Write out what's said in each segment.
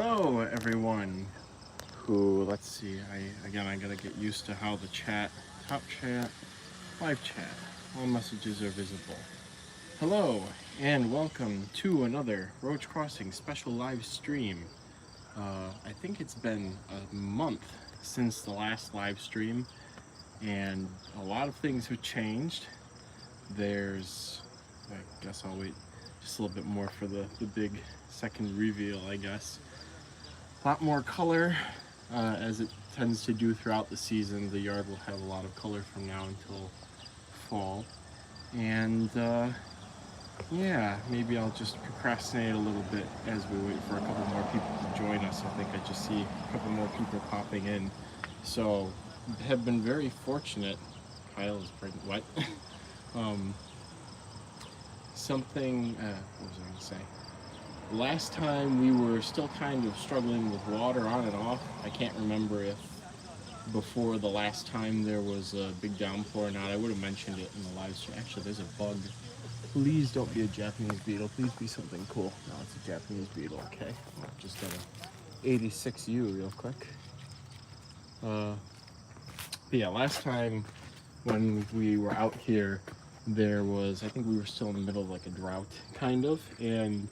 Hello everyone who, let's see, I gotta get used to how the chat, top chat, live chat, all messages are visible. Hello and welcome to another Roach Crossing special live stream. I think it's been a month since the last live stream and a lot of things have changed. There's, I guess I'll wait just a little bit more for the big second reveal, I guess. A lot more color, as it tends to do throughout the season. The yard will have a lot of color from now until fall. And yeah, maybe I'll just procrastinate a little bit as we wait for a couple more people to join us. I think I just see a couple more people popping in. So, have been very fortunate. Kyle is pretty wet. What was I going to say? Last time we were still kind of struggling with water on and off. I can't remember if before the last time there was a big downpour or not. I would have mentioned it in the live stream. Actually, there's a bug. Please don't be a Japanese beetle. Please be something cool. No, it's a Japanese beetle. Okay, I'll just get a 86U real quick. But yeah, last time when we were out here, there was, I think we were still in the middle of like a drought, kind of, and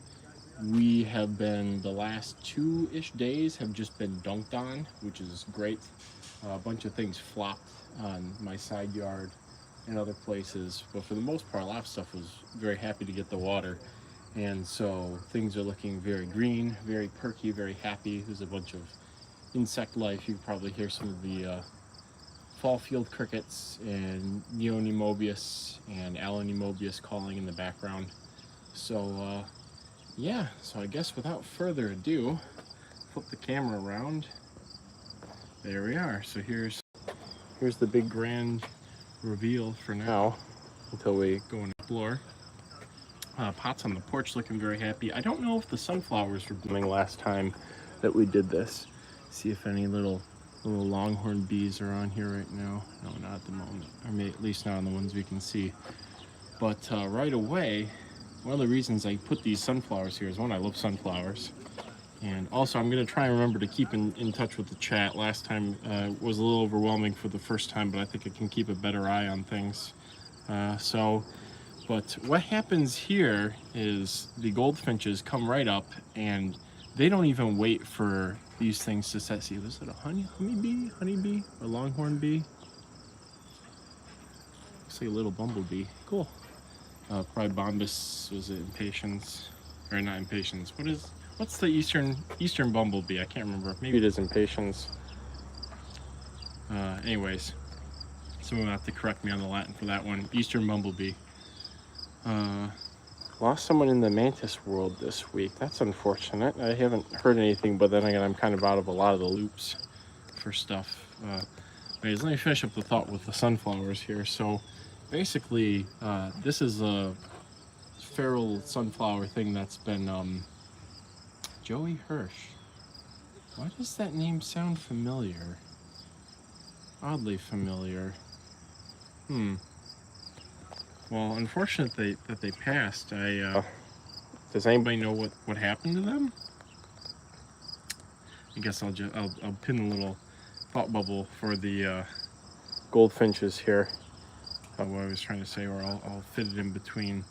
we have been, the last 2-ish days have just been dunked on, which is great. A bunch of things flopped on my side yard and other places, but for the most part, a lot of stuff was very happy to get the water. And so things are looking very green, very perky, very happy. There's a bunch of insect life. You can probably hear some of the fall field crickets and Neonemobius and Alonemobius calling in the background. So yeah, so I guess without further ado, flip the camera around. There we are. So here's the big grand reveal for now, until we go and explore. Pots on the porch looking very happy. I don't know if the sunflowers were blooming last time that we did this. See if any little longhorn bees are on here right now. No, not at the moment, or at least not on the ones we can see. But right away, one of the reasons I put these sunflowers here is, one, I love sunflowers, and also I'm going to try and remember to keep in touch with the chat. Last time was a little overwhelming for the first time, but I think I can keep a better eye on things. But what happens here is the goldfinches come right up, and they don't even wait for these things to set. See, was it a honeybee, a longhorn bee? Looks like a little bumblebee. Cool. Probably Bombus, was it impatiens? Or not impatiens. What's the eastern bumblebee? I can't remember. Maybe it is impatiens. Anyways, someone will have to correct me on the Latin for that one. Eastern bumblebee. Lost someone in the mantis world this week. That's unfortunate. I haven't heard anything, but then again, I'm kind of out of a lot of the loops for stuff. Anyways, let me finish up the thought with the sunflowers here. So basically, this is a feral sunflower thing that's been, Joey Hirsch. Why does that name sound familiar? Oddly familiar. Well, unfortunate that they passed. Does anybody know what happened to them? I guess I'll pin a little thought bubble for the goldfinches here. What I was trying to say, or I'll fit it in between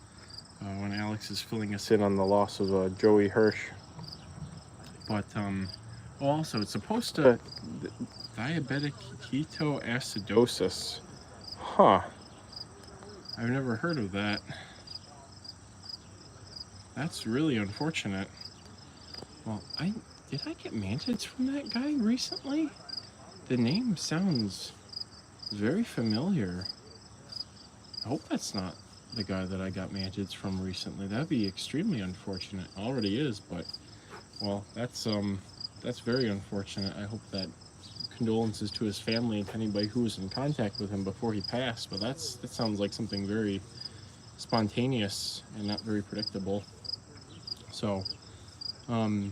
when Alex is filling us in on the loss of Joey Hirsch. But also, it's supposed to diabetic ketoacidosis. Huh. I've never heard of that. That's really unfortunate. Well, did I get mantids from that guy recently? The name sounds very familiar. I hope that's not the guy that I got mantids from recently. That'd be extremely unfortunate. It already is, but well, that's very unfortunate. I hope that condolences to his family and to anybody who was in contact with him before he passed. But that sounds like something very spontaneous and not very predictable. So, well,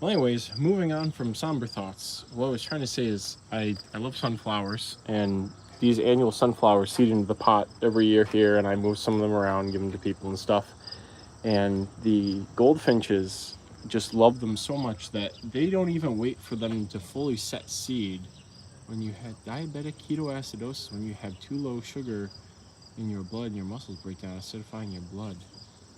anyways, moving on from somber thoughts. What I was trying to say is I love sunflowers, and these annual sunflowers seed into the pot every year here, and I move some of them around, give them to people and stuff. And the goldfinches just love them so much that they don't even wait for them to fully set seed. When you have diabetic ketoacidosis, when you have too low sugar in your blood and your muscles break down, acidifying your blood,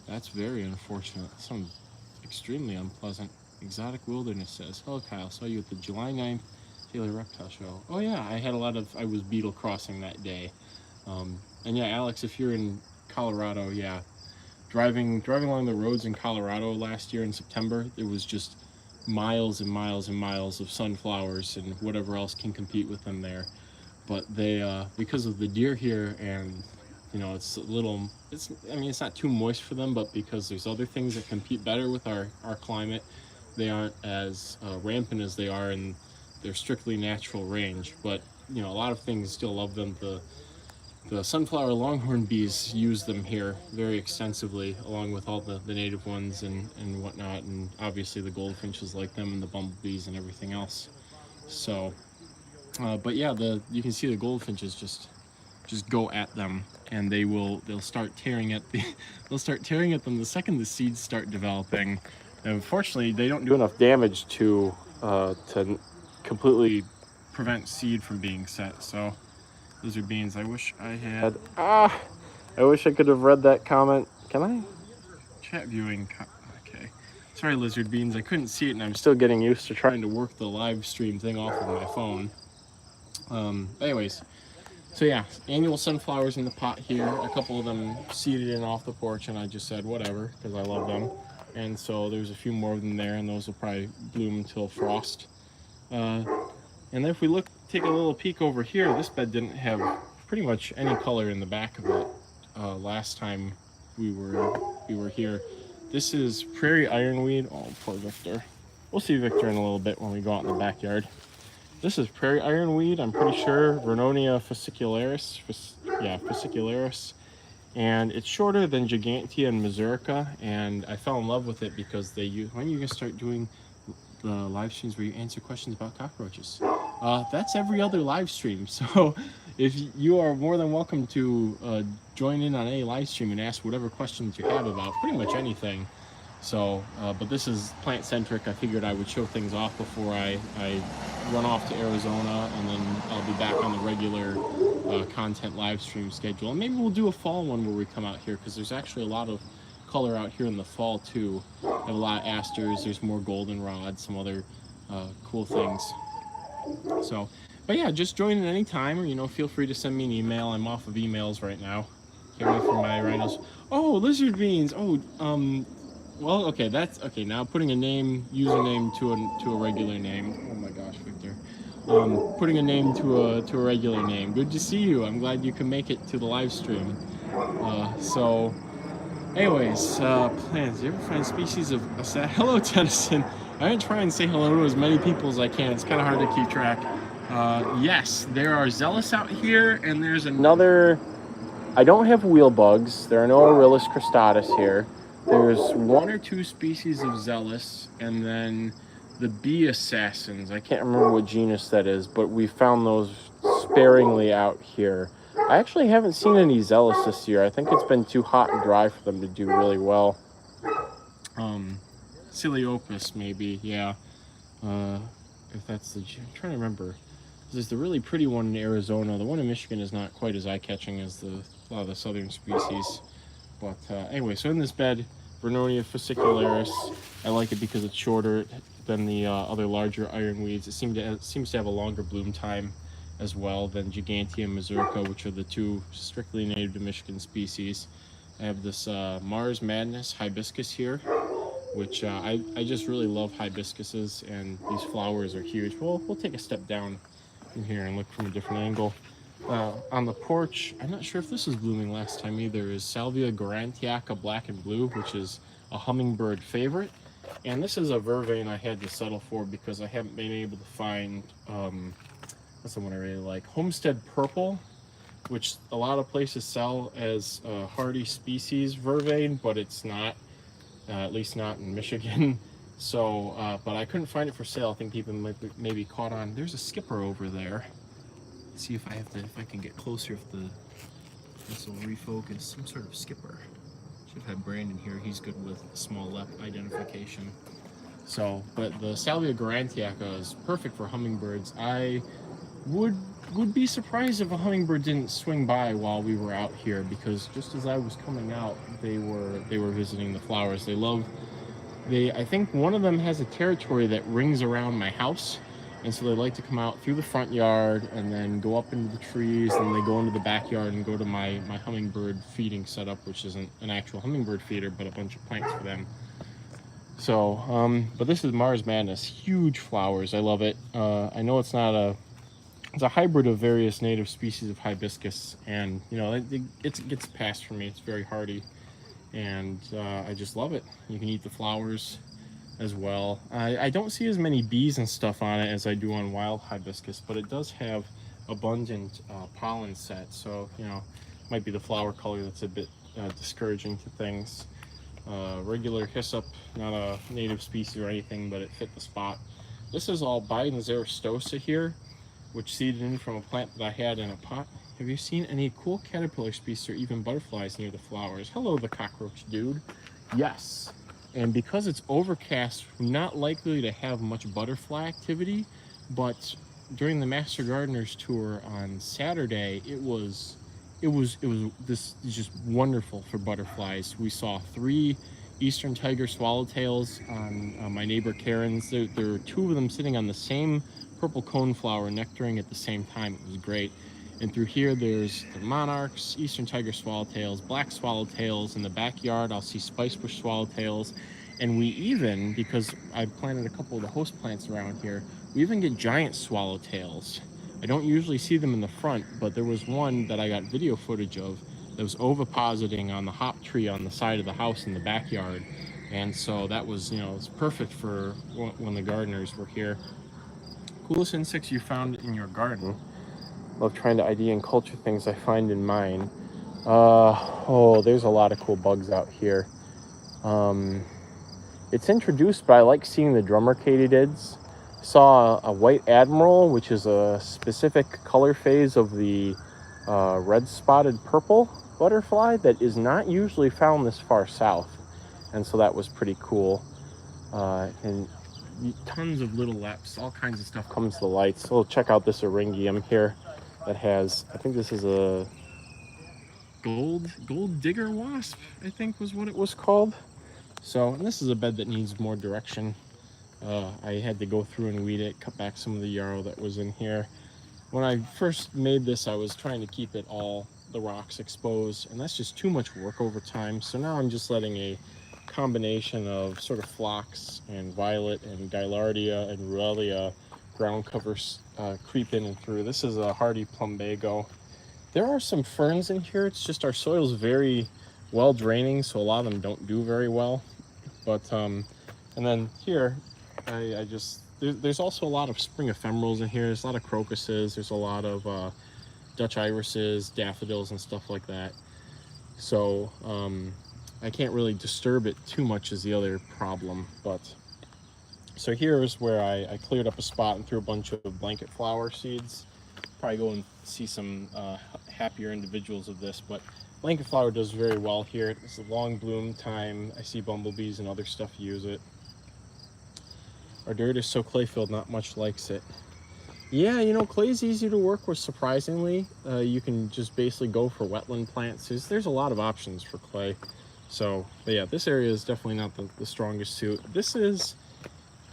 that's very unfortunate. That sounds extremely unpleasant. Exotic Wilderness says, hello Kyle, saw you at the July 9th Taylor Reptile Show. Oh yeah, I was beetle crossing that day. And yeah, Alex, if you're in Colorado, yeah, driving along the roads in Colorado last year in September, there was just miles and miles and miles of sunflowers and whatever else can compete with them there. But they, because of the deer here, and you know, it's not too moist for them, but because there's other things that compete better with our climate, they aren't as rampant as they are in their strictly natural range. But you know, a lot of things still love them. The sunflower longhorn bees use them here very extensively, along with all the native ones and whatnot, and obviously the goldfinches like them, and the bumblebees and everything else. So, but yeah, you can see the goldfinches just go at them, and they'll start tearing at them the second the seeds start developing. And unfortunately, they don't do enough damage to completely prevent seed from being set. So. Lizard beans, I wish I could have read that comment. Can I? Chat viewing, okay. Sorry, lizard beans, I couldn't see it, and I'm still getting used to trying to work the live stream thing off of my phone. Anyways, so yeah, annual sunflowers in the pot here. A couple of them seeded in off the porch, and I just said whatever, because I love them. And so there's a few more of them there, and those will probably bloom until frost. And then if we take a little peek over here, this bed didn't have pretty much any color in the back of it last time we were here. This is Prairie Ironweed. Oh, poor Victor. We'll see Victor in a little bit when we go out in the backyard. This is Prairie Ironweed, I'm pretty sure. Bernonia Fascicularis. Fascicularis. And it's shorter than Gigantea and Mazurka, and I fell in love with it because when are you going to start doing the live streams where you answer questions about cockroaches? That's every other live stream, so if you are more than welcome to join in on any live stream and ask whatever questions you have about pretty much anything. So, but this is plant centric. I figured I would show things off before I run off to Arizona, and then I'll be back on the regular content live stream schedule. And maybe we'll do a fall one where we come out here, because there's actually a lot of color out here in the fall too. I have a lot of asters, there's more goldenrod, some other cool things. So, but yeah, just join at any time, or you know, feel free to send me an email. I'm off of emails right now. Can't wait for my rhinos. Oh, lizard beans. Oh, well, okay, that's okay. Now putting a username to a regular name. Oh my gosh, Victor. Putting a name to a regular name. Good to see you. I'm glad you can make it to the live stream. So, anyways, plants. Do you ever find species of hello, Tennyson. I'm gonna try and say hello to as many people as I can. It's kind of hard to keep track. Yes, there are zealous out here, and there's another. I don't have wheel bugs. There are no Aurillus cristatus here. There's one or two species of zealous, and then the bee assassins. I can't remember what genus that is, but we found those sparingly out here. I actually haven't seen any zealous this year. I think it's been too hot and dry for them to do really well. Ciliopus, maybe, yeah. If that's I'm trying to remember. There's the really pretty one in Arizona. The one in Michigan is not quite as eye-catching as a lot of the southern species. But anyway, so in this bed, Bernonia Fascicularis. I like it because it's shorter than the other larger ironweeds. It seems to have a longer bloom time as well than Gigantea and Mazurka, which are the two strictly native to Michigan species. I have this Mars Madness Hibiscus here, which I just really love hibiscuses, and these flowers are huge. Well, we'll take a step down in here and look from a different angle. On the porch, I'm not sure if this was blooming last time either, is Salvia Garantiaca black and blue, which is a hummingbird favorite. And this is a vervain I had to settle for because I haven't been able to find, that's the one I really like, Homestead Purple, which a lot of places sell as a hardy species vervain, but it's not, at least not in Michigan. So, but I couldn't find it for sale. I think people maybe caught on. There's a skipper over there. Let's see if I can get closer, if this will refocus. Some sort of skipper. Should have had Brandon here. He's good with small lep identification. So, but the Salvia grantiaca is perfect for hummingbirds. I would be surprised if a hummingbird didn't swing by while we were out here, because just as I was coming out, they were visiting the flowers. I think one of them has a territory that rings around my house, and so they like to come out through the front yard and then go up into the trees, and they go into the backyard and go to my hummingbird feeding setup, which isn't an actual hummingbird feeder, but a bunch of plants for them. So, but this is Mars Madness, huge flowers. I love it. I know it's a hybrid of various native species of hibiscus, and you know, it gets past for me. It's very hardy, and I just love it. You can eat the flowers as well. I don't see as many bees and stuff on it as I do on wild hibiscus, but it does have abundant pollen set, so you know, might be the flower color that's a bit discouraging to things. Regular hyssop, not a native species or anything, but it fit the spot. This is all Bindweed Xerostosa here, which seeded in from a plant that I had in a pot. Have you seen any cool caterpillar species or even butterflies near the flowers? Hello, the cockroach dude. Yes. And because it's overcast, we're not likely to have much butterfly activity, but during the Master Gardener's tour on Saturday, it was just wonderful for butterflies. We saw 3 eastern tiger swallowtails on my neighbor Karen's. There were 2 of them sitting on the same purple coneflower nectaring at the same time. It was great. And through here, there's the monarchs, eastern tiger swallowtails, black swallowtails. In the backyard, I'll see spicebush swallowtails. And we even, because I planted a couple of the host plants around here, we even get giant swallowtails. I don't usually see them in the front, but there was one that I got video footage of that was ovipositing on the hop tree on the side of the house in the backyard. And so that was, you know, it's perfect for when the gardeners were here. Coolest insects you found in your garden? Love trying to ID and culture things I find in mine. Oh, there's a lot of cool bugs out here. It's introduced, but I like seeing the drummer katydids. Saw a white admiral, which is a specific color phase of the red spotted purple butterfly that is not usually found this far south, and so that was pretty cool. And tons of little leps, all kinds of stuff comes to the light. So check out this eryngium here that has, I think this is a gold digger wasp, I think was what it was called. So, and this is a bed that needs more direction. I had to go through and weed it, cut back some of the yarrow that was in here. When I first made this, I was trying to keep it all the rocks exposed, and that's just too much work over time. So now I'm just letting a combination of sort of phlox and violet and Gaillardia and Ruellia ground covers creep in and through. This is a hardy plumbago. There are some ferns in here. It's just our soil's very well draining, so a lot of them don't do very well. But and then here, there's also a lot of spring ephemerals in here. There's a lot of crocuses. There's a lot of Dutch irises, daffodils, and stuff like that. So I can't really disturb it too much is the other problem. But so here is where I cleared up a spot and threw a bunch of blanket flower seeds. Probably go and see some happier individuals of this, but blanket flower does very well here. It's a long bloom time. I see bumblebees and other stuff use it. Our dirt is so clay-filled, not much likes it. Yeah, you know, clay's easy to work with, surprisingly. You can just basically go for wetland plants. There's a lot of options for clay. So, but yeah, this area is definitely not the strongest suit. This is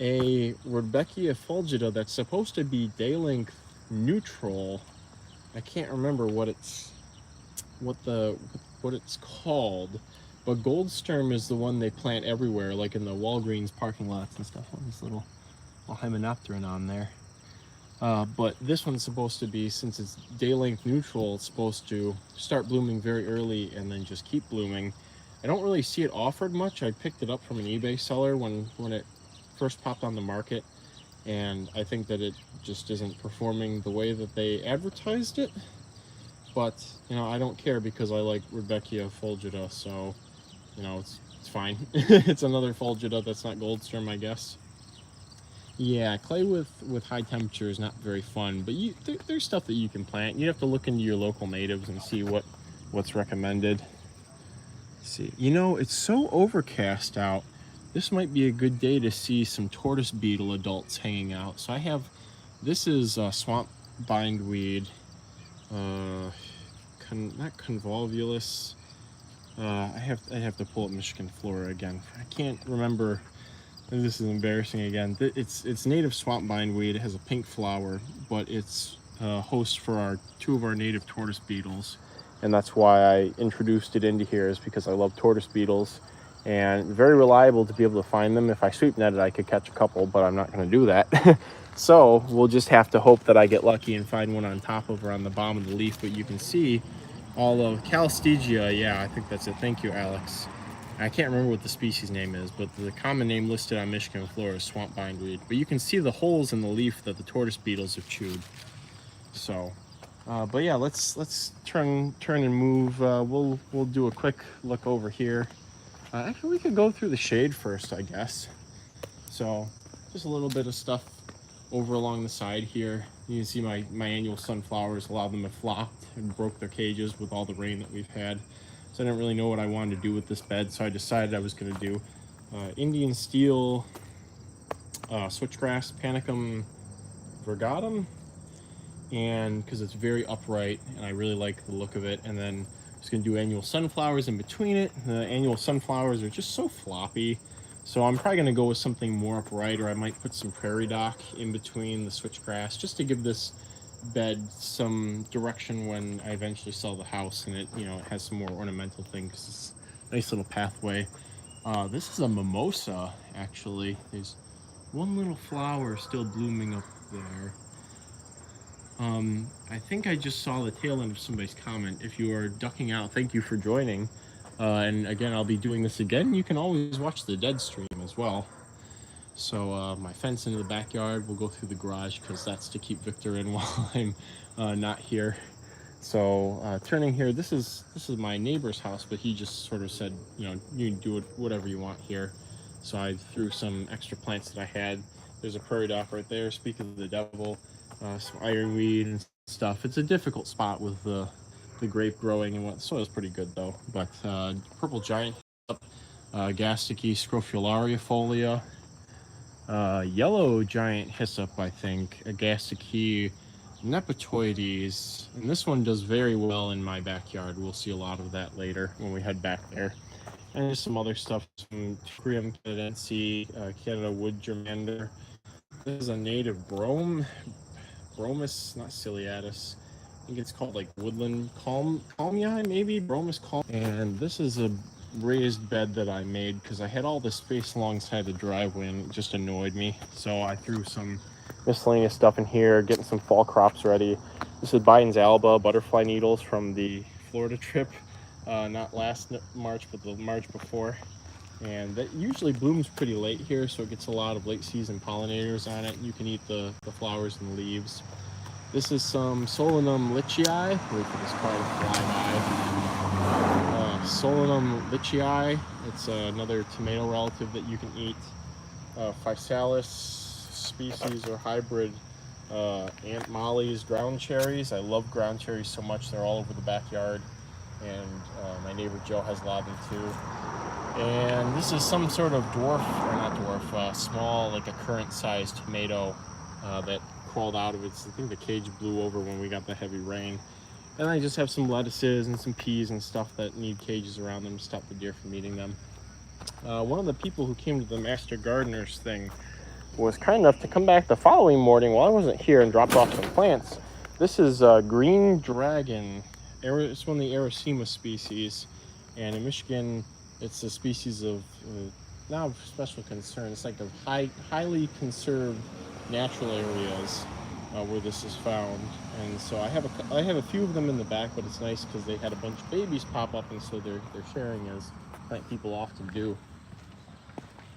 a Rudbeckia fulgida that's supposed to be day-length neutral. I can't remember what it's called, but Goldsturm is the one they plant everywhere, like in the Walgreens parking lots and stuff. This little hymenopteron on there. But this one's supposed to be, since it's day-length neutral, it's supposed to start blooming very early and then just keep blooming. I don't really see it offered much. I picked it up from an eBay seller when it first popped on the market, and I think that it just isn't performing the way that they advertised it. But, you know, I don't care because I like Rudbeckia fulgida, so, you know, it's fine. It's another fulgida that's not Goldsturm, I guess. Yeah, clay with high temperature is not very fun, but there's stuff that you can plant. You have to look into your local natives and see what's recommended. Let's see, you know, it's so overcast out. this might be a good day to see some tortoise beetle adults hanging out. So I have, this is swamp bindweed, not convolvulus. I have to pull up Michigan flora again. I can't remember. This is embarrassing again. It's native swamp bindweed. It has a pink flower, but it's host for two of our native tortoise beetles, and that's why I introduced it into here, is because I love tortoise beetles, and very reliable to be able to find them. If I sweep net it, I could catch a couple, but I'm not going to do that. So we'll just have to hope that I get lucky and find one on top of or on the bottom of the leaf. But you can see all of Calistegia. Yeah, I think that's it. Thank you, Alex. I can't remember what the species name is, but the common name listed on Michigan flora is swamp bindweed. But you can see the holes in the leaf that the tortoise beetles have chewed. So, but yeah, let's turn and move. We'll do a quick look over here. Actually, we could go through the shade first, I guess. So, just a little bit of stuff over along the side here. You can see my annual sunflowers. A lot of them have flopped and broke their cages with all the rain that we've had. So I didn't really know what I wanted to do with this bed, so I decided I was going to do Indian steel switchgrass Panicum virgatum, and because it's very upright and I really like the look of it. And then I'm just going to do annual sunflowers in between it. The annual sunflowers are just so floppy, so I'm probably going to go with something more upright, or I might put some prairie dock in between the switchgrass just to give this bed some direction when I eventually sell the house, and it has some more ornamental things. It's a nice little pathway. This is a mimosa, actually. There's one little flower still blooming up there. I think I just saw the tail end of somebody's comment. If you are ducking out, thank you for joining. And again, I'll be doing this again. You can always watch the dead stream as well. So my fence into the backyard will go through the garage, because that's to keep Victor in while I'm not here. So turning here, this is my neighbor's house, but he just sort of said, you can do it whatever you want here. So I threw some extra plants that I had. There's a prairie dock right there, speaking of the devil, some ironweed and stuff. It's a difficult spot with the grape growing and what. Soil's pretty good though. But purple giant Gasticky scrofulariifolia. Yellow giant hyssop, I think, Agastache nepetoides, and this one does very well in my backyard. We'll see a lot of that later when we head back there. And just some other stuff, some Eutropium canadense, Canada wood germander. This is a native bromus, not ciliatus. I think it's called like woodland calmii, maybe, bromus calm. And this is a raised bed that I made because I had all this space alongside the driveway and it just annoyed me. So I threw some miscellaneous stuff in here, getting some fall crops ready. This is Biden's alba butterfly needles from the Florida trip, not last March, but the March before. And that usually blooms pretty late here, so it gets a lot of late season pollinators on it. You can eat the flowers and the leaves. This is some Solanum lichii. Wait for this card to fly by. Solanum lichii. It's another tomato relative that you can eat. Physalis species or hybrid Aunt Molly's ground cherries. I love ground cherries so much. They're all over the backyard, and my neighbor Joe has a lot of them too. And this is some sort of dwarf, or not dwarf, small, like a currant sized tomato that crawled out of it. I think the cage blew over when we got the heavy rain. And I just have some lettuces and some peas and stuff that need cages around them to stop the deer from eating them. One of the people who came to the Master Gardeners thing was kind enough to come back the following morning while I wasn't here and dropped off some plants. This is green dragon. It's one of the Erosema species, and in Michigan it's a species of not of special concern. It's like of highly conserved natural areas where this is found. And so I have a few of them in the back, but it's nice because they had a bunch of babies pop up, and so they're sharing, as plant people often do.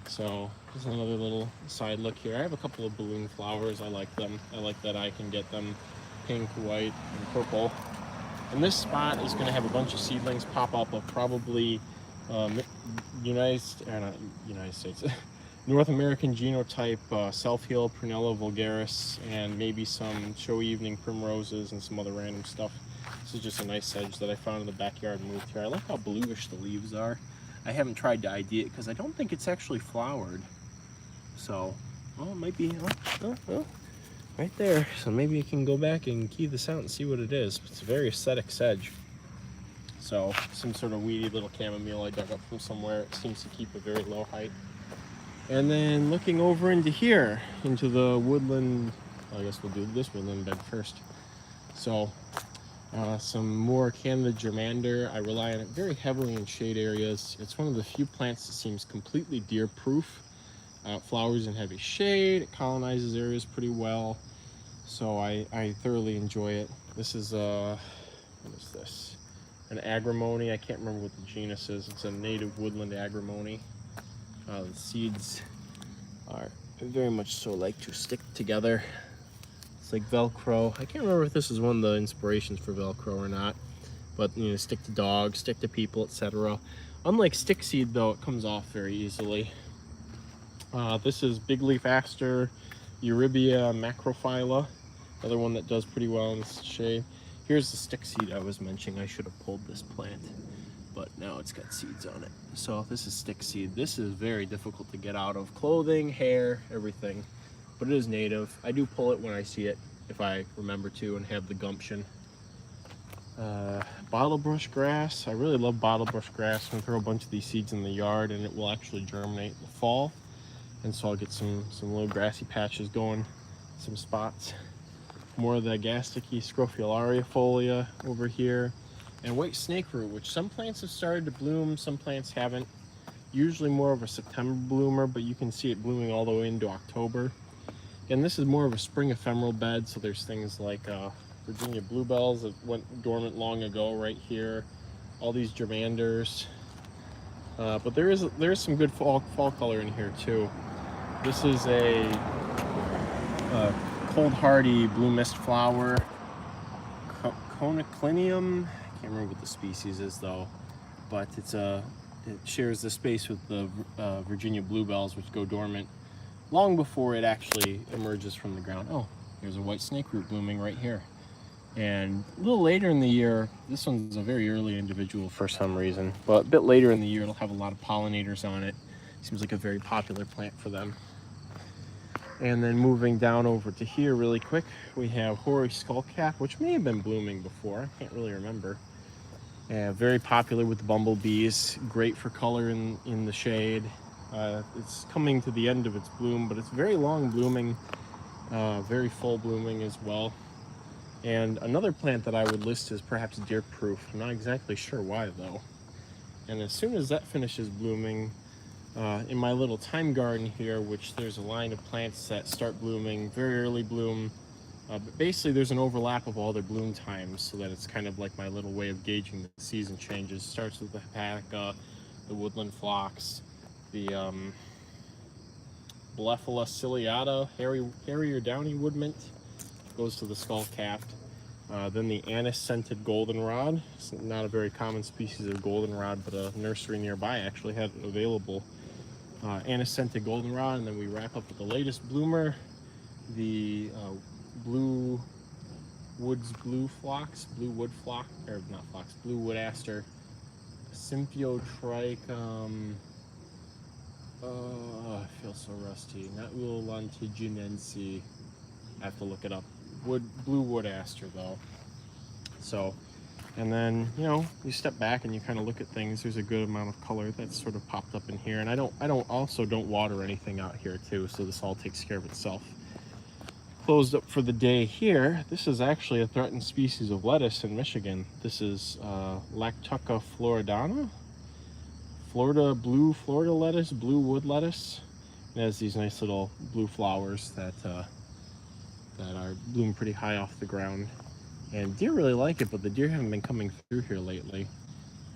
So just another little side look here. I have a couple of balloon flowers. I like them. I like that I can get them pink, white, and purple. And this spot is going to have a bunch of seedlings pop up of probably North American genotype self-heal Prunella vulgaris, and maybe some show evening primroses and some other random stuff. This is just a nice sedge that I found in the backyard and moved here. I like how bluish the leaves are. I haven't tried to ID it because I don't think it's actually flowered. So, well, it might be right there. So maybe I can go back and key this out and see what it is. It's a very aesthetic sedge. So, some sort of weedy little chamomile I dug up from somewhere. It seems to keep a very low height. And then looking over into here, into the woodland, I guess we'll do this woodland bed first. So, some more Canada germander. I rely on it very heavily in shade areas. It's one of the few plants that seems completely deer-proof. Flowers in heavy shade, it colonizes areas pretty well. So I thoroughly enjoy it. This is, what is this? An agrimony. I can't remember what the genus is. It's a native woodland agrimony. The seeds are very much so like to stick together. It's like Velcro. I can't remember if this is one of the inspirations for Velcro or not, but you know, stick to dogs, stick to people, etc. Unlike stick seed though, it comes off very easily. This is big leaf aster, Eurybia macrophylla, another one that does pretty well in this shade. Here's the stick seed I was mentioning. I should have pulled this plant, but now it's got seeds on it. So this is stick seed. This is very difficult to get out of clothing, hair, everything, but it is native. I do pull it when I see it, if I remember to and have the gumption. Bottlebrush grass. I really love bottlebrush grass. I'm gonna throw a bunch of these seeds in the yard and it will actually germinate in the fall. And so I'll get some little grassy patches going, some spots. More of the Gasticky scrophulariifolia over here. And white snakeroot, which some plants have started to bloom, some plants haven't. Usually more of a September bloomer, but you can see it blooming all the way into October. And this is more of a spring ephemeral bed, so there's things like Virginia bluebells that went dormant long ago right here. All these germanders. But there is some good fall color in here too. This is a cold hardy blue mist flower, Coneflowers. I can't remember what the species is though, but it shares the space with the Virginia bluebells, which go dormant long before it actually emerges from the ground. Oh, there's a white snakeroot blooming right here. And a little later in the year, this one's a very early individual for some reason, but a bit later in the year it'll have a lot of pollinators on it. Seems like a very popular plant for them. And then moving down over to here really quick, we have hoary skullcap, which may have been blooming before, I can't really remember. Very popular with the bumblebees, great for color in the shade. It's coming to the end of its bloom, but it's very long blooming, very full blooming as well. And another plant that I would list as perhaps deer proof. I'm not exactly sure why though. And as soon as that finishes blooming, in my little thyme garden here, which there's a line of plants that start blooming, very early bloom, but basically there's an overlap of all their bloom times, so that it's kind of like my little way of gauging the season changes. Starts with the hepatica, the woodland phlox, the Blephila ciliata, hairy or downy wood mint, goes to the skull-capped. Then the anise-scented goldenrod. It's not a very common species of goldenrod, but a nursery nearby actually had it available. Anise-scented goldenrod, and then we wrap up with the latest bloomer, the blue wood aster, Symphyotrichum. I feel so rusty. Not Ulantiginense. I have to look it up. Blue wood aster though. So, and then you step back and you kind of look at things. There's a good amount of color that's sort of popped up in here, and I don't water anything out here too, so this all takes care of itself. Closed up for the day here. This is actually a threatened species of lettuce in Michigan. This is Lactuca floridana, blue Florida lettuce, blue wood lettuce. It has these nice little blue flowers that are bloom pretty high off the ground. And deer really like it, but the deer haven't been coming through here lately.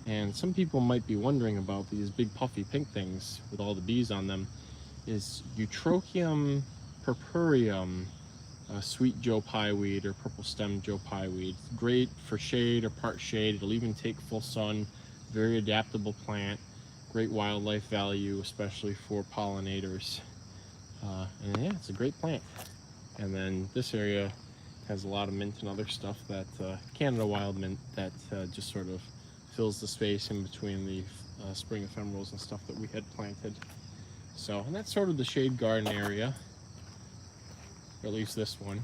And some people might be wondering about these big puffy pink things with all the bees on them. Is Eutropium Purpurium, sweet Joe Pye weed or purple stem Joe Pye weed. Great for shade or part shade. It'll even take full sun. Very adaptable plant. Great wildlife value, especially for pollinators. And yeah, it's a great plant. And then this area has a lot of mint and other stuff that Canada wild mint that just sort of fills the space in between the spring ephemerals and stuff that we had planted. So, and that's sort of the shade garden area, or at least this one.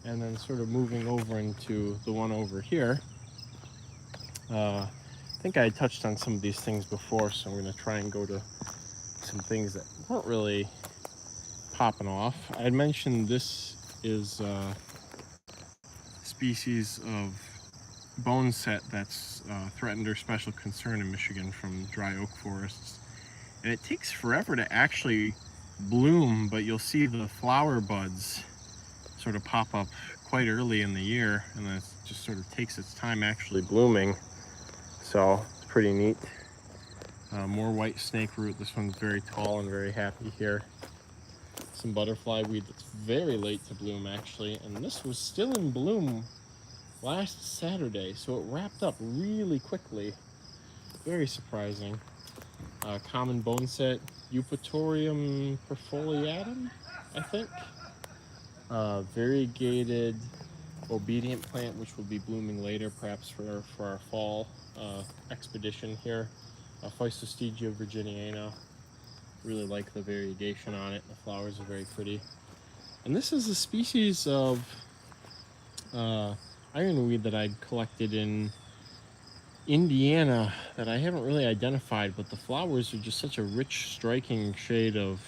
And then sort of moving over into the one over here. I think I touched on some of these things before, so I'm going to try and go to some things that weren't really popping off. I had mentioned this is a species of bone set that's threatened or special concern in Michigan from dry oak forests. And it takes forever to actually bloom, but you'll see the flower buds sort of pop up quite early in the year, and then it just sort of takes its time actually blooming. So it's pretty neat. More white snake root. This one's very tall and very happy here. Some butterfly weed that's very late to bloom actually, and this was still in bloom last Saturday, so it wrapped up really quickly. Very surprising. Common bone set, Eutropium Purpurium, I think. Variegated obedient plant, which will be blooming later, perhaps for our fall expedition here. Physostegia virginiana. Really like the variegation on it. The flowers are very pretty. And this is a species of ironweed that I'd collected in Indiana that I haven't really identified, but the flowers are just such a rich, striking shade of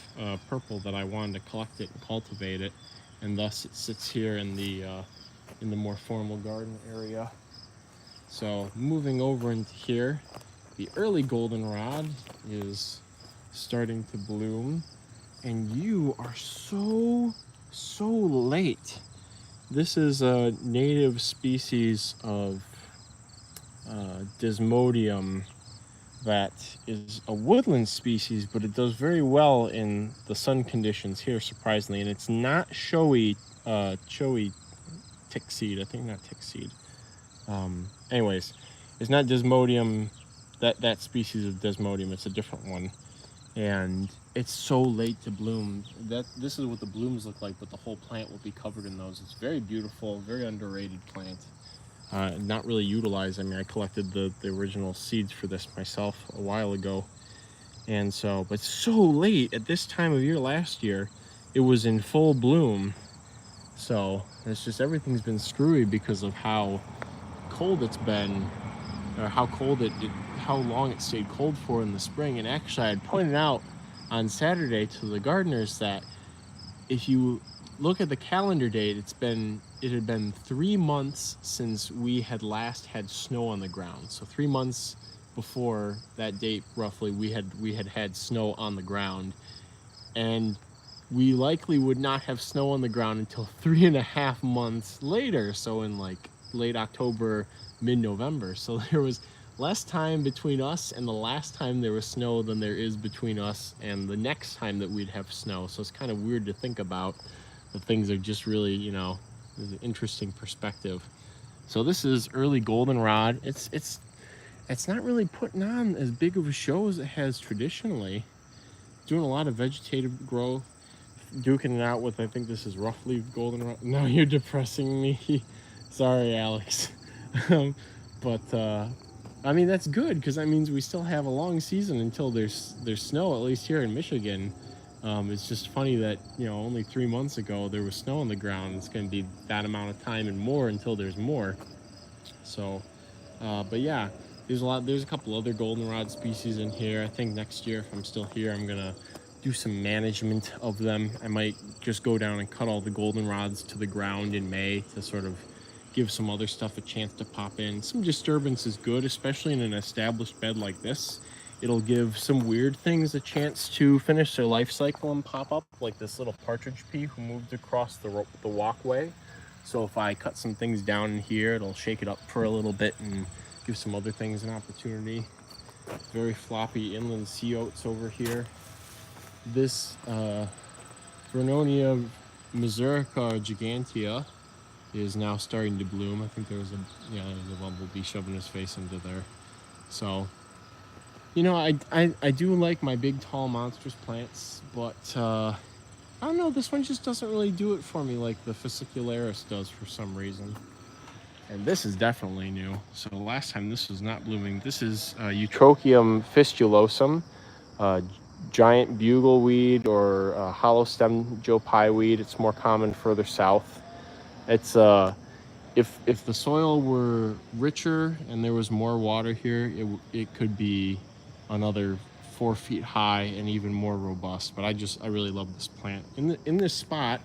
purple that I wanted to collect it and cultivate it, and thus it sits here in the more formal garden area. So moving over into here, the early goldenrod is starting to bloom, and you are so late. This is a native species of Desmodium that is a woodland species, but it does very well in the sun conditions here, surprisingly. And it's not showy tick seed. I think not tick seed. Anyways, it's not Desmodium, that species of Desmodium. It's a different one, and it's so late to bloom. This is what the blooms look like, but the whole plant will be covered in those. It's very beautiful, very underrated plant. Not really utilized. I mean, I collected the original seeds for this myself a while ago, and so, but so late at this time of year last year, it was in full bloom. So it's just, everything's been screwy because of how cold it's been, or how long it stayed cold for in the spring. And actually, I had pointed out on Saturday to the gardeners that if you look at the calendar date, it had been 3 months since we had last had snow on the ground. So 3 months before that date, roughly, we had snow on the ground, and we likely would not have snow on the ground until 3.5 months later. So in like late October, mid-November. So there was less time between us and the last time there was snow than there is between us and the next time that we'd have snow. So it's kind of weird to think about. The things are just really, you know, there's an interesting perspective. So this is early goldenrod. It's not really putting on as big of a show as it has traditionally. Doing a lot of vegetative growth, duking it out with, I think this is roughly goldenrod. Now you're depressing me. Sorry, Alex. But I mean, that's good, because that means we still have a long season until there's snow, at least here in Michigan. It's just funny that, you know, only 3 months ago there was snow on the ground. It's going to be that amount of time and more until there's more. So, but yeah, there's a couple other goldenrod species in here. I think next year, if I'm still here, I'm going to do some management of them. I might just go down and cut all the goldenrods to the ground in May to sort of give some other stuff a chance to pop in. Some disturbance is good, especially in an established bed like this. It'll give some weird things a chance to finish their life cycle and pop up, like this little partridge pea who moved across the walkway. So if I cut some things down in here, it'll shake it up for a little bit and give some other things an opportunity. Very floppy inland sea oats over here. This Bernonia gigantea is now starting to bloom. I think there's a bumblebee shoving his face into there. So, you know, I do like my big, tall, monstrous plants, but I don't know, this one just doesn't really do it for me like the Fascicularis does for some reason. And this is definitely new. So last time this was not blooming. This is Eutropium Fistulosum, giant bugleweed or hollow stem Joe Pye weed. It's more common further south. It's if the soil were richer and there was more water here, it could be another 4 feet high and even more robust. But I really love this plant. In this spot,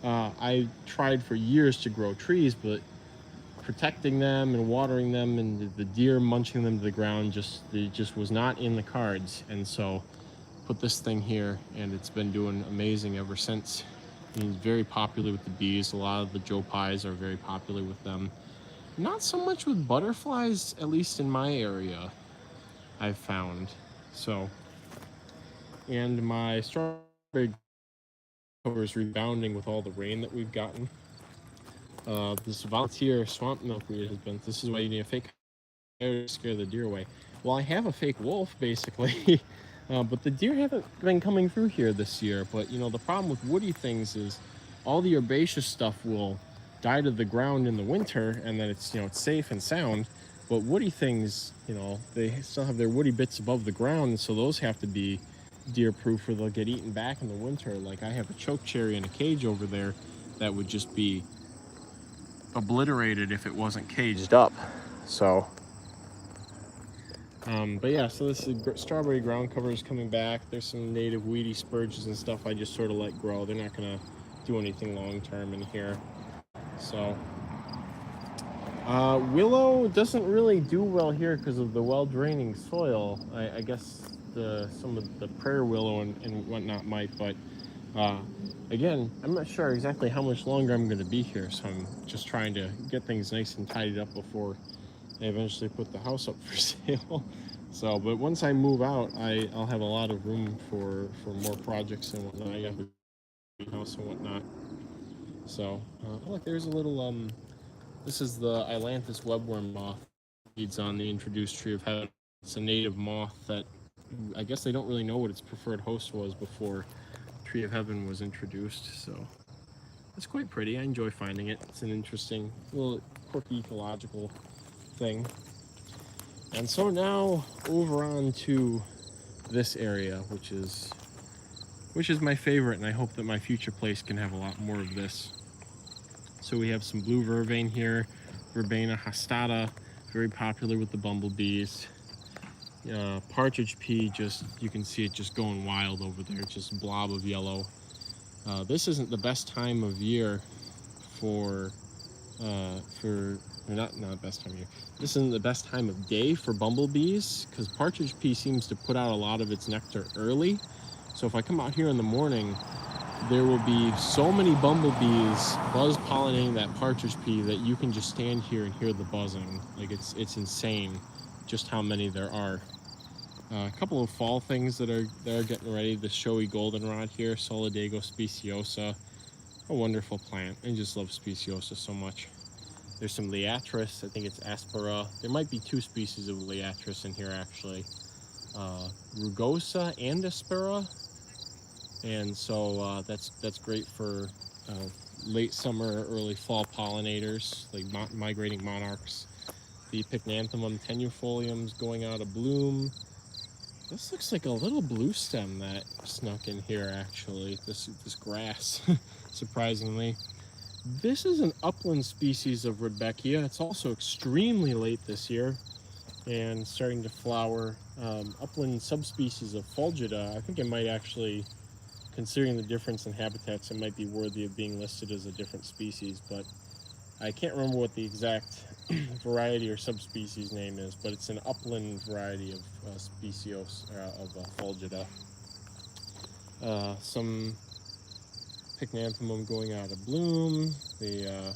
I tried for years to grow trees, but protecting them and watering them and the deer munching them to the ground just was not in the cards. And so put this thing here, and it's been doing amazing ever since. It's very popular with the bees. A lot of the Joe Pies are very popular with them. Not so much with butterflies, at least in my area, I've found. So, and my strawberry cover is rebounding with all the rain that we've gotten. This volunteer swamp milkweed has been, this is why you need a fake to scare the deer away. Well, I have a fake wolf, basically, but the deer haven't been coming through here this year. But, you know, the problem with woody things is all the herbaceous stuff will die to the ground in the winter, and then it's, you know, it's safe and sound. But woody things, you know, they still have their woody bits above the ground, and so those have to be deer proof or they'll get eaten back in the winter. Like I have a chokecherry in a cage over there that would just be obliterated if it wasn't caged up. So but yeah, so this is strawberry ground cover is coming back. There's some native weedy spurges and stuff I just sort of let grow. They're not gonna do anything long term in here. So willow doesn't really do well here because of the well draining soil. I guess some of the prairie willow and whatnot might, but again, I'm not sure exactly how much longer I'm going to be here, so I'm just trying to get things nice and tidied up before I eventually put the house up for sale. So, but once I move out, I'll have a lot of room for more projects and whatnot. I have a greenhouse and whatnot. So, look, there's a little, this is the Ailanthus webworm moth. Feeds on the introduced tree of heaven. It's a native moth that I guess they don't really know what its preferred host was before Tree of Heaven was introduced, so it's quite pretty. I enjoy finding it. It's an interesting little quirky ecological thing. And so now over on to this area, which is my favorite, and I hope that my future place can have a lot more of this. So we have some blue vervain here, Verbena hastata, very popular with the bumblebees. Partridge pea, just you can see it just going wild over there, just a blob of yellow. This isn't the best time of year not best time of year. This isn't the best time of day for bumblebees because partridge pea seems to put out a lot of its nectar early. So if I come out here in the morning, there will be so many bumblebees buzz pollinating that partridge pea that you can just stand here and hear the buzzing. Like it's insane just how many there are. A couple of fall things that are getting ready. The showy goldenrod here, Solidago Speciosa, a wonderful plant. I just love Speciosa so much. There's some Liatris, I think it's Aspera. There might be 2 species of Liatris in here actually. Rugosa and Aspera. And so that's great for late summer, early fall pollinators, like migrating monarchs. The Pycnanthemum tenuifolium is going out of bloom. This looks like a little blue stem that snuck in here actually, this grass, surprisingly. This is an upland species of Rudbeckia. It's also extremely late this year and starting to flower. Upland subspecies of Fulgida, I think it might actually, considering the difference in habitats, it might be worthy of being listed as a different species, but I can't remember what the exact variety or subspecies name is, but it's an upland variety of species of Fulgida. Some Pycnanthemum going out of bloom. The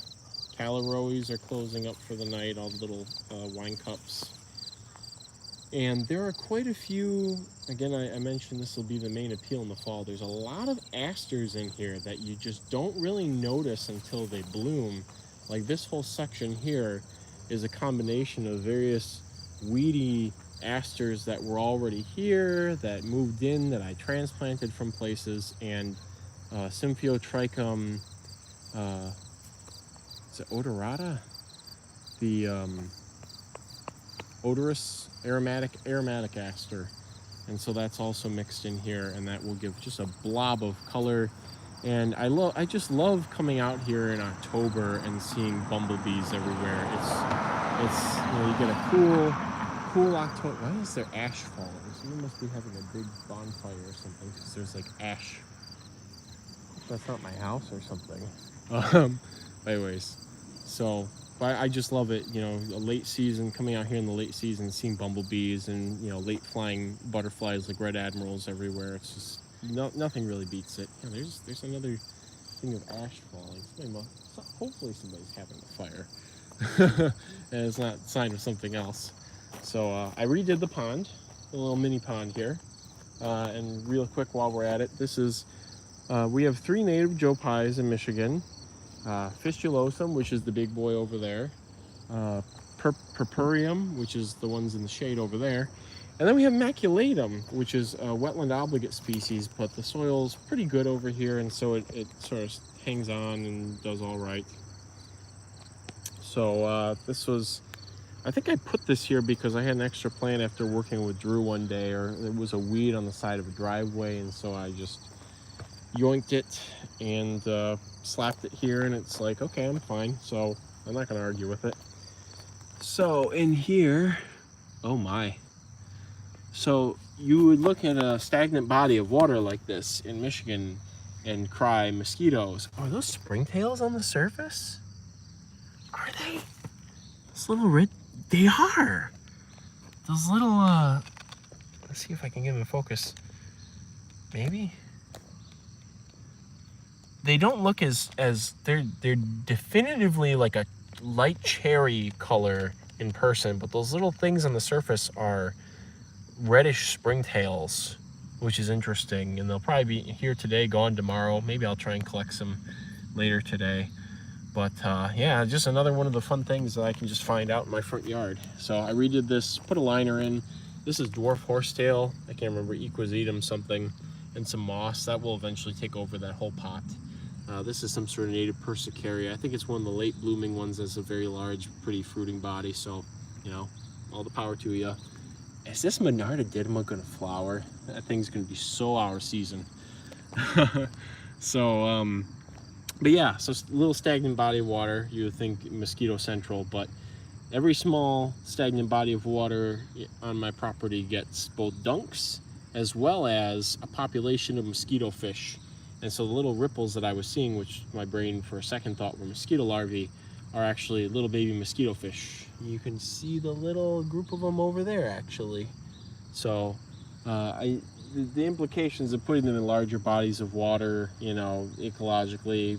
Calaroes are closing up for the night, all the little wine cups. And there are quite a few, again, I mentioned this will be the main appeal in the fall. There's a lot of asters in here that you just don't really notice until they bloom. Like this whole section here is a combination of various weedy asters that were already here, that moved in, that I transplanted from places, and Symphyotrichum, is it odorata? the odorous aromatic aster, and so that's also mixed in here, and that will give just a blob of color. And I just love coming out here in October and seeing bumblebees everywhere. It's you know, you get a cool October. Why is there ash falling? Someone must be having a big bonfire or something, because there's like ash. That's not my house or something. Anyways, so but I just love it, you know, a late season, coming out here in the late season, seeing bumblebees and, you know, late flying butterflies like red admirals everywhere. It's just nothing really beats it. You know, there's another thing of ash falling. Hopefully somebody's having a fire, and it's not a sign of something else. So I redid the pond, a little mini pond here, and real quick while we're at it, this is we have 3 native Joe Pies in Michigan. Fistulosum, which is the big boy over there, Purpurium, which is the ones in the shade over there, and then we have Maculatum, which is a wetland obligate species, but the soil's pretty good over here, and so it sort of hangs on and does all right. So this was, I think I put this here because I had an extra plant after working with Drew one day, or there was a weed on the side of a driveway, and so I just yoinked it and slapped it here, and it's like, okay, I'm fine, so I'm not gonna argue with it. So in here, oh my, so you would look at a stagnant body of water like this in Michigan and cry mosquitoes. Are those springtails on the surface? Are they? Those little red, they are. Those little let's see if I can get them in focus. Maybe. They don't look as they're definitively like a light cherry color in person, but those little things on the surface are reddish springtails, which is interesting. And they'll probably be here today, gone tomorrow. Maybe I'll try and collect some later today. But yeah, just another one of the fun things that I can just find out in my front yard. So I redid this, put a liner in. This is dwarf horsetail. I can't remember, equisetum something, and some moss. That will eventually take over that whole pot. This is some sort of native Persicaria. I think it's one of the late blooming ones that's a very large, pretty fruiting body. So, you know, all the power to you. Is this Monarda Didima gonna flower? That thing's gonna be so our season. So, but yeah, so a little stagnant body of water. You would think mosquito central, but every small stagnant body of water on my property gets both dunks as well as a population of mosquito fish. And so the little ripples that I was seeing, which my brain for a second thought were mosquito larvae, are actually little baby mosquito fish. You can see the little group of them over there, actually. So the implications of putting them in larger bodies of water, you know, ecologically,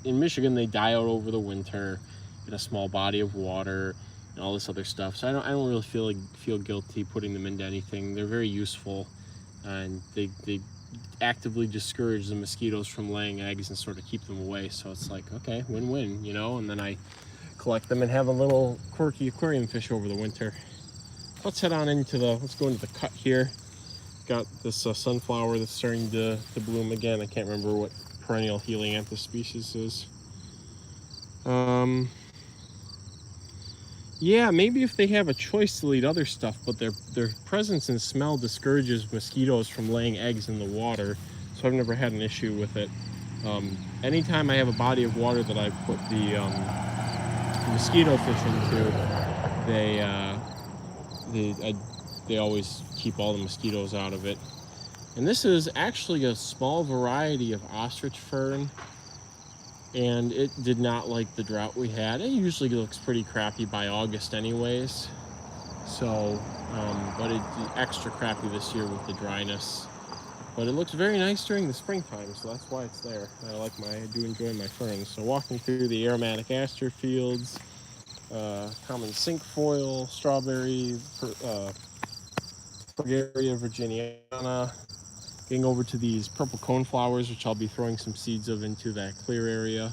in Michigan they die out over the winter in a small body of water and all this other stuff. So I don't really feel guilty putting them into anything. They're very useful, and they actively discourage the mosquitoes from laying eggs and sort of keep them away. So it's like, okay, win-win, you know. And then I collect them and have a little quirky aquarium fish over the winter. Let's head on into let's go into the cut here. Got this sunflower that's starting to bloom again. I can't remember what perennial helianthus species is. Yeah, maybe if they have a choice to eat other stuff, but their presence and smell discourages mosquitoes from laying eggs in the water, so I've never had an issue with it. Anytime I have a body of water that I put the mosquito fish into, they always keep all the mosquitoes out of it. And this is actually a small variety of Ostrich Fern, and it did not like the drought we had. It usually looks pretty crappy by August anyways. So, but it's extra crappy this year with the dryness. But it looks very nice during the springtime, so that's why it's there. I do enjoy my ferns. So walking through the aromatic aster fields, common cinquefoil, strawberry, Fragaria virginiana, getting over to these purple coneflowers, which I'll be throwing some seeds of into that clear area.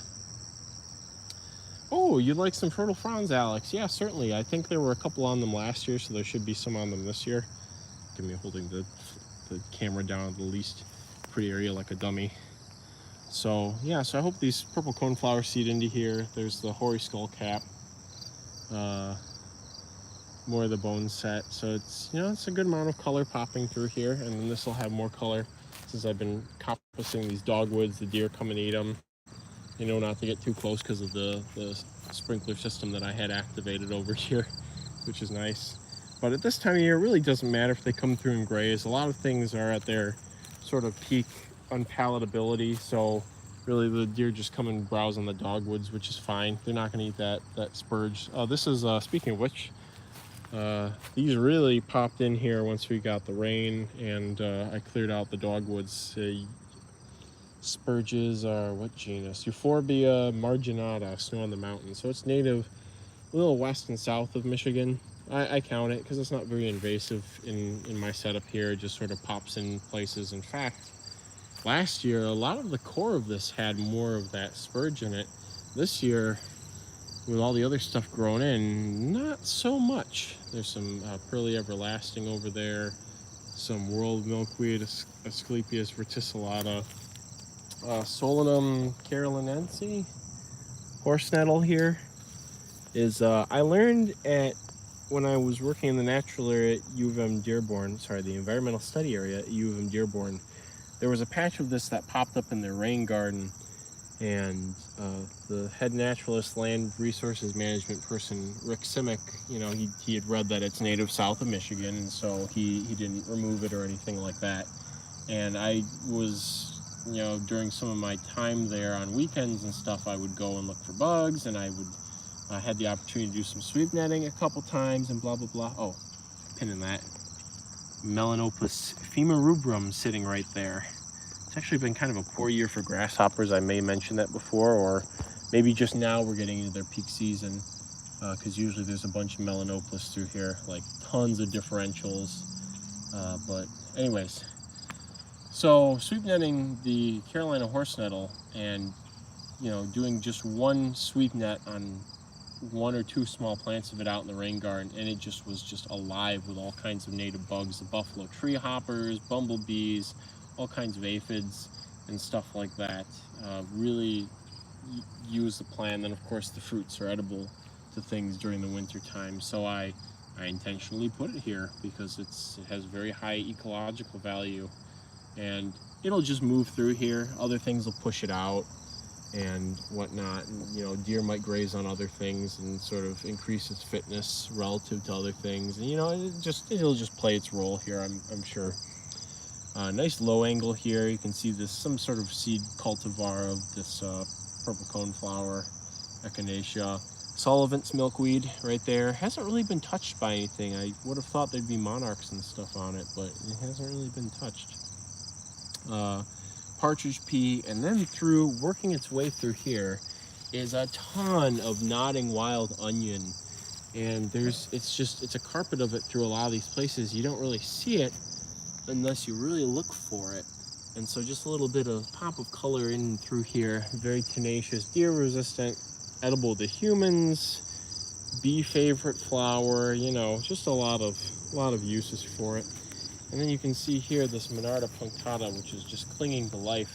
Oh, you'd like some fertile fronds, Alex? Yeah, certainly. I think there were a couple on them last year, so there should be some on them this year. Give me holding the camera down at the least pretty area like a dummy. So yeah, so I hope these purple coneflowers seed into here. There's the hoary skullcap. more of the bone set. So it's, you know, it's a good amount of color popping through here, and then this will have more color since I've been coppicing these dogwoods. The deer come and eat them. You know, not to get too close because of the sprinkler system that I had activated over here, which is nice. But at this time of year, it really doesn't matter if they come through and graze. A lot of things are at their sort of peak unpalatability, so really the deer just come and browse on the dogwoods, which is fine. They're not going to eat that spurge. This is, speaking of which, these really popped in here once we got the rain and I cleared out the dogwoods. Spurges are what genus? Euphorbia marginata, snow on the mountain. So it's native a little west and south of Michigan. I count it because it's not very invasive in my setup here. It just sort of pops in places. In fact, last year, a lot of the core of this had more of that spurge in it. This year, with all the other stuff grown in, not so much. There's some Pearly Everlasting over there, some World Milkweed, Asclepias verticillata, Solanum carolinense, horse nettle here. Is I learned when I was working in the natural area at U of M Dearborn, the environmental study area at U of M Dearborn, there was a patch of this that popped up in their rain garden, and the head naturalist, land resources management person, Rick Simic, you know, he had read that it's native south of Michigan, and so he didn't remove it or anything like that. And I was, you know, during some of my time there on weekends and stuff, I would go and look for bugs, and I had the opportunity to do some sweep netting a couple times and blah, blah, blah. Oh, pinning that. Melanopus femorubrum sitting right there. It's actually been kind of a poor year for grasshoppers. I may mention that before, or maybe just now we're getting into their peak season, because usually there's a bunch of Melanopus through here, like tons of differentials. But anyways, so sweep netting the Carolina horse nettle and, you know, doing just one sweep net on one or two small plants of it out in the rain garden, and it just was just alive with all kinds of native bugs, the buffalo tree hoppers, bumblebees, all kinds of aphids and stuff like that. Really use the plant. Then of course the fruits are edible to things during the winter time, so I intentionally put it here because it has very high ecological value, and it'll just move through here. Other things will push it out and whatnot, and, you know, deer might graze on other things and sort of increase its fitness relative to other things, and, you know, it'll just play its role here, I'm sure. Nice low angle here. You can see this, some sort of seed cultivar of this purple coneflower, echinacea. Sullivant's milkweed right there. Hasn't really been touched by anything. I would have thought there'd be monarchs and stuff on it, but it hasn't really been touched. Partridge pea, and then through, working its way through here, is a ton of nodding wild onion. And it's a carpet of it through a lot of these places. You don't really see it unless you really look for it. And so just a little bit of pop of color in through here. Very tenacious, deer resistant, edible to humans, bee favorite flower, you know, just a lot of uses for it. And then you can see here this Monarda punctata, which is just clinging to life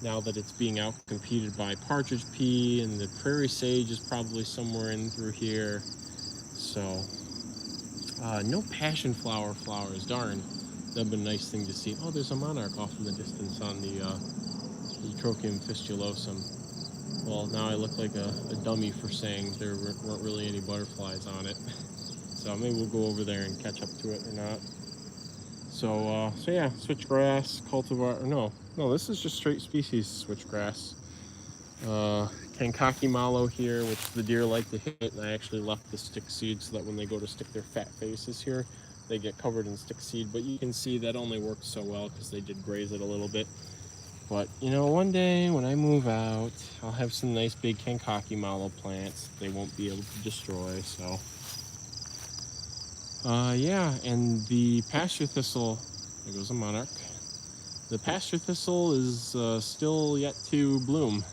now that it's being outcompeted by partridge pea, and the prairie sage is probably somewhere in through here. So no passion flower flowers, darn. That'd been a nice thing to see. Oh, there's a monarch off in the distance on the Eutropium Fistulosum. Well, now I look like a dummy for saying there weren't really any butterflies on it. So maybe we'll go over there and catch up to it or not. So yeah, switchgrass, cultivar, no, this is just straight species switchgrass. Kankakee mallow here, which the deer like to hit, and I actually left the stick seed so that when they go to stick their fat faces here, they get covered in stick seed. But you can see that only worked so well because they did graze it a little bit. But, you know, one day when I move out, I'll have some nice big Kankakee mallow plants they won't be able to destroy, so. Yeah, and the pasture thistle, there goes a monarch. The pasture thistle is still yet to bloom.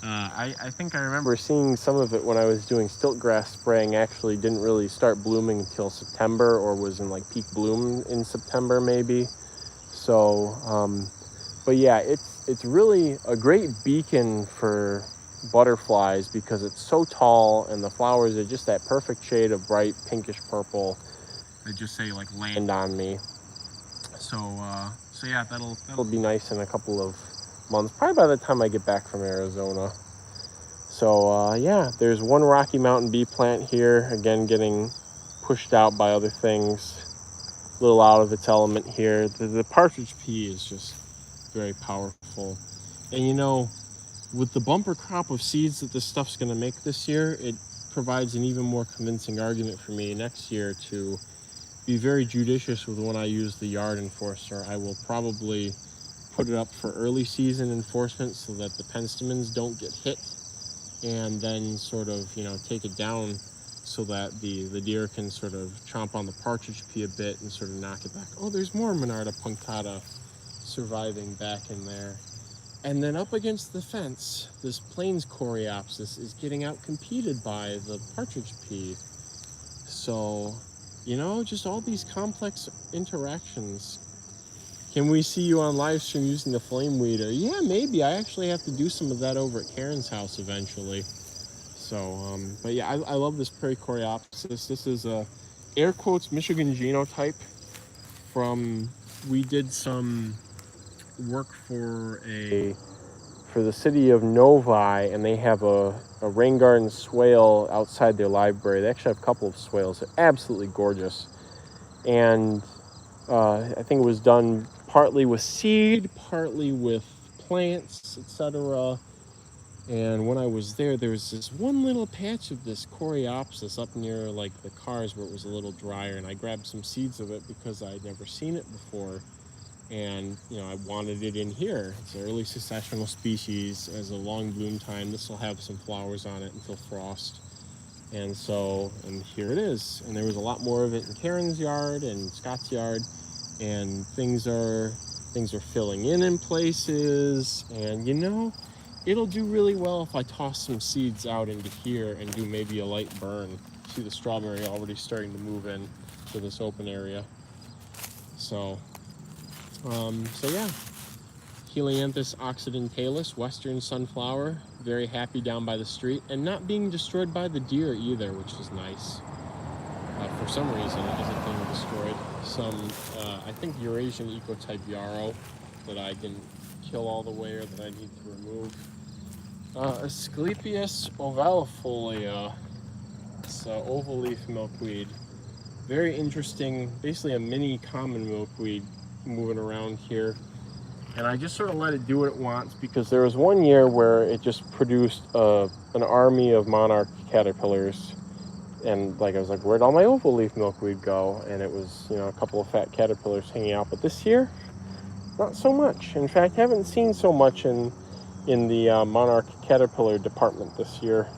I think I remember seeing some of it when I was doing stilt grass spraying. Actually didn't really start blooming until September, or was in like peak bloom in September maybe. So, but yeah, it's really a great beacon for butterflies because it's so tall and the flowers are just that perfect shade of bright pinkish purple. They just say like land on me. So yeah, that'll be nice in a couple of months, probably by the time I get back from Arizona. So yeah, there's one Rocky Mountain bee plant here, again getting pushed out by other things, a little out of its element here. The partridge pea is just very powerful. And you know, with the bumper crop of seeds that this stuff's going to make this year, it provides an even more convincing argument for me next year to be very judicious with when I use the yard enforcer. I will probably put it up for early season enforcement so that the penstemons don't get hit, and then sort of, you know, take it down so that the deer can sort of chomp on the partridge pea a bit and sort of knock it back. Oh, there's more Monarda punctata surviving back in there. And then up against the fence, this plains coreopsis is getting out competed by the partridge pea. So, you know, just all these complex interactions. Can we see you on live stream using the flame weeder? Yeah, maybe. I actually have to do some of that over at Karen's house eventually. So, but yeah, I love this Prairie Coreopsis. This is a air quotes Michigan genotype from, we did some work for the city of Novi, and they have a rain garden swale outside their library. They actually have a couple of swales. They're absolutely gorgeous. And I think it was done partly with seed, partly with plants, etc. And when I was there was this one little patch of this coreopsis up near like the cars where it was a little drier, and I grabbed some seeds of it because I'd never seen it before. And, you know, I wanted it in here. It's an early successional species, has a long bloom time. This will have some flowers on it until frost. And so, and here it is. And there was a lot more of it in Karen's yard and Scott's yard. And things are filling in places. And, you know, it'll do really well if I toss some seeds out into here and do maybe a light burn. See the strawberry already starting to move in to this open area. So yeah, Helianthus occidentalis, western sunflower, very happy down by the street, and not being destroyed by the deer either, which is nice. For some reason, it isn't being destroyed. Some, I think Eurasian ecotype yarrow that I didn't kill all the way or that I need to remove. Asclepias ovalifolia, it's oval leaf milkweed. Very interesting, basically a mini common milkweed moving around here. And I just sort of let it do what it wants, because there was one year where it just produced an army of monarch caterpillars. And like I was like, where'd all my oval leaf milkweed go? And it was, you know, a couple of fat caterpillars hanging out. But this year, not so much. In fact, I haven't seen so much in the monarch caterpillar department this year.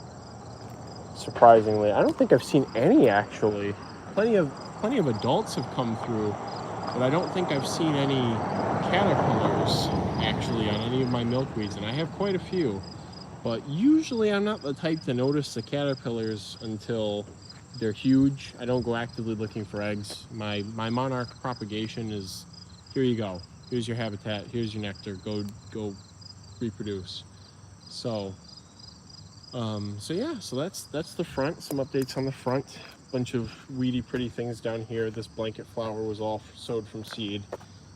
Surprisingly, I don't think I've seen any actually. Plenty of adults have come through, but I don't think I've seen any caterpillars actually on any of my milkweeds, and I have quite a few. But usually I'm not the type to notice the caterpillars until they're huge. I don't go actively looking for eggs. My monarch propagation is, here you go. Here's your habitat. Here's your nectar. Go reproduce. So yeah, so that's the front. Some updates on the front. Bunch of weedy pretty things down here. This blanket flower was all sowed from seed.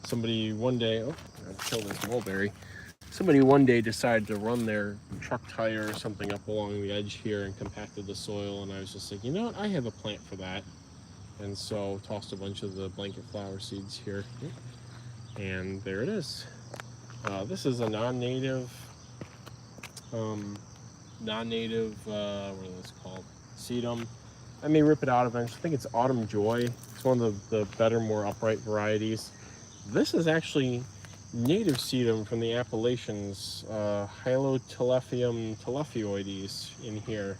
Somebody one day, oh, I killed this mulberry. Somebody one day decided to run their truck tire or something up along the edge here and compacted the soil, and I was just like, you know what, I have a plant for that. And so tossed a bunch of the blanket flower seeds here, and there it is. This is a non-native, what are those called? Sedum. I may rip it out eventually. I think it's Autumn Joy. It's one of the better, more upright varieties. This is actually native sedum from the Appalachians, Hylotelephium telephioides in here.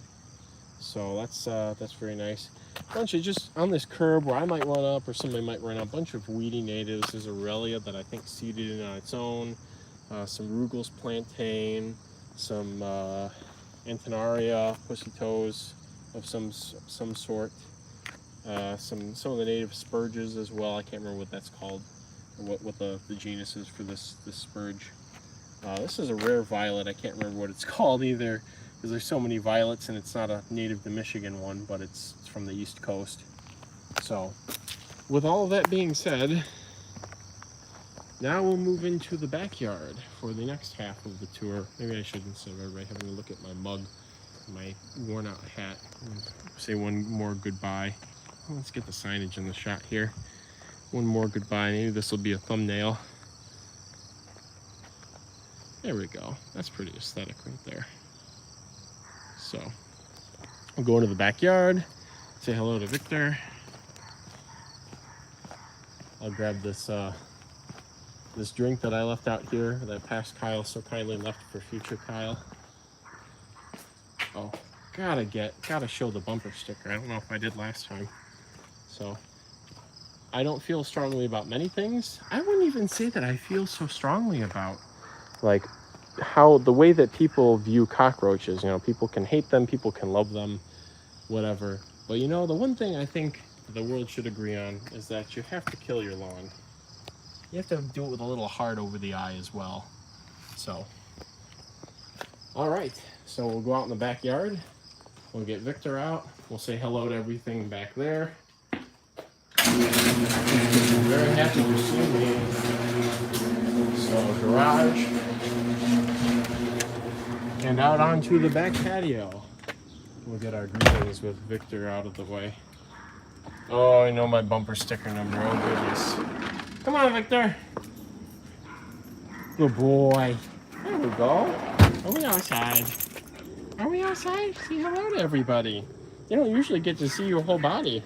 So that's very nice. A bunch of, just on this curb where I might run up or somebody might run up, a bunch of weedy natives. There's Aurelia that I think seeded in on its own, some Rugel's plantain, some Antenaria, pussy toes of some sort, some of the native spurges as well. I can't remember what that's called, or what the genus is for this spurge. This is a rare violet. I can't remember what it's called either, because there's so many violets, and it's not a native to Michigan one, but it's from the East Coast. So, with all of that being said, now we'll move into the backyard for the next half of the tour. Maybe I should, instead of everybody having to look at my mug, my worn out hat, and say one more goodbye. Let's get the signage in the shot here. One more goodbye. Maybe this will be a thumbnail. There we go. That's pretty aesthetic right there. So, I'll go into the backyard, say hello to Victor. I'll grab this this drink that I left out here that past Kyle so kindly left for future Kyle. Oh, gotta show the bumper sticker. I don't know if I did last time. So, I don't feel strongly about many things. I wouldn't even say that I feel so strongly about, like, how the way that people view cockroaches. You know, people can hate them, people can love them, whatever. But you know, the one thing I think the world should agree on is that you have to kill your lawn. You have to do it with a little heart over the eye as well. So, all right. So we'll go out in the backyard. We'll get Victor out. We'll say hello to everything back there. Very happy to see me. So, garage. And out onto the back patio. We'll get our greetings with Victor out of the way. Oh, I know my bumper sticker number. Oh, goodness. Come on, Victor. Good boy. There we go. Are we outside? Are we outside? Say hello to everybody. They don't usually get to see your whole body.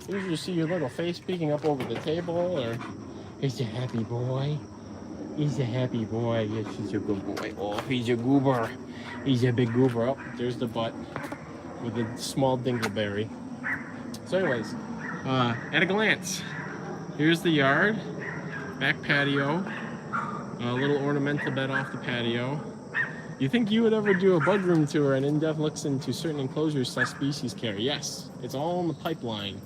They usually see your little face peeking up over the table, or he's a happy boy. He's a happy boy. Yes, he's a good boy. Oh, he's a goober. He's a big goober. Oh, there's the butt with a small dingleberry. So anyways, at a glance, here's the yard, back patio, a little ornamental bed off the patio. You think you would ever do a bud room tour and in-depth looks into certain enclosures / species care? Yes, it's all in the pipeline.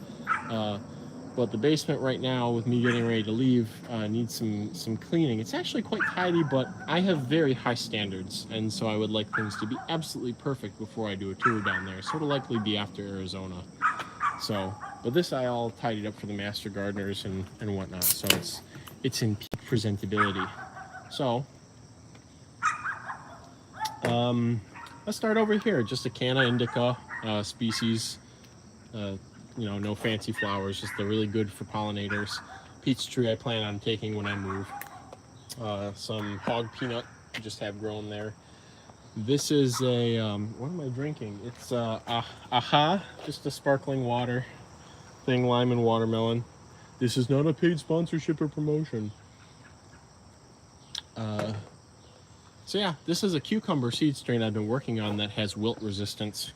But the basement right now, with me getting ready to leave, needs some cleaning. It's actually quite tidy, but I have very high standards, and so I would like things to be absolutely perfect before I do a tour down there. So it'll likely be after Arizona. So, but this I all tidied up for the master gardeners and whatnot. So it's in peak presentability. So, let's start over here. Just a Canna indica species. You know, no fancy flowers, just they're really good for pollinators. Peach tree I plan on taking when I move. Some hog peanut I just have grown there. This is a, what am I drinking? It's AHA, just a sparkling water thing, lime and watermelon. This is not a paid sponsorship or promotion. So yeah, this is a cucumber seed strain I've been working on that has wilt resistance.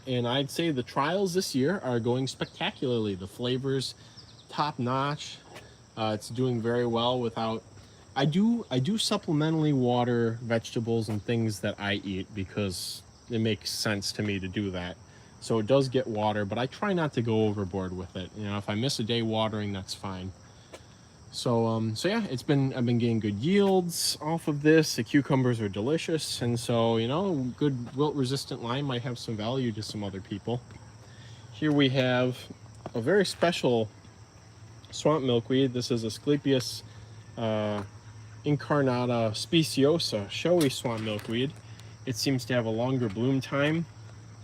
And I'd say the trials this year are going spectacularly. The flavor's top notch. It's doing very well without, I do supplementally water vegetables and things that I eat because it makes sense to me to do that. So it does get water, but I try not to go overboard with it. You know, if I miss a day watering, that's fine. So yeah, I've been getting good yields off of this. The cucumbers are delicious, and so, you know, good wilt-resistant lime might have some value to some other people. Here we have a very special swamp milkweed. This is Asclepias incarnata speciosa, showy swamp milkweed. It seems to have a longer bloom time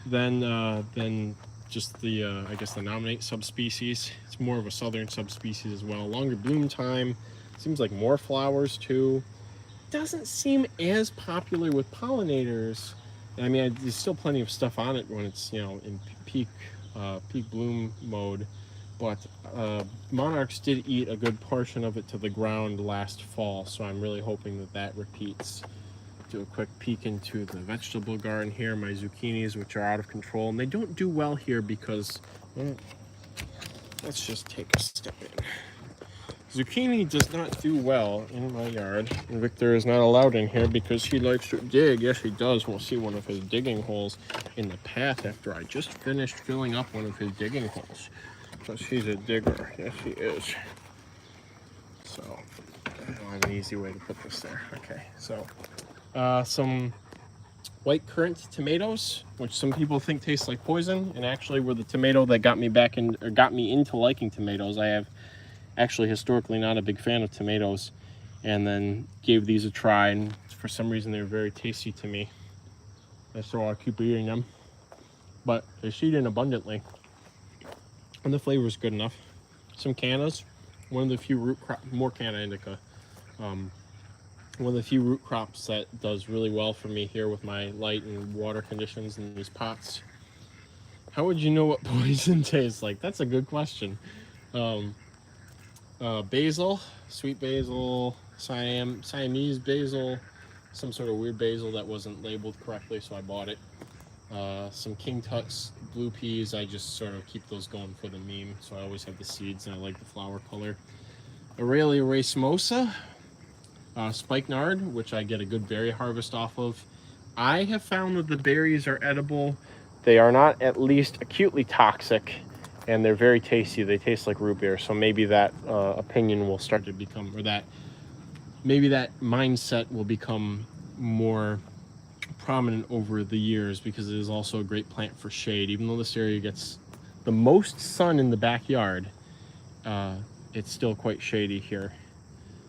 than just the I guess the nominate subspecies. It's more of a southern subspecies as well. Longer bloom time. Seems like more flowers too. Doesn't seem as popular with pollinators. I mean, there's still plenty of stuff on it when it's, you know, in peak bloom mode. But monarchs did eat a good portion of it to the ground last fall, so I'm really hoping that repeats. Do a quick peek into the vegetable garden here. My zucchinis, which are out of control, and they don't do well here because, well, let's just take a step in. Zucchini does not do well in my yard, and Victor is not allowed in here because he likes to dig. Yes, he does. We'll see one of his digging holes in the path after I just finished filling up one of his digging holes, because he's a digger. Yes, he is. So, find an easy way to put this there. Okay, so some white currant tomatoes, which some people think taste like poison, and actually were the tomato that got me into liking tomatoes. I have actually historically not a big fan of tomatoes, and then gave these a try, and for some reason they were very tasty to me. So I'll keep eating them, but they seed in abundantly, and the flavor is good enough. Some cannas, one of the few root crop, more canna indica. One of the few root crops that does really well for me here with my light and water conditions in these pots. How would you know what poison tastes like? That's a good question. Basil, sweet basil, Siamese basil, some sort of weird basil that wasn't labeled correctly, so I bought it. Some King Tut's blue peas. I just sort of keep those going for the meme, so I always have the seeds and I like the flower color. Aurelia racemosa. Spikenard, which I get a good berry harvest off of. I have found that the berries are edible. They are not at least acutely toxic, and they're very tasty. They taste like root beer, so maybe that opinion will start to become, or that maybe that mindset will become more prominent over the years, because it is also a great plant for shade. Even though this area gets the most sun in the backyard, it's still quite shady here.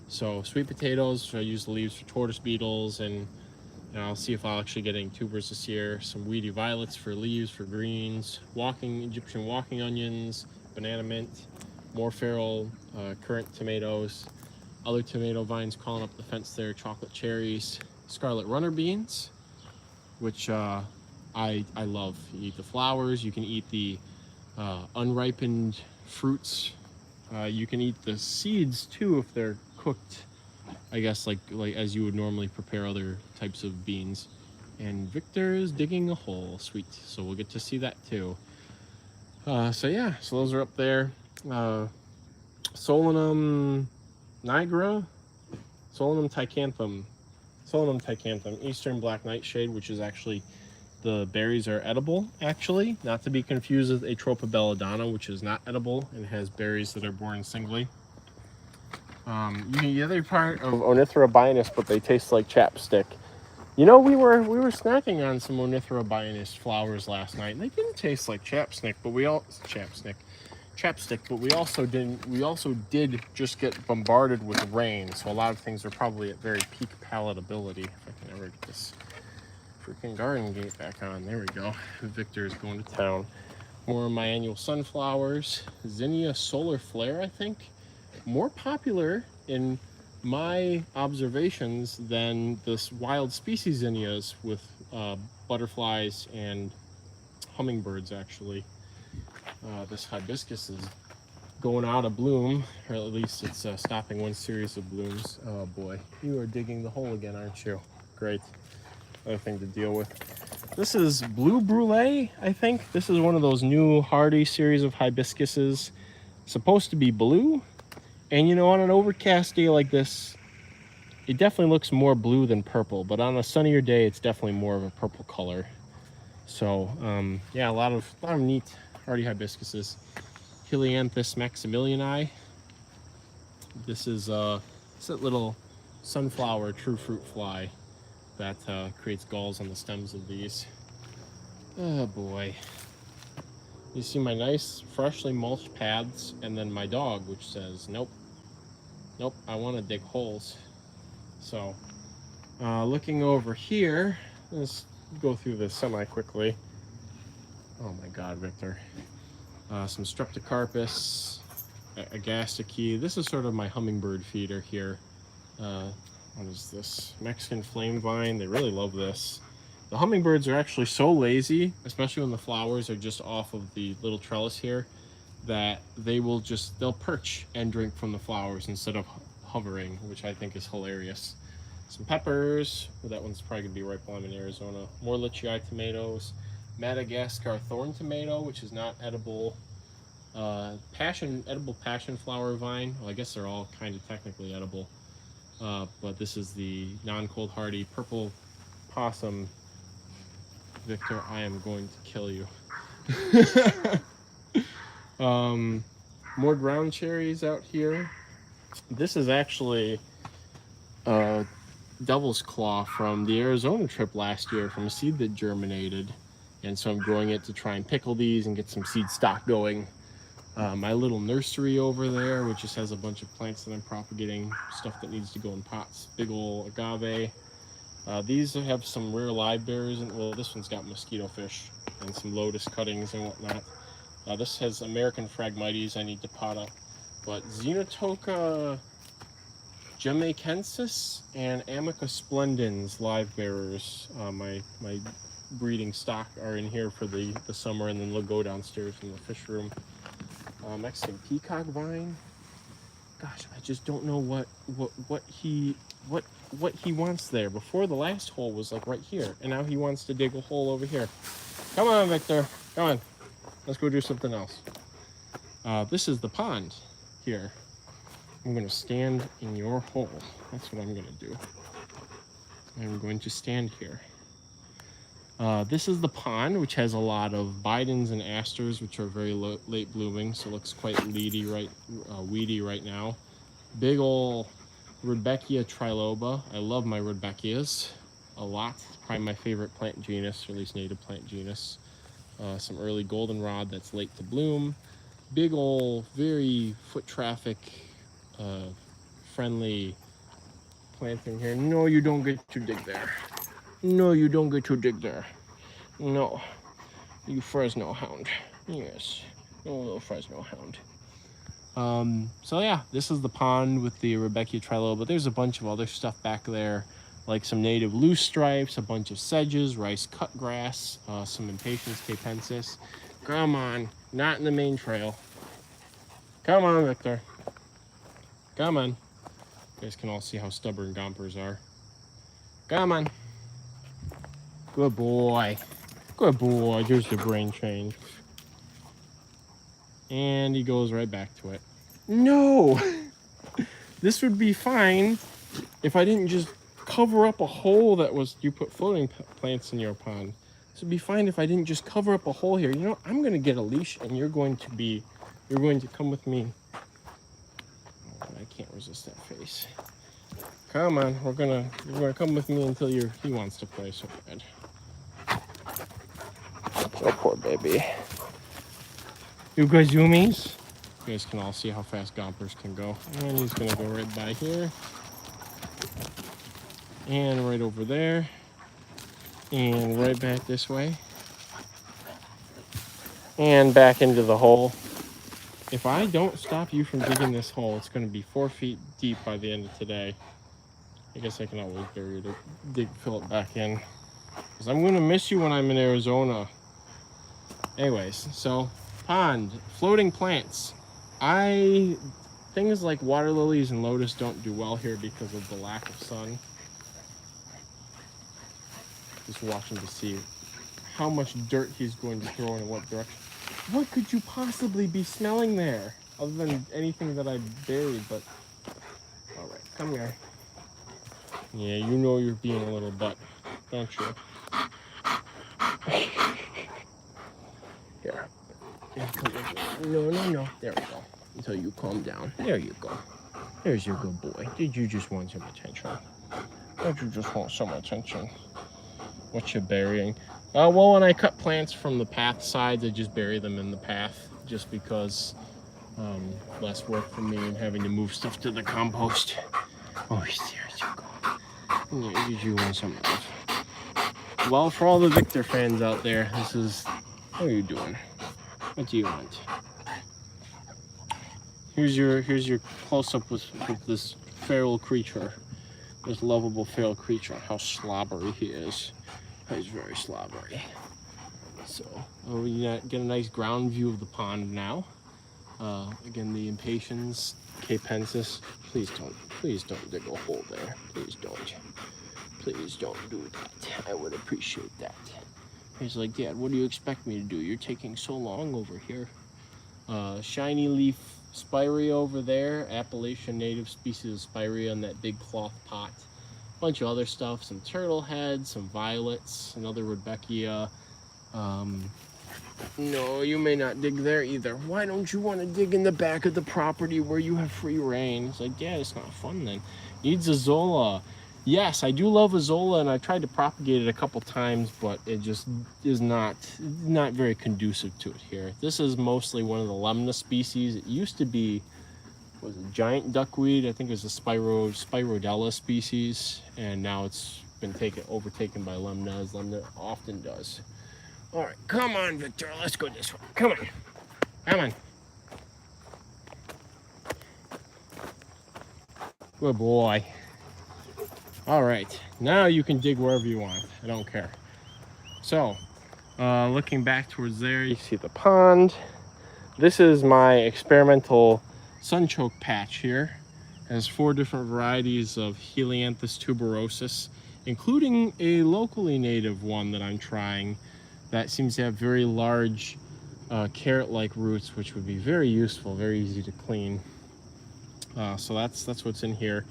So sweet potatoes, I use the leaves for tortoise beetles, and I'll see if I'll actually get any tubers this year. Some weedy violets for leaves, for greens, Egyptian walking onions, banana mint, more feral currant tomatoes, other tomato vines crawling up the fence there, chocolate cherries, scarlet runner beans, which I love. You eat the flowers, you can eat the unripened fruits, you can eat the seeds too if they're cooked, I guess, like as you would normally prepare other types of beans. And Victor is digging a hole. Sweet. So we'll get to see that too. So yeah, so those are up there. Solanum nigra, Solanum ticanthum, Eastern Black Nightshade, which is actually, the berries are edible, actually, not to be confused with Atropa belladonna, which is not edible and has berries that are borne singly. The other part of Ornithera biennis, but they taste like chapstick. You know, we were snacking on some Ornithera biennis flowers last night, and they didn't taste like chapstick, but we also did just get bombarded with rain, so a lot of things are probably at very peak palatability. If I can ever get this freaking garden gate back on. There we go. Victor is going to town. More of my annual sunflowers. Zinnia Solar Flare, I think. More popular in my observations than this wild species zinnias with butterflies and hummingbirds, actually. This hibiscus is going out of bloom, or at least it's stopping one series of blooms. Oh boy, you are digging the hole again, aren't you? Great. Another thing to deal with. This is Blue Brulee, I think. This is one of those new hardy series of hibiscuses. Supposed to be blue. And you know, on an overcast day like this, it definitely looks more blue than purple, but on a sunnier day, it's definitely more of a purple color. So, yeah, a lot of neat hardy hibiscuses. Helianthus maximiliani. This is it's that little sunflower true fruit fly that creates galls on the stems of these. Oh boy. You see my nice freshly mulched paths, and then my dog, which says, nope, I want to dig holes. So, looking over here, let's go through this semi-quickly. Oh my god, Victor. Some Streptocarpus, Agastache. This is sort of my hummingbird feeder here. What is this? Mexican flame vine. They really love this. The hummingbirds are actually so lazy, especially when the flowers are just off of the little trellis here, that they'll perch and drink from the flowers instead of hovering, which I think is hilarious. Some peppers. Well, that one's probably gonna be ripe while I'm in Arizona. More lychee tomatoes. Madagascar thorn tomato, which is not edible. Edible passion flower vine. Well, I guess they're all kind of technically edible. But this is the non-cold hardy purple possum. Victor, I am going to kill you. More ground cherries out here. This is actually Devil's Claw from the Arizona trip last year from a seed that germinated. And so I'm growing it to try and pickle these and get some seed stock going. My little nursery over there, which just has a bunch of plants that I'm propagating, stuff that needs to go in pots, big ol' agave. These have some rare live berries, and well, this one's got mosquito fish and some lotus cuttings and whatnot. This has American Phragmites I need to pot up, but Xenotoca Jamaicensis and Amica splendens live bearers. My breeding stock are in here for the summer, and then they'll go downstairs in the fish room. Mexican peacock vine. Gosh, I just don't know what he wants there. Before, the last hole was like right here, and now he wants to dig a hole over here. Come on, Victor. Come on. Let's go do something else. This is the pond here. I'm going to stand in your hole. That's what I'm going to do. I'm going to stand here. This is the pond, which has a lot of bidens and asters, which are very late blooming, so it looks quite weedy right now. Big ol' Rudbeckia triloba. I love my Rudbeckias a lot. It's probably my favorite plant genus, or at least native plant genus. Some early goldenrod that's late to bloom. Big ol', very foot traffic friendly planting here. No, you don't get to dig there. No, you don't get to dig there. No. You Fresno hound. Yes. Oh, little Fresno hound. So yeah, this is the pond with the Rudbeckia triloba. There's a bunch of other stuff back there, like some native loose stripes, a bunch of sedges, rice cutgrass, some Impatiens capensis. Come on, not in the main trail. Come on, Victor. Come on. You guys can all see how stubborn gompers are. Come on. Good boy. Good boy. Here's the brain change. And he goes right back to it. No! This would be fine if I didn't just cover up a hole that was... You put floating plants in your pond. This would be fine if I didn't just cover up a hole here. You know, I'm going to get a leash and you're going to come with me. Oh, I can't resist that face. Come on, you're gonna come with me until he wants to play so bad. Oh, poor baby. You guys zoomies? You guys can all see how fast gompers can go. And he's gonna go right by here. And right over there. And right back this way. And back into the hole. If I don't stop you from digging this hole, it's gonna be 4 feet deep by the end of today. I guess I can always bury it, fill it back in. Because I'm going to miss you when I'm in Arizona. Anyways, so pond, floating plants. Things like water lilies and lotus don't do well here because of the lack of sun. Just watching to see how much dirt he's going to throw in what direction. What could you possibly be smelling there? Other than anything that I buried, but... Alright, come here. Yeah, you know you're being a little butt, don't you? Here. No. There we go. Until you calm down. There you go. There's your good boy. Did you just want some attention? Did you just want some attention? What you burying? Well, when I cut plants from the path sides, I just bury them in the path, just because less work for me and having to move stuff to the compost. Oh, there you go. Did you want some of this? Well, for all the Victor fans out there, this is... What are you doing? What do you want? Here's your close-up with this feral creature. This lovable feral creature. How slobbery he is. He's very slobbery. So, we get a nice ground view of the pond now. Again, the Impatiens capensis. Please don't dig a hole there. Please don't do that. I would appreciate that. He's like, Dad, what do you expect me to do? You're taking so long over here. Shiny leaf spirea over there. Appalachian native species of spirea in that big cloth pot. Bunch of other stuff. Some turtle heads, some violets, another Rudbeckia. No, you may not dig there either. Why don't you want to dig in the back of the property where you have free reign? It's like, yeah, it's not fun then. Needs Azolla. Yes, I do love Azolla, and I tried to propagate it a couple times, but it just is not very conducive to it here. This is mostly one of the Lemna species. It used to be, was it giant duckweed? I think it was a Spirodella species, and now it's been overtaken by Lemna, as Lemna often does. All right, come on, Victor. Let's go this way. Come on. Come on. Good boy. All right, now you can dig wherever you want. I don't care. So, looking back towards there, you see the pond. This is my experimental Sunchoke Patch here. It has 4 different varieties of Helianthus tuberosus, including a locally native one that I'm trying that seems to have very large carrot-like roots, which would be very useful, very easy to clean. So that's what's in here.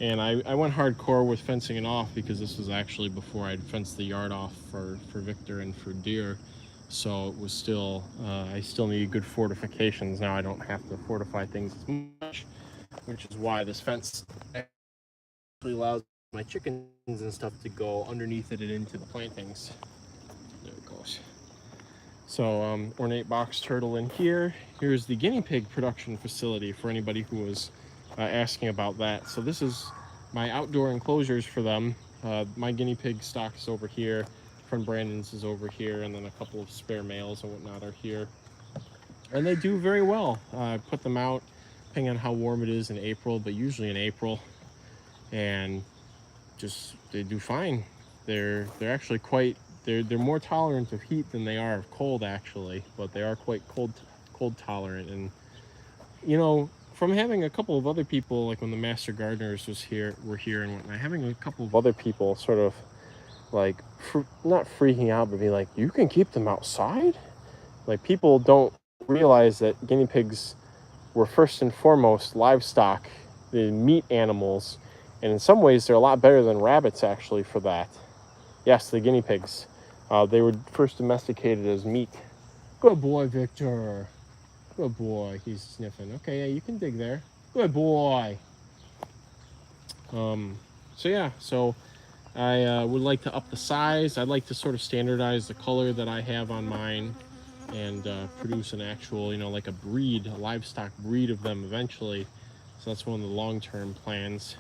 And I went hardcore with fencing it off because this was actually before I'd fenced the yard off for Victor and for deer. So it was still, I still need good fortifications. Now I don't have to fortify things as much, which is why this fence actually allows my chickens and stuff to go underneath it and into the plantings. There it goes. So Ornate Box Turtle in here. Here's the guinea pig production facility for anybody who was asking about that. So this is my outdoor enclosures for them. My guinea pig stock is over here. Friend Brandon's is over here, and then a couple of spare males and whatnot are here. And they do very well. I put them out depending on how warm it is in April, but usually in April, and just they do fine. They're actually quite they're more tolerant of heat than they are of cold actually, but they are quite cold tolerant. And you know, from having a couple of other people, like when the Master Gardeners were here and whatnot, having a couple of other people sort of like not freaking out, but be like, you can keep them outside? Like, people don't realize that guinea pigs were first and foremost livestock, the meat animals, and in some ways they're a lot better than rabbits actually for that. Yes, the guinea pigs. They were first domesticated as meat. Good boy, Victor. Good boy. He's sniffing. Okay, yeah, you can dig there. Good boy. So I would like to up the size. I'd like to sort of standardize the color that I have on mine and produce an actual, you know, like a livestock breed of them eventually. So that's one of the long-term plans.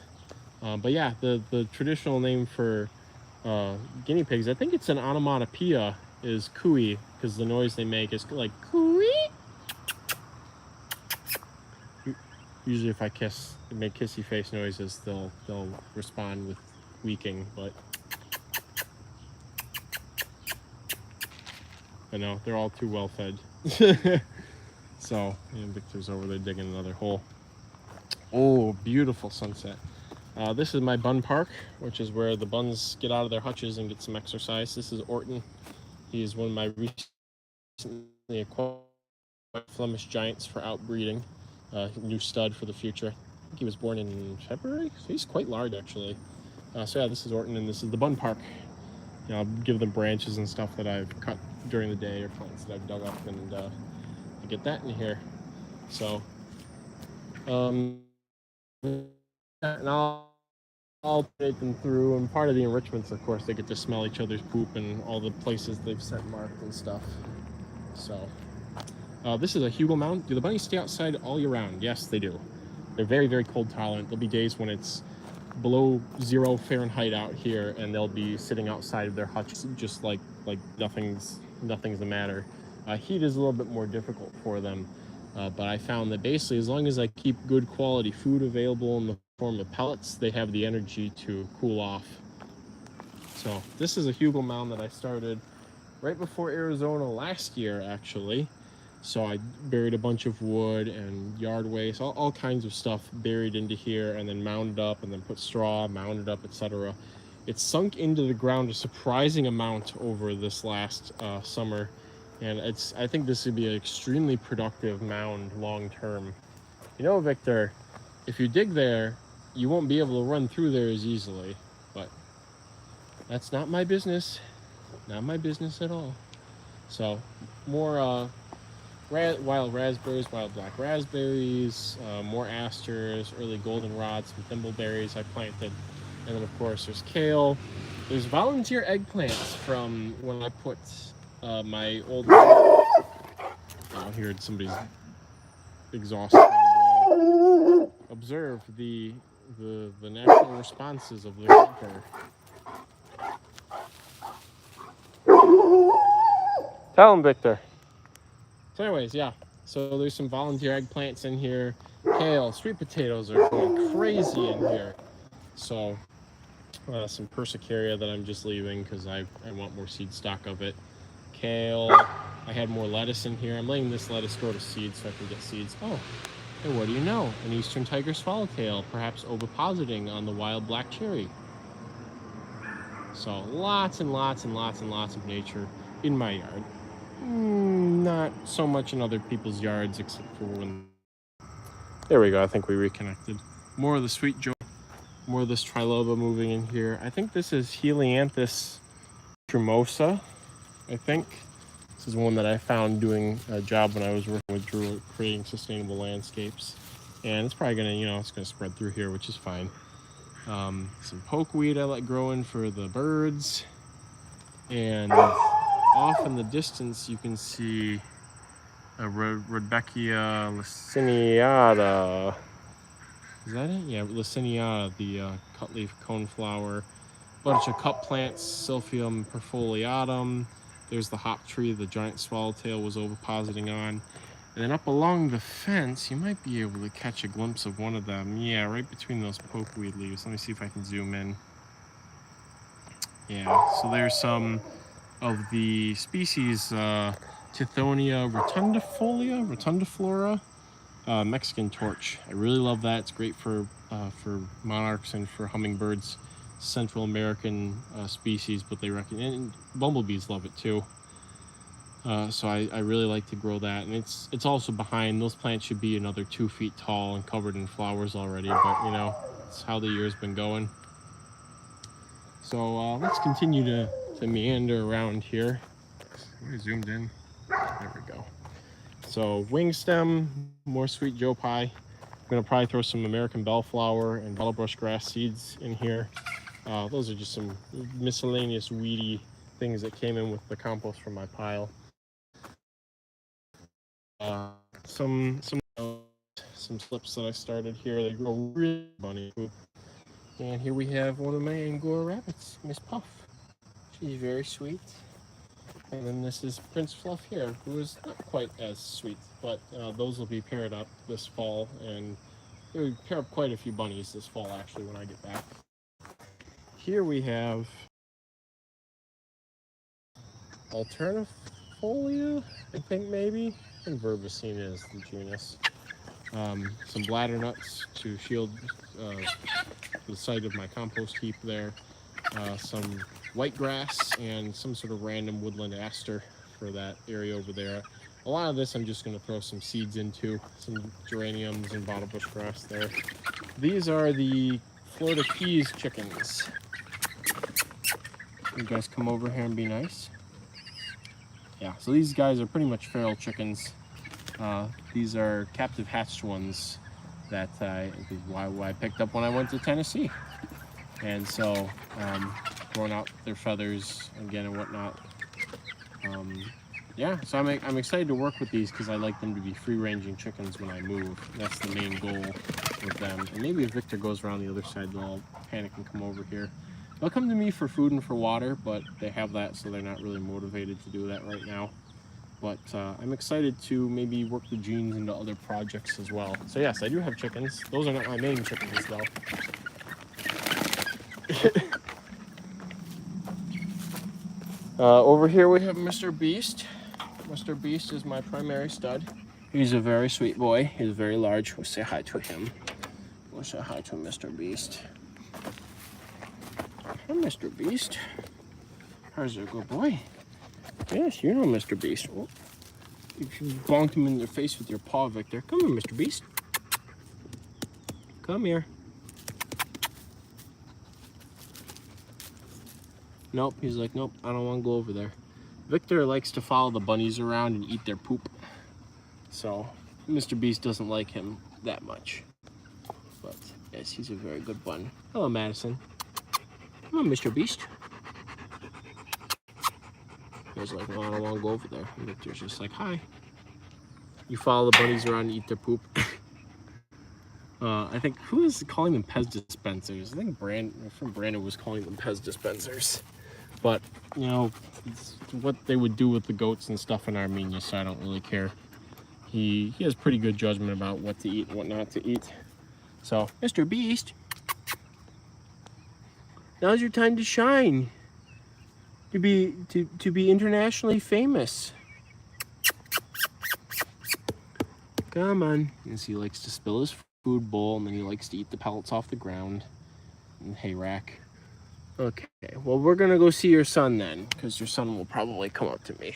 But yeah, the traditional name for guinea pigs, I think it's an onomatopoeia, is cooey, because the noise they make is like cooey. Usually if I make kissy face noises, they'll respond with weaking, but I know they're all too well fed. So, and Victor's over there digging another hole. Oh, beautiful sunset. This is my bun park, which is where the buns get out of their hutches and get some exercise. This is Orton. He is one of my recently acquired Flemish giants for outbreeding. New stud for the future. I think he was born in February, so he's quite large actually. So yeah, this is Orton, and this is the bun park. You know, I'll give them branches and stuff that I've cut during the day, or plants that I've dug up, and I get that in here. So, and I'll alternate them through, and part of the enrichments, of course, they get to smell each other's poop and all the places they've set marked and stuff. So, this is a hugel mound. Do the bunnies stay outside all year round? Yes, they do. They're very, very cold tolerant. There'll be days when it's below 0 Fahrenheit out here, and they'll be sitting outside of their hutches just like nothing's the matter. Heat is a little bit more difficult for them, but I found that basically as long as I keep good quality food available in the form of pellets, they have the energy to cool off. So this is a hugel mound that I started right before Arizona last year actually. So I buried a bunch of wood and yard waste, all kinds of stuff buried into here, and then mounded up, and then put straw, mounded up, etc. It's sunk into the ground a surprising amount over this last summer, and I think this would be an extremely productive mound long term. You know, Victor, if you dig there, you won't be able to run through there as easily, but that's not my business. Not my business at all. So more wild raspberries, wild black raspberries, more asters, early goldenrod, some thimbleberries I planted. And then, of course, there's kale. There's volunteer eggplants from when I put my old... Oh, I heard somebody's exhaust. Observe the natural responses of the camper. Tell him, Victor. So anyways, yeah. So there's some volunteer eggplants in here. Kale, sweet potatoes are going crazy in here. So some persicaria that I'm just leaving because I want more seed stock of it. Kale. I had more lettuce in here. I'm letting this lettuce grow to seed so I can get seeds. Oh, and what do you know? An eastern tiger swallowtail, perhaps ovipositing on the wild black cherry. So lots and lots and lots and lots of nature in my yard. Not so much in other people's yards except for when... There we go. I think we reconnected. More of the sweet joy. More of this triloba moving in here. I think this is Helianthus tremosa. I think this is one that I found doing a job when I was working with Drew creating sustainable landscapes, and it's probably gonna, it's gonna spread through here, which is fine. Some pokeweed I let grow in for the birds, and off in the distance you can see a Rudbeckia laciniata. Is that it? Yeah, laciniata, the cutleaf coneflower. Bunch of cup plants, Silphium perfoliatum. There's the hop tree the giant swallowtail was ovipositing on. And then up along the fence, you might be able to catch a glimpse of one of them. Yeah, right between those pokeweed leaves. Let me see if I can zoom in. Yeah, so there's some of the species Tithonia rotundiflora, Mexican torch. I really love that. It's great for monarchs and for hummingbirds. Central American species, but they reckon, and bumblebees love it too. So I really like to grow that, and it's also behind. Those plants should be another 2 feet tall and covered in flowers already, but it's how the year's been going. So let's continue to meander around here. I zoomed in. There we go. So wingstem, more sweet Joe pie. I'm gonna probably throw some American bellflower and butterbrush grass seeds in here. Those are just some miscellaneous weedy things that came in with the compost from my pile. Some slips that I started here. They grow really bunny poop. And here we have one of my Angora rabbits, Miss Puff. She's very sweet. And then this is Prince Fluff here, who is not quite as sweet, but those will be paired up this fall, and we pair up quite a few bunnies this fall actually when I get back. Here we have Alternifolia, I think maybe, and Verbicina is the genus. Some bladder nuts to shield the site of my compost heap there. Some white grass and some sort of random woodland aster for that area over there. A lot of this I'm just going to throw some seeds into, some geraniums and bottlebush grass there. These are the Florida Keys chickens. You guys come over here and be nice. Yeah, so these guys are pretty much feral chickens. These are captive hatched ones that I picked up when I went to Tennessee. And so, growing out their feathers again and whatnot. Yeah, so I'm excited to work with these because I like them to be free-ranging chickens when I move. That's the main goal with them. And maybe if Victor goes around the other side, they'll panic and come over here. They'll come to me for food and for water, but they have that, so they're not really motivated to do that right now. But I'm excited to maybe work the genes into other projects as well. So yes, I do have chickens. Those are not my main chickens, though. Over here we have Mr. Beast. Mr. Beast is my primary stud. He's a very sweet boy. He's very large. We'll say hi to him. We'll say hi to Mr. Beast. Hi, Mr. Beast. How's a good boy? Yes, you know Mr. Beast. Oh, you bonked him in the face with your paw, Victor. Come here, Mr. Beast. Come here. Nope, he's like, nope, I don't want to go over there. Victor likes to follow the bunnies around and eat their poop. So Mr. Beast doesn't like him that much. But yes, he's a very good one. Hello, Madison. Come on, Mr. Beast. He was like, well, I don't want to go over there. And Victor's just like, hi. You follow the bunnies around and eat their poop. I think, who is calling them Pez dispensers? I think Brandon was calling them Pez dispensers. But, you know, it's what they would do with the goats and stuff in Armenia, so I don't really care. He has pretty good judgment about what to eat and what not to eat. So, Mr. Beast, now's your time to shine. To be internationally famous. Come on. Yes, he likes to spill his food bowl, and then he likes to eat the pellets off the ground and hay rack. Okay, well, we're gonna go see your son then, because your son will probably come up to me.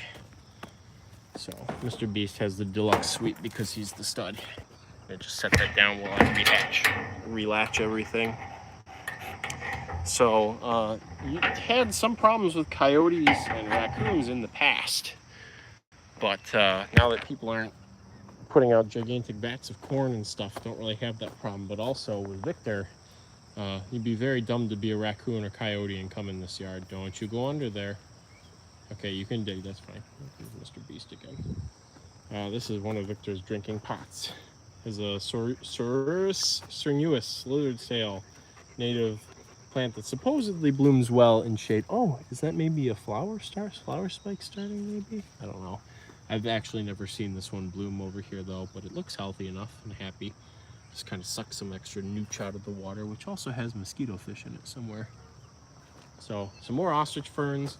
So Mr. Beast has the deluxe suite because he's the stud. I just set that down while I relatch everything. So you had some problems with coyotes and raccoons in the past, but now that people aren't putting out gigantic vats of corn and stuff, don't really have that problem. But also with Victor, you'd be very dumb to be a raccoon or coyote and come in this yard. Don't you go under there. Okay, you can dig, that's fine. Mr. Beast again. This is one of Victor's drinking pots. It's a Cernuous lizard tail native plant that supposedly blooms well in shade. Oh, is that maybe a flower spike starting maybe? I don't know. I've actually never seen this one bloom over here though, but it looks healthy enough and happy. Just kind of sucks some extra nooch out of the water, which also has mosquito fish in it somewhere. So some more ostrich ferns.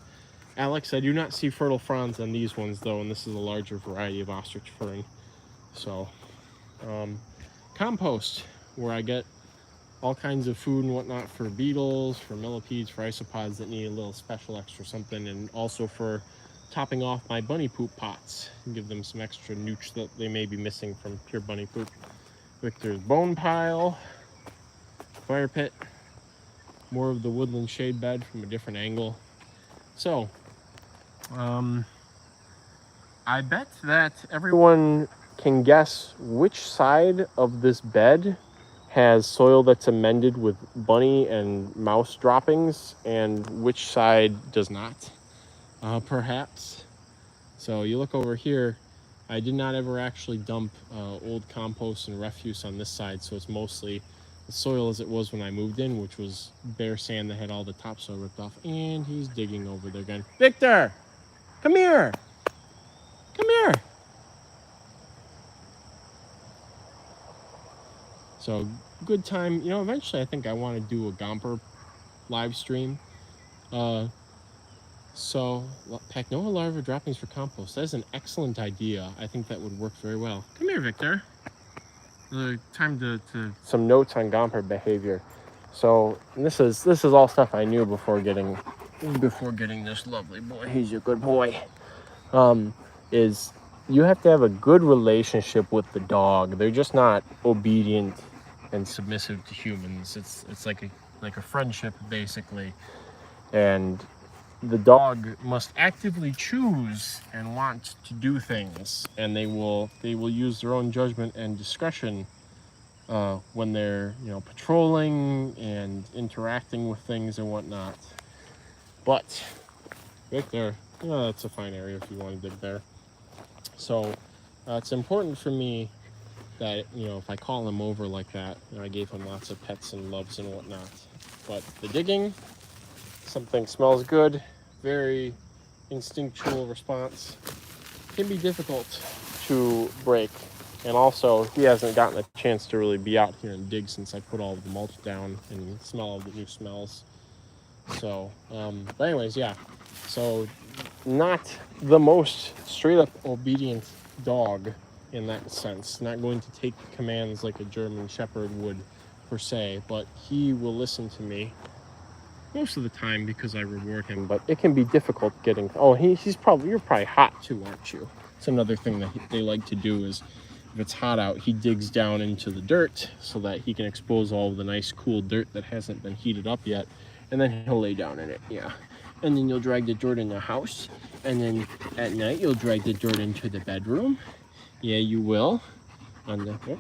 Alex, I do not see fertile fronds on these ones though, and this is a larger variety of ostrich fern. So compost, where I get all kinds of food and whatnot for beetles, for millipedes, for isopods that need a little special extra something, and also for topping off my bunny poop pots and give them some extra nooch that they may be missing from pure bunny poop. Victor's bone pile, fire pit, more of the woodland shade bed from a different angle. So, I bet that everyone can guess which side of this bed has soil that's amended with bunny and mouse droppings and which side does not, perhaps. So you look over here, I did not ever actually dump old compost and refuse on this side, so it's mostly the soil as it was when I moved in, which was bare sand that had all the topsoil ripped off. And he's digging over there again. Victor, come here. Come here. So good time. You know, eventually I think I want to do a Gomper live stream. So Pacnoa larva droppings for compost. That's an excellent idea. I think that would work very well. Come here, Victor. Time to some notes on Gomper behavior. So this is all stuff I knew before getting this lovely boy. He's a good boy. Is you have to have a good relationship with the dog. They're just not obedient and submissive to humans. It's like a friendship basically, and the dog must actively choose and want to do things, and they will use their own judgment and discretion when they're, you know, patrolling and interacting with things and whatnot. But right there, you know, that's a fine area if you want to dig there. So it's important for me that, you know, if I call him over like that, you know, I gave him lots of pets and loves and whatnot. But the digging, something smells good, very instinctual response, can be difficult to break. And also, he hasn't gotten a chance to really be out here and dig since I put all the mulch down and smell all the new smells. So, but anyways, yeah. So, not the most straight up obedient dog in that sense. Not going to take commands like a German Shepherd would per se, but he will listen to me most of the time because I reward him. But it can be difficult getting, oh, you're probably hot too, aren't you? It's another thing that they like to do is, if it's hot out, he digs down into the dirt so that he can expose all of the nice cool dirt that hasn't been heated up yet, and then he'll lay down in it. Yeah. And then you'll drag the dirt in the house, and then at night you'll drag the dirt into the bedroom, Yeah, you will. On the, yep.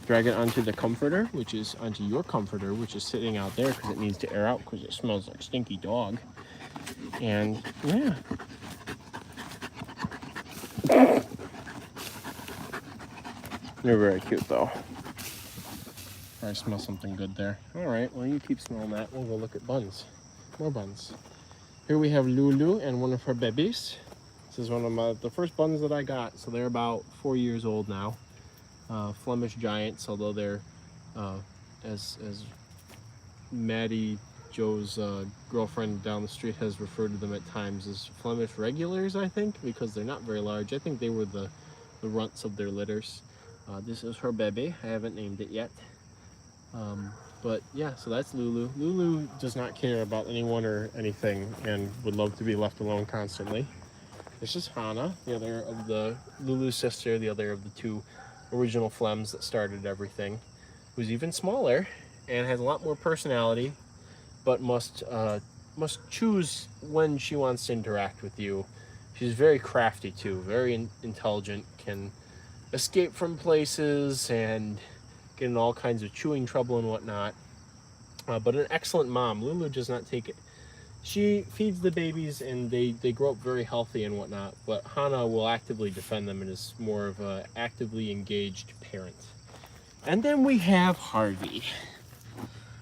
Drag it onto the comforter, which is onto your comforter, which is sitting out there because it needs to air out because it smells like stinky dog. And yeah. They're very cute though. I smell something good there. All right, well you keep smelling that. We'll go look at buns. More buns. Here we have Lulu and one of her babies. This is one of the first buns that I got. So they're about 4 years old now. Flemish giants, although they're as Maddie, Joe's girlfriend down the street, has referred to them at times as Flemish regulars, I think, because they're not very large. I think they were the runts of their litters. This is her baby. I haven't named it yet. But yeah, so that's Lulu. Lulu does not care about anyone or anything and would love to be left alone constantly. This is Hannah, the other of the Lulu's sister, the other of the two original Flems that started everything, who's even smaller and has a lot more personality, but must choose when she wants to interact with you. She's very crafty too, very intelligent, can escape from places and get in all kinds of chewing trouble and whatnot. But an excellent mom. Lulu does not take it. She feeds the babies and they grow up very healthy and whatnot, but Hannah will actively defend them and is more of a actively engaged parent. And then we have Harvey.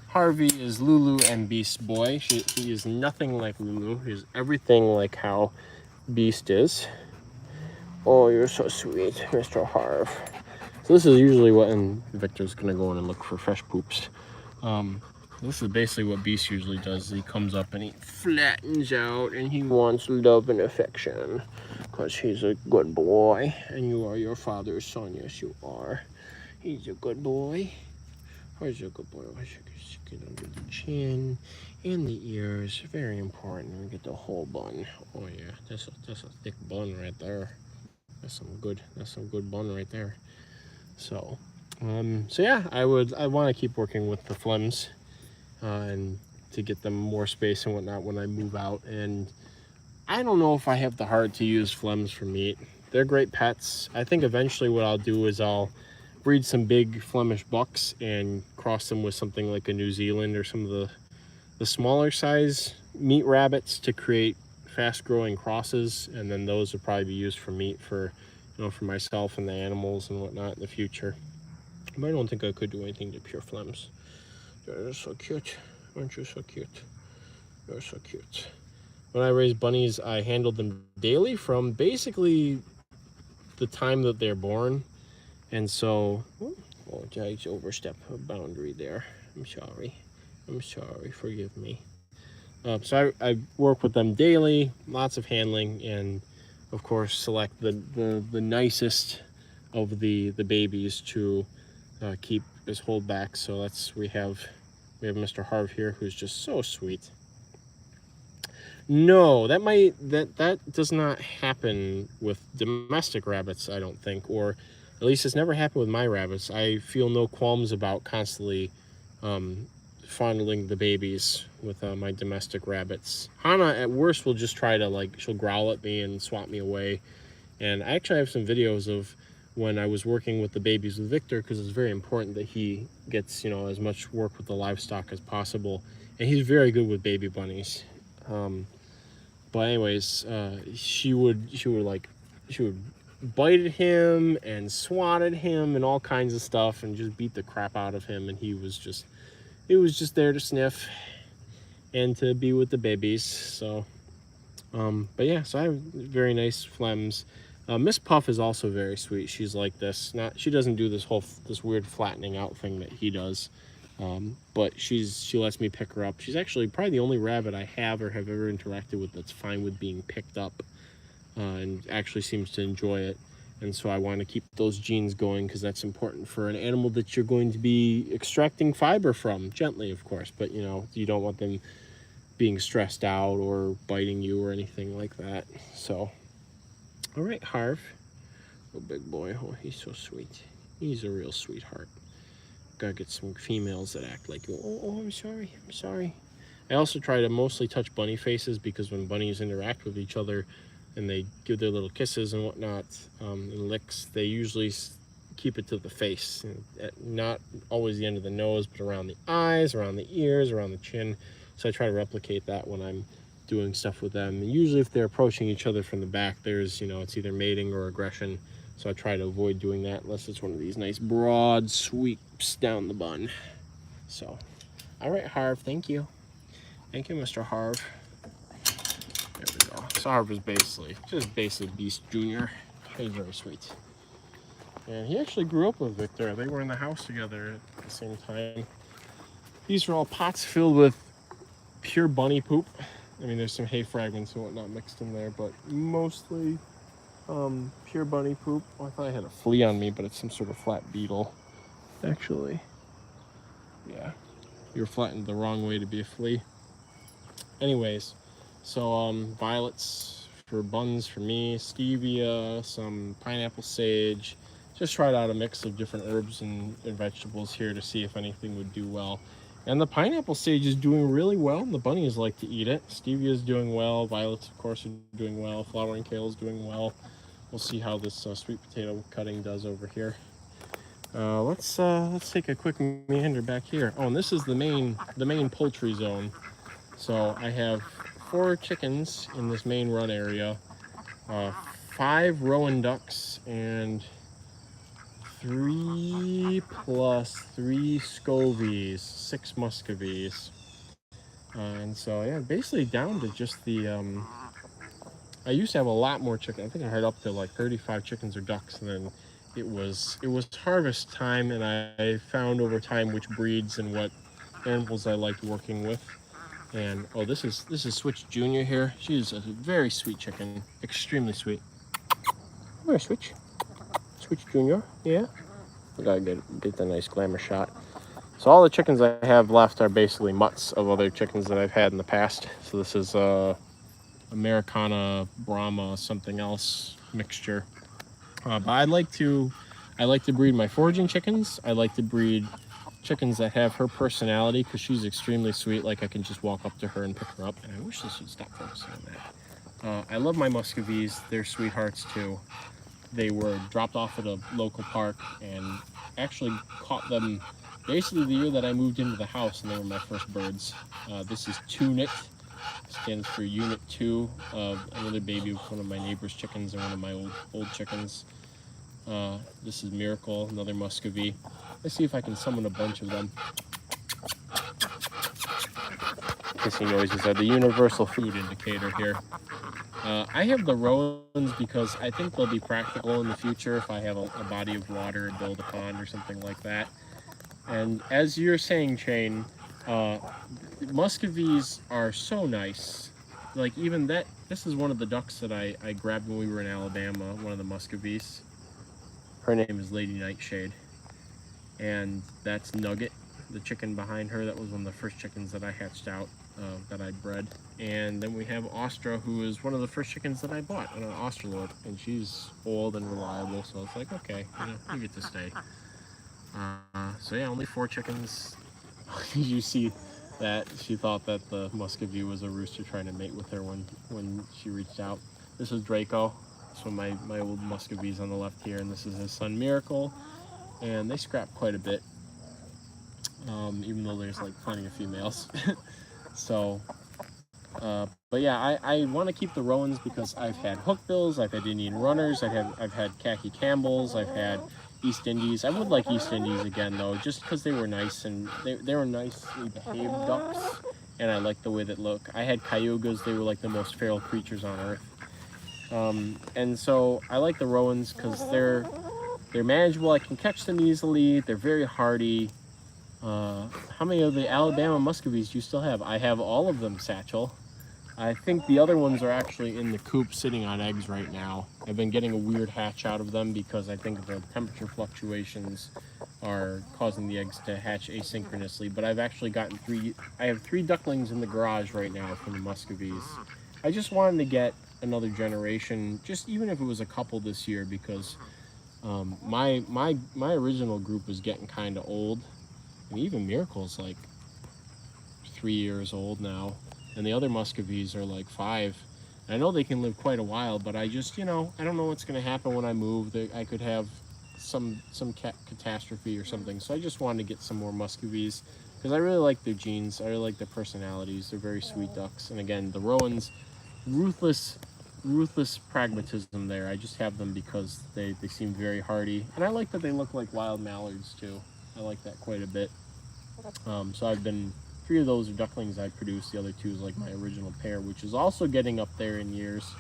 Harvey is Lulu and Beast's boy. He is nothing like Lulu. He's everything like how Beast is. Oh, you're so sweet, Mr. Harv. So this is usually what, and Victor's gonna go in and look for fresh poops. This is basically what Beast usually does. He comes up and he flattens out and he wants love and affection because he's a good boy and you are your father's son. Yes, you are. He's a good boy. He's a good boy. Get under the chin and the ears. Very important. We get the whole bun. Oh yeah, that's a thick bun right there. That's some good bun right there. So yeah, I want to keep working with the Flems and to get them more space and whatnot when I move out. And I don't know if I have the heart to use Flems for meat. They're great pets. I think eventually what I'll do is I'll breed some big Flemish bucks and cross them with something like a New Zealand or some of the smaller size meat rabbits to create fast growing crosses, and then those would probably be used for meat for myself and the animals and whatnot in the future. But I don't think I could do anything to pure Flems. They're so cute. Aren't you so cute? You're so cute. When I raise bunnies, I handled them daily from basically the time that they're born. And so, oh, I overstepped a boundary there. I'm sorry. Forgive me. So I work with them daily, lots of handling, and of course select the nicest of the babies to keep as holdbacks. So we have Mr. Harv here, who's just so sweet. No, that does not happen with domestic rabbits, I don't think, or at least it's never happened with my rabbits. I feel no qualms about constantly fondling the babies with my domestic rabbits. Hannah at worst will just try to she'll growl at me and swat me away. And I actually have some videos of when I was working with the babies with Victor, because it's very important that he gets as much work with the livestock as possible, and he's very good with baby bunnies. But anyways, she would bite at him and swat at him and all kinds of stuff and just beat the crap out of him, and he was just there to sniff and to be with the babies. So but yeah, so I have very nice Flems. Miss Puff is also very sweet. She's like this. She doesn't do this weird flattening out thing that he does. But she lets me pick her up. She's actually probably the only rabbit I have or have ever interacted with that's fine with being picked up, and actually seems to enjoy it. And so I want to keep those genes going, because that's important for an animal that you're going to be extracting fiber from, gently of course, but you don't want them being stressed out or biting you or anything like that. So all right, Harv. Oh, big boy. Oh, he's so sweet. He's a real sweetheart. Gotta get some females that act like you. Oh, I'm sorry. I also try to mostly touch bunny faces, because when bunnies interact with each other, and they give their little kisses and whatnot, and licks, they usually keep it to the face, not always the end of the nose, but around the eyes, around the ears, around the chin. So I try to replicate that when I'm doing stuff with them. And usually if they're approaching each other from the back, there's, you know, it's either mating or aggression. So I try to avoid doing that unless it's one of these nice broad sweeps down the bun. So, all right, Harv, thank you. Thank you, Mr. Harv. There we go. So Harv is basically Beast Jr. He's very sweet. And he actually grew up with Victor. They were in the house together at the same time. These are all pots filled with pure bunny poop. I mean, there's some hay fragments and whatnot mixed in there, but mostly pure bunny poop. Oh, I thought I had a flea on me, but it's some sort of flat beetle. Actually, yeah, you're flattened the wrong way to be a flea. Anyways, so violets for buns for me, stevia, some pineapple sage. Just tried out a mix of different herbs and vegetables here to see if anything would do well. And the pineapple sage is doing really well, and the bunnies like to eat it. Stevia is doing well, violets, of course, are doing well, flowering kale is doing well. We'll see how this sweet potato cutting does over here. Let's take a quick meander back here. Oh, and this is the main poultry zone. So I have 4 chickens in this main run area, 5 rowan ducks, and 3 plus 3 scovies, 6 muscovies. And so yeah, basically down to just the I used to have a lot more chicken. I think I had up to like 35 chickens or ducks, and then it was harvest time, and I found over time which breeds and what animals I liked working with. And oh, this is Switch Junior here. She's a very sweet chicken, extremely sweet. Come here, Switch. Switch Junior, yeah. I gotta get the nice glamour shot. So all the chickens I have left are basically mutts of other chickens that I've had in the past. So this is Americana, Brahma, something else mixture. But I like to breed my foraging chickens. I like to breed chickens that have her personality because she's extremely sweet. Like I can just walk up to her and pick her up. And I wish this would stop focusing on that. I love my muscovies. They're sweethearts too. They were dropped off at a local park and actually caught them basically the year that I moved into the house, and they were my first birds. This is Tunit, stands for Unit 2, another baby of one of my neighbor's chickens and one of my old chickens. This is Miracle, another muscovy. Let's see if I can summon a bunch of them. Kissing noises are the universal food indicator here. I have the rowans because I think they'll be practical in the future if I have a body of water and build a pond or something like that. And as you're saying, Chain, muscovies are so nice. Like even that, this is one of the ducks that I grabbed when we were in Alabama, one of the muscovies. Her name is Lady Nightshade. And that's Nugget, the chicken behind her. That was one of the first chickens that I hatched out, that I bred. And then we have Ostra, who is one of the first chickens that I bought, an Australorp, and she's old and reliable, so it's like, okay, you get to stay. So yeah, only 4 chickens. You see that she thought that the muscovy was a rooster trying to mate with her when she reached out. This is Draco. So my old muscovies on the left here, and this is his son Miracle, and they scrap quite a bit, even though there's like plenty of females. So but yeah, I want to keep the rowans because I've had hookbills, I've had Indian runners, I've had khaki Campbells, I've had East Indies. I would like East Indies again though, just because they were nice, and they were nicely behaved ducks, and I like the way they look. I had Cayugas. They were like the most feral creatures on earth. And so I like the rowans because they're manageable. I can catch them easily. They're very hardy. How many of the Alabama muscovies do you still have? I have all of them, Satchel. I think the other ones are actually in the coop sitting on eggs right now. I've been getting a weird hatch out of them because I think the temperature fluctuations are causing the eggs to hatch asynchronously. But I've actually gotten 3 ducklings in the garage right now from the muscovies. I just wanted to get another generation, just even if it was a couple this year, because my original group was getting kind of old. And even Miracle's like 3 years old now, and the other muscovies are like 5. I know they can live quite a while, but I just, you know, I don't know what's going to happen when I move. I could have some catastrophe or something. So I just wanted to get some more Muscovies because I really like their genes. I really like their personalities. They're very sweet ducks. And again, the Rowans, ruthless pragmatism there. I just have them because they seem very hardy. And I like that they look like wild mallards too. I like that quite a bit. So I've been, 3 of those are ducklings I produced. The other 2 is like my original pair, which is also getting up there in years.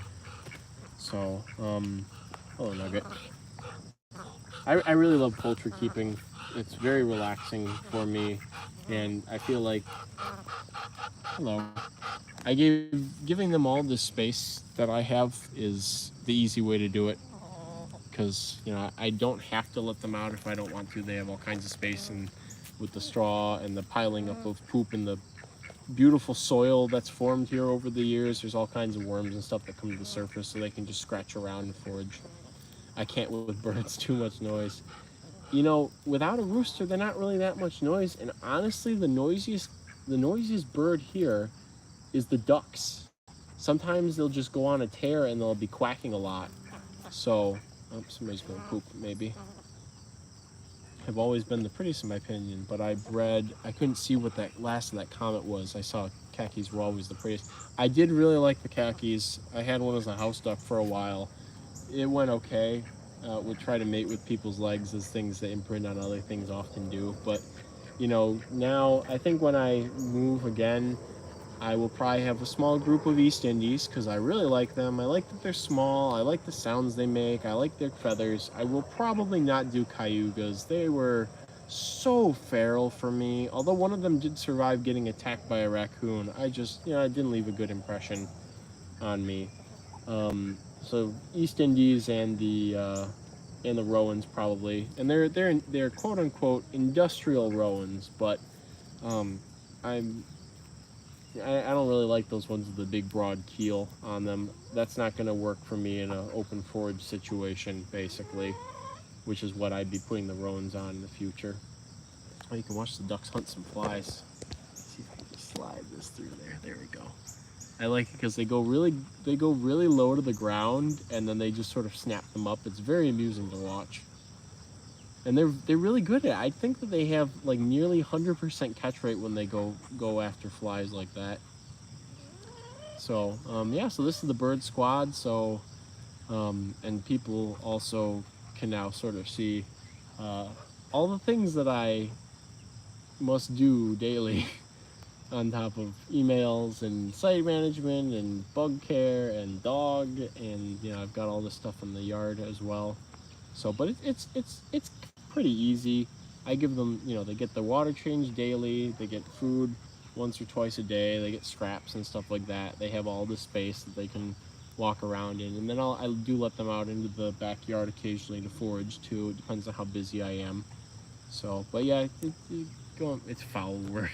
So, hello Nugget. I really love poultry keeping. It's very relaxing for me, and I feel like, hello, giving them all this space that I have is the easy way to do it, because, you know, I don't have to let them out if I don't want to. They have all kinds of space, and with the straw and the piling up of poop and the beautiful soil that's formed here over the years, there's all kinds of worms and stuff that come to the surface, so they can just scratch around and forage. I can't with birds, too much noise. You know, without a rooster, they're not really that much noise, and honestly, the noisiest bird here is the ducks. Sometimes they'll just go on a tear and they'll be quacking a lot. So, oh, somebody's going to poop, maybe. Have always been the prettiest in my opinion, but I couldn't see what that last of that comment was. I saw khakis were always the prettiest. I did really like the khakis. I had one as a house duck for a while. It went okay. Would try to mate with people's legs, as things that imprint on other things often do. But, you know, now I think when I move again, I will probably have a small group of East Indies because I really like them. I like that they're small. I like the sounds they make. I like their feathers. I will probably not do Cayugas. They were so feral for me. Although one of them did survive getting attacked by a raccoon, I just, you know, it didn't leave a good impression on me. So East Indies and the Rowans probably, and they're quote unquote industrial Rowans, but I don't really like those ones with the big broad keel on them. That's not going to work for me in an open forage situation, basically, which is what I'd be putting the Rowans on in the future. Oh, you can watch the ducks hunt some flies. Let's see if I can just slide this through there. There we go. I like it because they go really low to the ground, and then they just sort of snap them up. It's very amusing to watch. And they're really good at it. I think that they have like nearly 100% catch rate when they go after flies like that. So yeah, so this is the bird squad. So and people also can now sort of see all the things that I must do daily on top of emails and site management and bug care and dog, and you know, I've got all this stuff in the yard as well. So, but it's pretty easy. I give them, you know, they get the water changed daily, they get food once or twice a day, they get scraps and stuff like that. They have all this space that they can walk around in, and then I do let them out into the backyard occasionally to forage too. It depends on how busy I am. So, but yeah, it's foul work.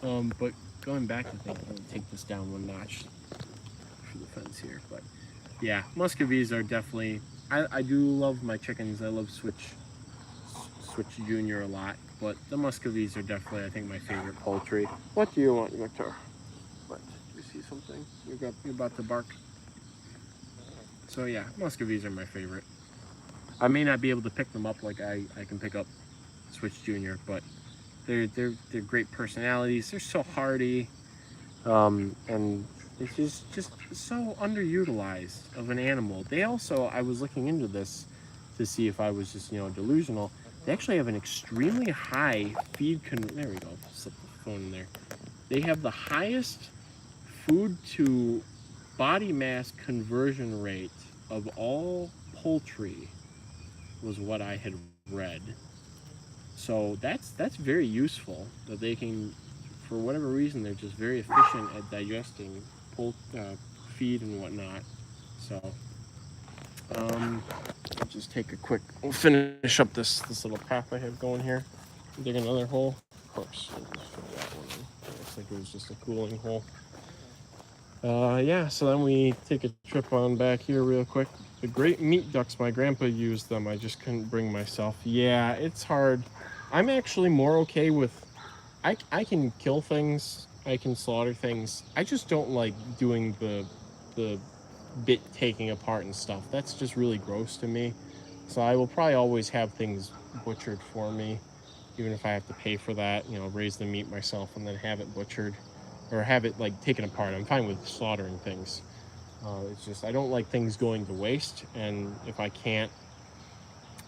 But going back, I think I'm gonna take this down one notch for the fence here. But yeah, Muscovies are definitely. I do love my chickens. I love Switch Junior a lot, but the Muscovies are definitely, I think, my favorite poultry. What do you want, Victor? What? You see something? You're about to bark. So yeah, Muscovies are my favorite. I may not be able to pick them up like I can pick up Switch Junior, but they're great personalities. They're so hardy, and it's just so underutilized of an animal. They also, I was looking into this to see if I was just, you know, delusional. They actually have an extremely high feed there we go, slip the phone in there. They have the highest food to body mass conversion rate of all poultry, was what I had read. So that's very useful, that they can, for whatever reason, they're just very efficient at digesting feed and whatnot. So I'll just take a quick, we'll finish up this little path I have going here. Dig another hole. Of course, I'll just fill that one in. It looks like it was just a cooling hole. Yeah, so then we take a trip on back here real quick. The great meat ducks, my grandpa used them. I just couldn't bring myself. Yeah, it's hard. I'm actually more okay with, I can kill things, I can slaughter things. I just don't like doing the the bit taking apart and stuff. That's just really gross to me. So I will probably always have things butchered for me, even if I have to pay for that, you know, raise the meat myself and then have it butchered or have it like taken apart. I'm fine with slaughtering things. It's just I don't like things going to waste, and if I can't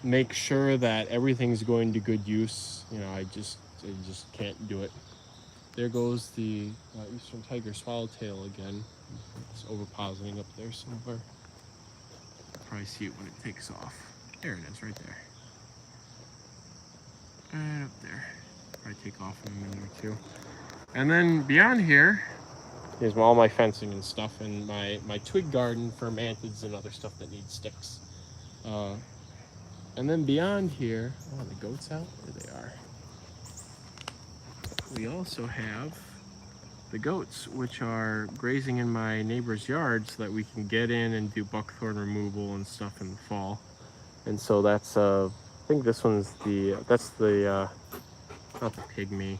make sure that everything's going to good use, you know, I just can't do it. There goes the Eastern Tiger Swallowtail again. It's ovipositing up there somewhere. You'll probably see it when it takes off. There it is, right there. Right up there. Probably take off in a minute or two. And then beyond here is all my fencing and stuff, and my twig garden for mantids and other stuff that needs sticks. And then beyond here, oh, are the goats out? There they are. We also have the goats, which are grazing in my neighbor's yard so that we can get in and do buckthorn removal and stuff in the fall. And so that's, I think this one's that's the, not the pygmy.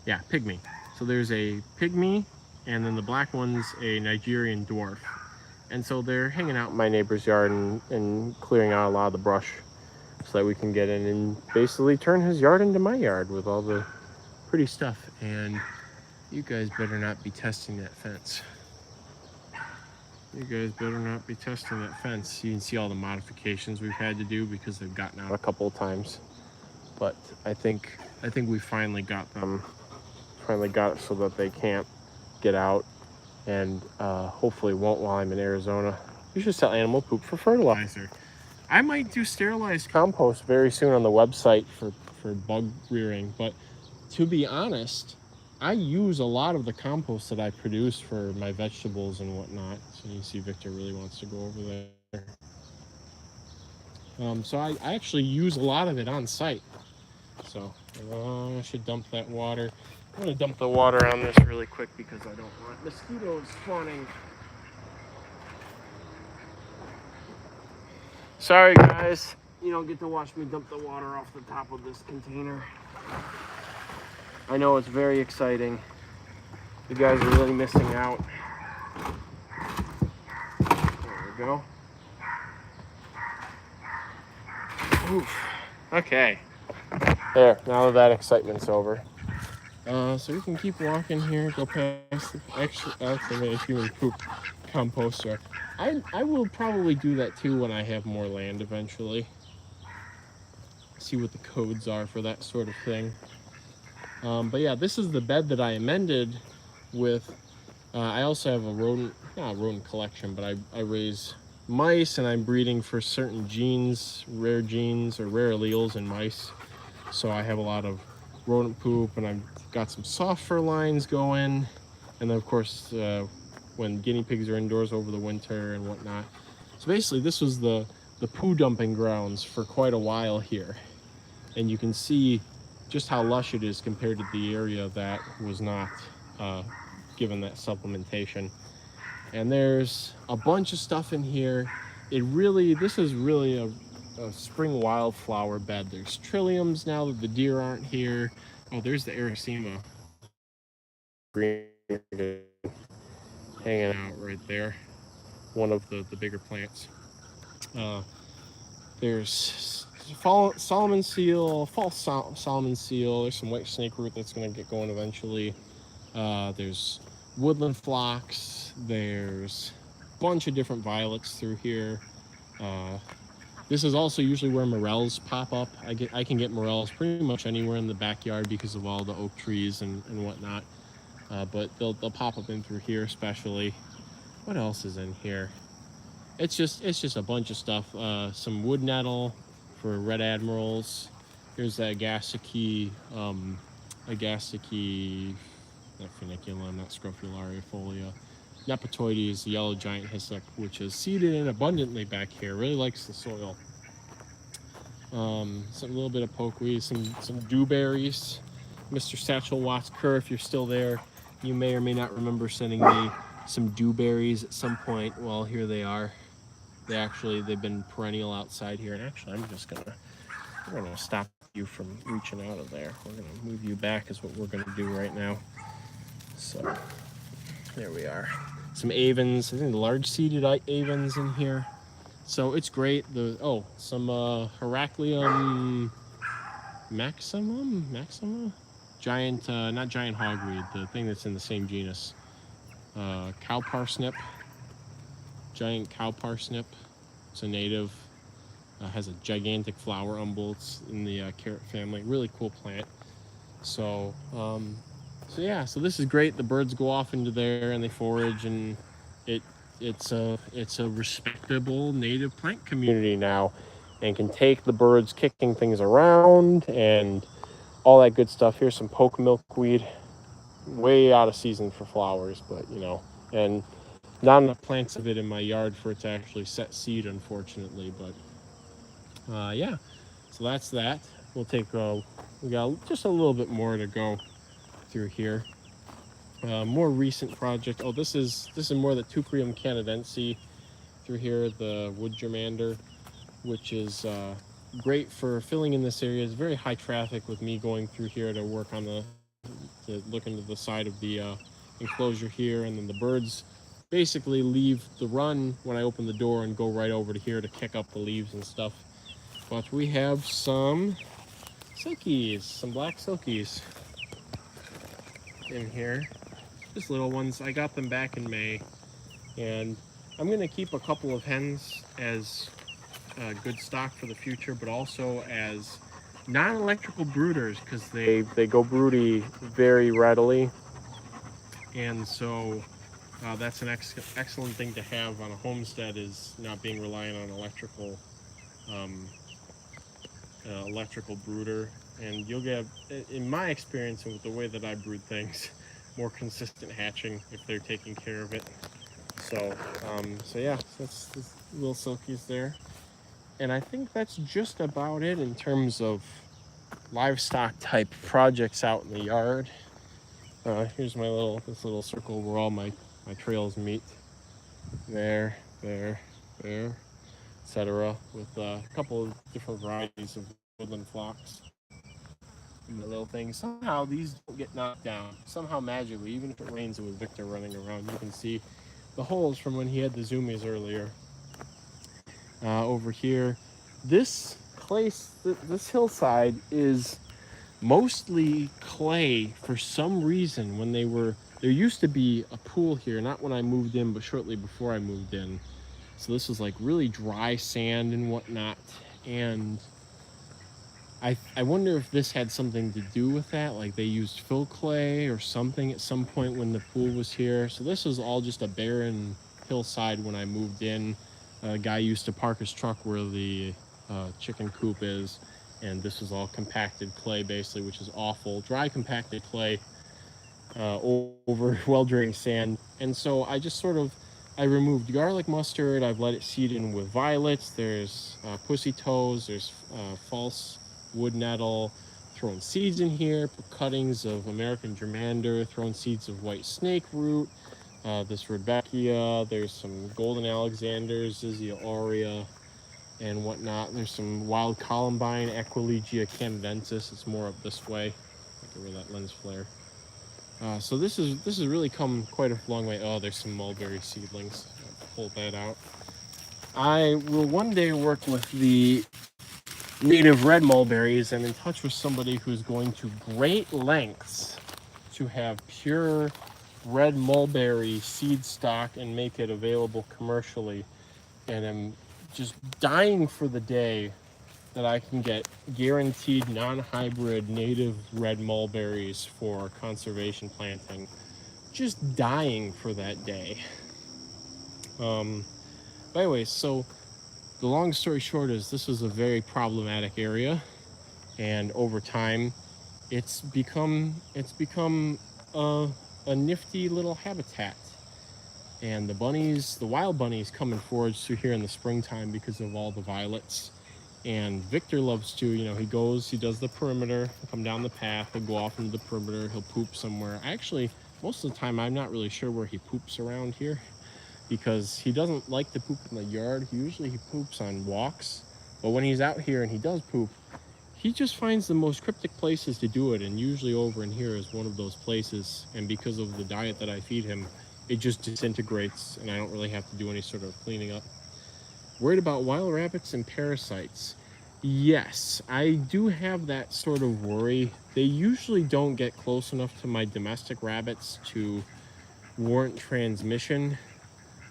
Yeah, pygmy. So there's a pygmy, and then the black one's a Nigerian dwarf. And so they're hanging out in my neighbor's yard and clearing out a lot of the brush so that we can get in and basically turn his yard into my yard with all the pretty stuff. And you guys better not be testing that fence. You guys better not be testing that fence. You can see all the modifications we've had to do because they've gotten out a couple of times. But I think we finally got them. Finally got it so that they can't get out, and hopefully won't while I'm in Arizona. You should sell animal poop for fertilizer. I might do sterilized compost very soon on the website for bug rearing, but to be honest, I use a lot of the compost that I produce for my vegetables and whatnot. So you see Victor really wants to go over there. So I actually use a lot of it on site. So I should dump that water. I'm going to dump the water on this really quick because I don't want mosquitoes spawning. Sorry guys, you don't get to watch me dump the water off the top of this container. I know it's very exciting. You guys are really missing out. There we go. Oof. Okay. There, now that excitement's over. So we can keep walking here, go past the excavated human poop composter. I will probably do that too when I have more land eventually. See what the codes are for that sort of thing. But yeah, this is the bed that I amended with. I also have a not a rodent collection, but I raise mice, and I'm breeding for certain genes, rare genes or rare alleles in mice. So I have a lot of rodent poop, and I've got some soft fur lines going, and then of course when guinea pigs are indoors over the winter and whatnot. So basically this was the poo dumping grounds for quite a while here, and you can see just how lush it is compared to the area that was not given that supplementation. And there's a bunch of stuff in here. This is really a spring wildflower bed. There's trilliums now that the deer aren't here. Oh, there's the Erythema green hanging out right there. One of the bigger plants. There's Solomon seal, false Solomon seal. There's some white snake root that's going to get going eventually. There's woodland phlox. There's a bunch of different violets through here. This is also usually where morels pop up. I can get morels pretty much anywhere in the backyard because of all the oak trees and whatnot. But they'll pop up in through here especially. What else is in here? It's just a bunch of stuff. Some wood nettle for red admirals. Here's the Agassicae, not funiculum, not scrofulariifolia. Nepetoides, the yellow giant hyssop, which is seeded in abundantly back here. Really likes the soil. A little bit of pokeweed, some dewberries. Mr. Satchel Watts Kerr, if you're still there, you may or may not remember sending me some dewberries at some point. Well, here they are. They've been perennial outside here, and actually we're gonna stop you from reaching out of there. We're gonna move you back is what we're gonna do right now. So There we are. Some avens, I think large seeded avens in here. So it's great. Some Heracleum Maxima? Giant, not giant hogweed, the thing that's in the same genus. Cow parsnip, giant cow parsnip. It's a native. Has a gigantic flower umbel. It's in the carrot family. Really cool plant. So yeah, so this is great. The birds go off into there and they forage, and it's a respectable native plant community now, and can take the birds kicking things around and all that good stuff. Here's some poke milkweed, way out of season for flowers, but you know, and not enough plants of it in my yard for it to actually set seed, unfortunately. But yeah, so that's that. We'll take we got just a little bit more to go through here. More recent project. Oh, this is more the Eutropium canadense through here, the wood germander, which is great for filling in this area. It's very high traffic with me going through here to work on to look into the side of the enclosure here, and then the birds basically leave the run when I open the door and go right over to here to kick up the leaves and stuff. But we have some silkies, some black silkies in here. Just little ones. I got them back in May, and I'm going to keep a couple of hens as good stock for the future, but also as non-electrical brooders, because they go broody very readily, and so that's an excellent thing to have on a homestead, is not being reliant on electrical brooder. And you'll get, in my experience and with the way that I brood things, more consistent hatching if they're taking care of it. So yeah, that's little silkies there. And I think that's just about it in terms of livestock type projects out in the yard. Here's my this little circle where all my trails meet. There, etc. With a couple of different varieties of woodland phlox. And the little things. Somehow these don't get knocked down. Somehow magically, even if it rains and with Victor running around, you can see the holes from when he had the zoomies earlier. Over here, this hillside is mostly clay for some reason. When there used to be a pool here, not when I moved in, but shortly before I moved in. So this was like really dry sand and whatnot, and I wonder if this had something to do with that, like they used fill clay or something at some point when the pool was here. So this was all just a barren hillside when I moved in. A guy used to park his truck where the chicken coop is, and this was all compacted clay basically, which is awful. Dry compacted clay over well-drained sand. And so I removed garlic mustard. I've let it seed in with violets. There's pussy toes. There's false wood nettle. Thrown seeds in here. Put cuttings of American germander. Thrown seeds of white snake root. This Rudbeckia. There's some golden Alexanders, Zizia aurea, and whatnot. There's some wild columbine, Equilegia canadensis. It's more up this way. I can wear that lens flare. So this has really come quite a long way. Oh, there's some mulberry seedlings. I'll pull that out. I will one day work with the native red mulberries. I'm in touch with somebody who's going to great lengths to have pure red mulberry seed stock and make it available commercially. And I'm just dying for the day that I can get guaranteed non-hybrid native red mulberries for conservation planting. Just dying for that day. But anyways, so the long story short is this was a very problematic area, and over time it's become a nifty little habitat. And the wild bunnies come and forage through here in the springtime because of all the violets. And Victor loves to, he does the perimeter, he'll come down the path, he'll go off into the perimeter, he'll poop somewhere. Actually, most of the time, I'm not really sure where he poops around here, because he doesn't like to poop in the yard. Usually he poops on walks, but when he's out here and he does poop, he just finds the most cryptic places to do it, and usually over in here is one of those places. And because of the diet that I feed him, it just disintegrates and I don't really have to do any sort of cleaning up. Worried about wild rabbits and parasites? Yes, I do have that sort of worry. They usually don't get close enough to my domestic rabbits to warrant transmission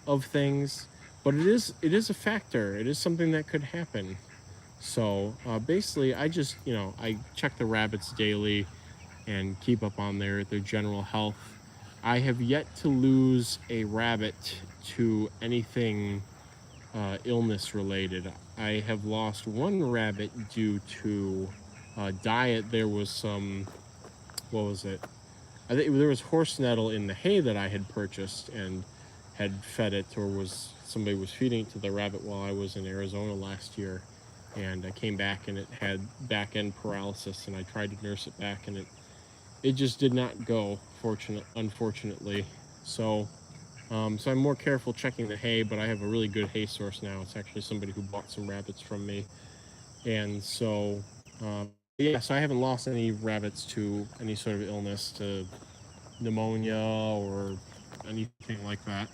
of things, but it is a factor. It is something that could happen. So basically, I just, I check the rabbits daily and keep up on their general health. I have yet to lose a rabbit to anything illness related. I have lost one rabbit due to diet. There was some, what was it? I think there was horse nettle in the hay that I had purchased and had fed it, or somebody was feeding it to the rabbit while I was in Arizona last year. And I came back and it had back end paralysis, and I tried to nurse it back and it just did not go, unfortunately. So so I'm more careful checking the hay, but I have a really good hay source now. It's actually somebody who bought some rabbits from me. And so, yeah, so I haven't lost any rabbits to any sort of illness, to pneumonia or anything like that.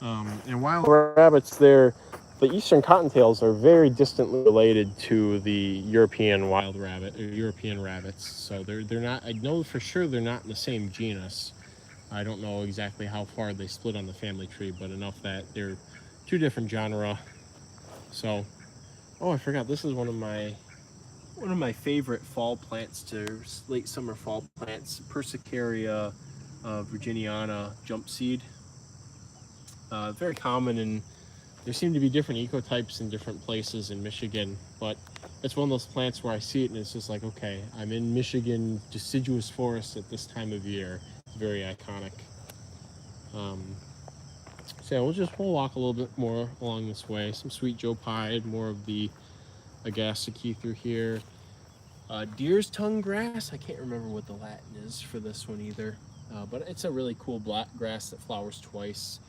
And wild rabbits, the eastern cottontails are very distantly related to the European wild rabbit, or European rabbits. So they're not, I know for sure they're not in the same genus. I don't know exactly how far they split on the family tree, but enough that they're two different genera. So, oh, I forgot, this is one of my favorite fall plants, to late summer fall plants, Persicaria virginiana jump seed. Very common, and there seem to be different ecotypes in different places in Michigan, but it's one of those plants where I see it and it's just like, okay, I'm in Michigan deciduous forest at this time of year. It's very iconic. So yeah, we'll walk a little bit more along this way. Some sweet Joe Pye, more of the Agassica through here. Deer's tongue grass. I can't remember what the Latin is for this one either, but it's a really cool black grass that flowers twice.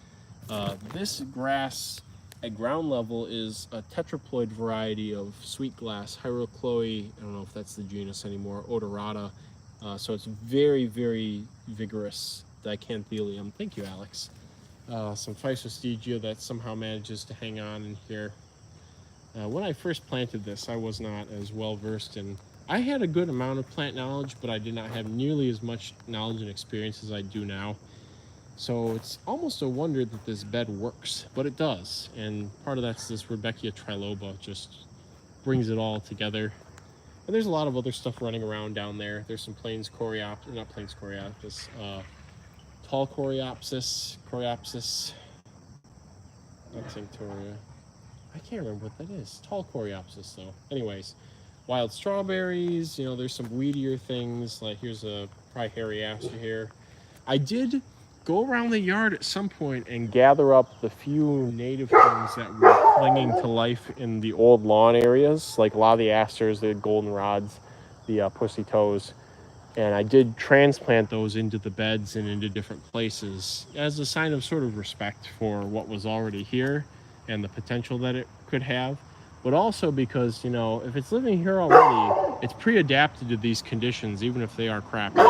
This grass at ground level is a tetraploid variety of sweet grass, Hyrocloe, I don't know if that's the genus anymore, odorata. So it's very, very vigorous Dicanthelium. Thank you, Alex. Some Physostegia that somehow manages to hang on in here. When I first planted this, I was not as well versed in. I had a good amount of plant knowledge, but I did not have nearly as much knowledge and experience as I do now. So it's almost a wonder that this bed works, but it does. And part of that's this Rudbeckia triloba, just brings it all together. And there's a lot of other stuff running around down there. There's some tall Coreopsis, not Tinctoria. I can't remember what that is. Tall Coreopsis, though. Anyways, wild strawberries. There's some weedier things. Like here's a probably Aster here. I did go around the yard at some point and gather up the few native things that were clinging to life in the old lawn areas, like a lot of the asters, the goldenrods, the pussy toes. And I did transplant those into the beds and into different places as a sign of sort of respect for what was already here and the potential that it could have. But also because, if it's living here already, it's pre-adapted to these conditions, even if they are crappy.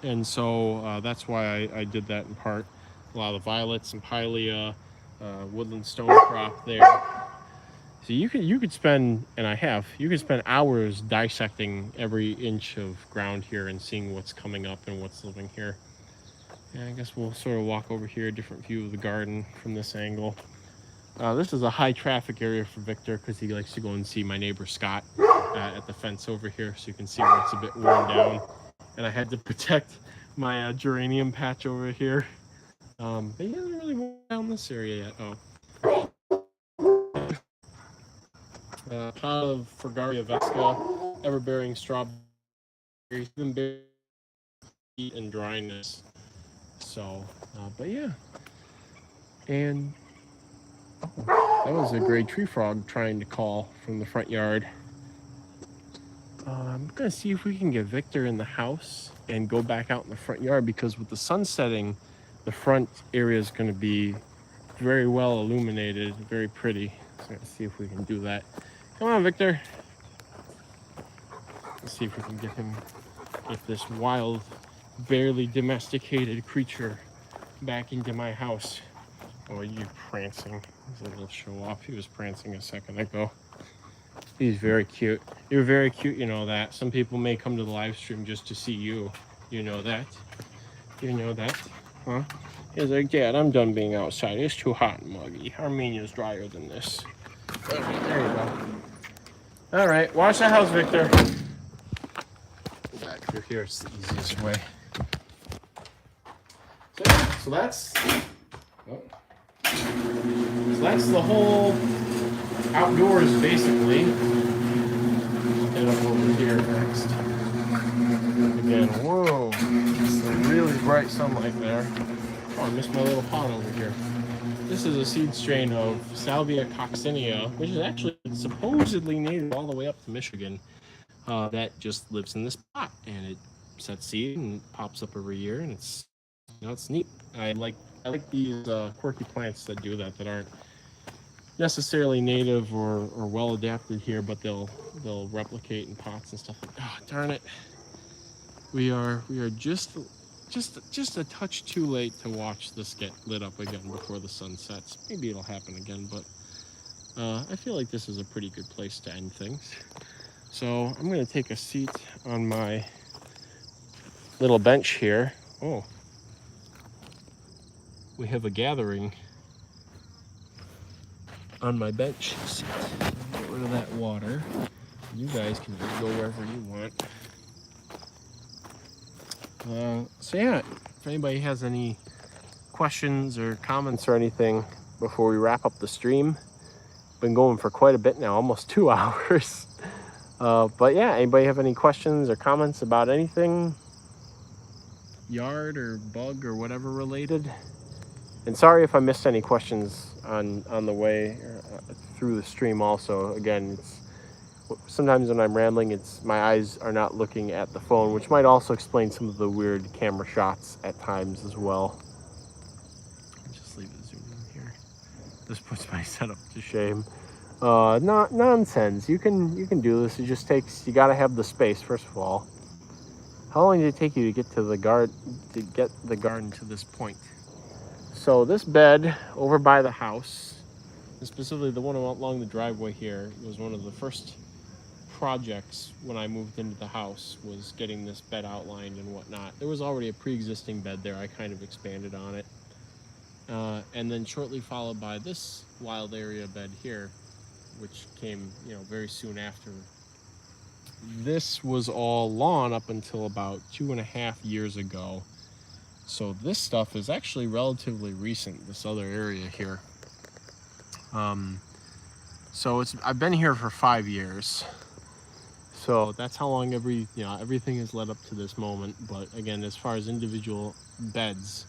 And so that's why I did that in part. A lot of the violets and pilea, woodland stonecrop there. So you could spend, and I have, you could spend hours dissecting every inch of ground here and seeing what's coming up and what's living here. And I guess we'll sort of walk over here, a different view of the garden from this angle. This is a high traffic area for Victor because he likes to go and see my neighbor Scott at the fence over here, so you can see where it's a bit worn down. And I had to protect my geranium patch over here. But he hasn't really worn down this area yet. Oh. Pot of Fragaria vesca, ever-bearing strawberries, heat and dryness. So, but yeah. And that was a gray tree frog trying to call from the front yard. I'm gonna see if we can get Victor in the house and go back out in the front yard, because with the sun setting, the front area is gonna be very well illuminated, very pretty. So let's see if we can do that. Come on, Victor. Let's see if we can get him, if this wild barely domesticated creature back into my house. Oh, you prancing. He's a little show off. He was prancing a second ago. He's very cute. You're very cute, you know that. Some people may come to the live stream just to see you. You know that? You know that? Huh? He's like, Dad, I'm done being outside. It's too hot and muggy. Armenia's drier than this. Okay, there you go. All right, watch the house, Victor. Back through here, it's the easiest way. So that's the whole outdoors, basically. Head up over here next. Again, whoa, some really bright sunlight there. Oh, I missed my little pot over here. This is a seed strain of Salvia coccinea, which is actually supposedly native all the way up to Michigan. That just lives in this pot, and it sets seed and pops up every year, and it's, you know, it's neat. I like these quirky plants that do that aren't necessarily native or well adapted here, but they'll replicate in pots and stuff. Oh, darn it! We are just a touch too late to watch this get lit up again before the sun sets. Maybe it'll happen again, but I feel like this is a pretty good place to end things. So I'm going to take a seat on my little bench here. Oh, we have a gathering on my bench seat. Get rid of that water. You guys can just go wherever you want. So yeah, if anybody has any questions or comments or anything before we wrap up the stream, been going for quite a bit now, almost 2 hours. But yeah, anybody have any questions or comments about anything, yard or bug or whatever related? And sorry if I missed any questions on the way through the stream also. Again, sometimes when I'm rambling, my eyes are not looking at the phone, which might also explain some of the weird camera shots at times as well. Just leave it zoomed in here. This puts my setup to shame. Not nonsense. You can do this. It just takes, you gotta have the space first of all. How long did it take you to get to the garden to this point? So this bed over by the house, and specifically the one along the driveway here, was one of the first projects when I moved into the house, was getting this bed outlined and whatnot. There was already a pre-existing bed there. I kind of expanded on it. And then shortly followed by this wild area bed here, which came, you know, very soon after. This was all lawn up until about 2.5 years ago. So this stuff is actually relatively recent, this other area here. So I've been here for 5 years. So that's how long everything has led up to this moment. But again, as far as individual beds,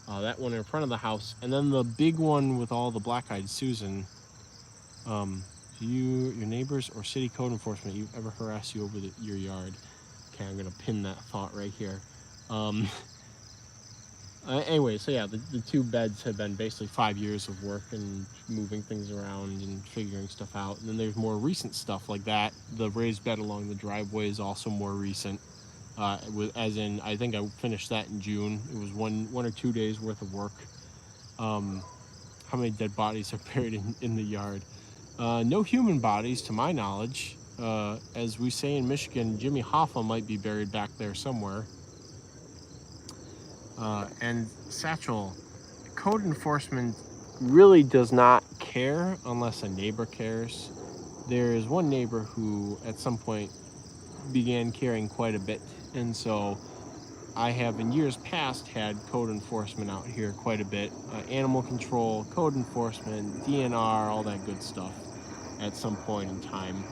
that one in front of the house, and then the big one with all the black-eyed Susan. Your neighbors or city code enforcement, you've ever harassed you over your yard? Okay, I'm gonna pin that thought right here. Anyway, so yeah, the two beds have been basically 5 years of work and moving things around and figuring stuff out. And then there's more recent stuff like that. The raised bed along the driveway is also more recent. As in, I think I finished that in June. It was one or 2 days worth of work. How many dead bodies are buried in the yard? No human bodies, to my knowledge. As we say in Michigan, Jimmy Hoffa might be buried back there somewhere. And Satchel, code enforcement really does not care unless a neighbor cares. There is one neighbor who at some point began caring quite a bit, and so I have in years past had code enforcement out here quite a bit. Animal control, code enforcement, DNR, all that good stuff at some point in time.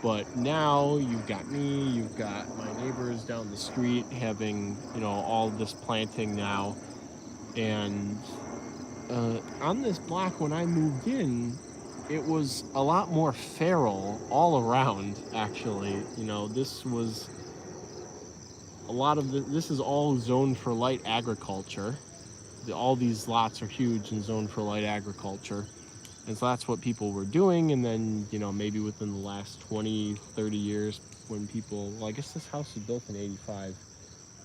But now you've got me, you've got my neighbors down the street having, all this planting now. And on this block when I moved in, it was a lot more feral all around, actually. This was a lot of this is all zoned for light agriculture. All these lots are huge and zoned for light agriculture. And so that's what people were doing. And then, maybe within the last 20, 30 years when people, I guess this house was built in 85.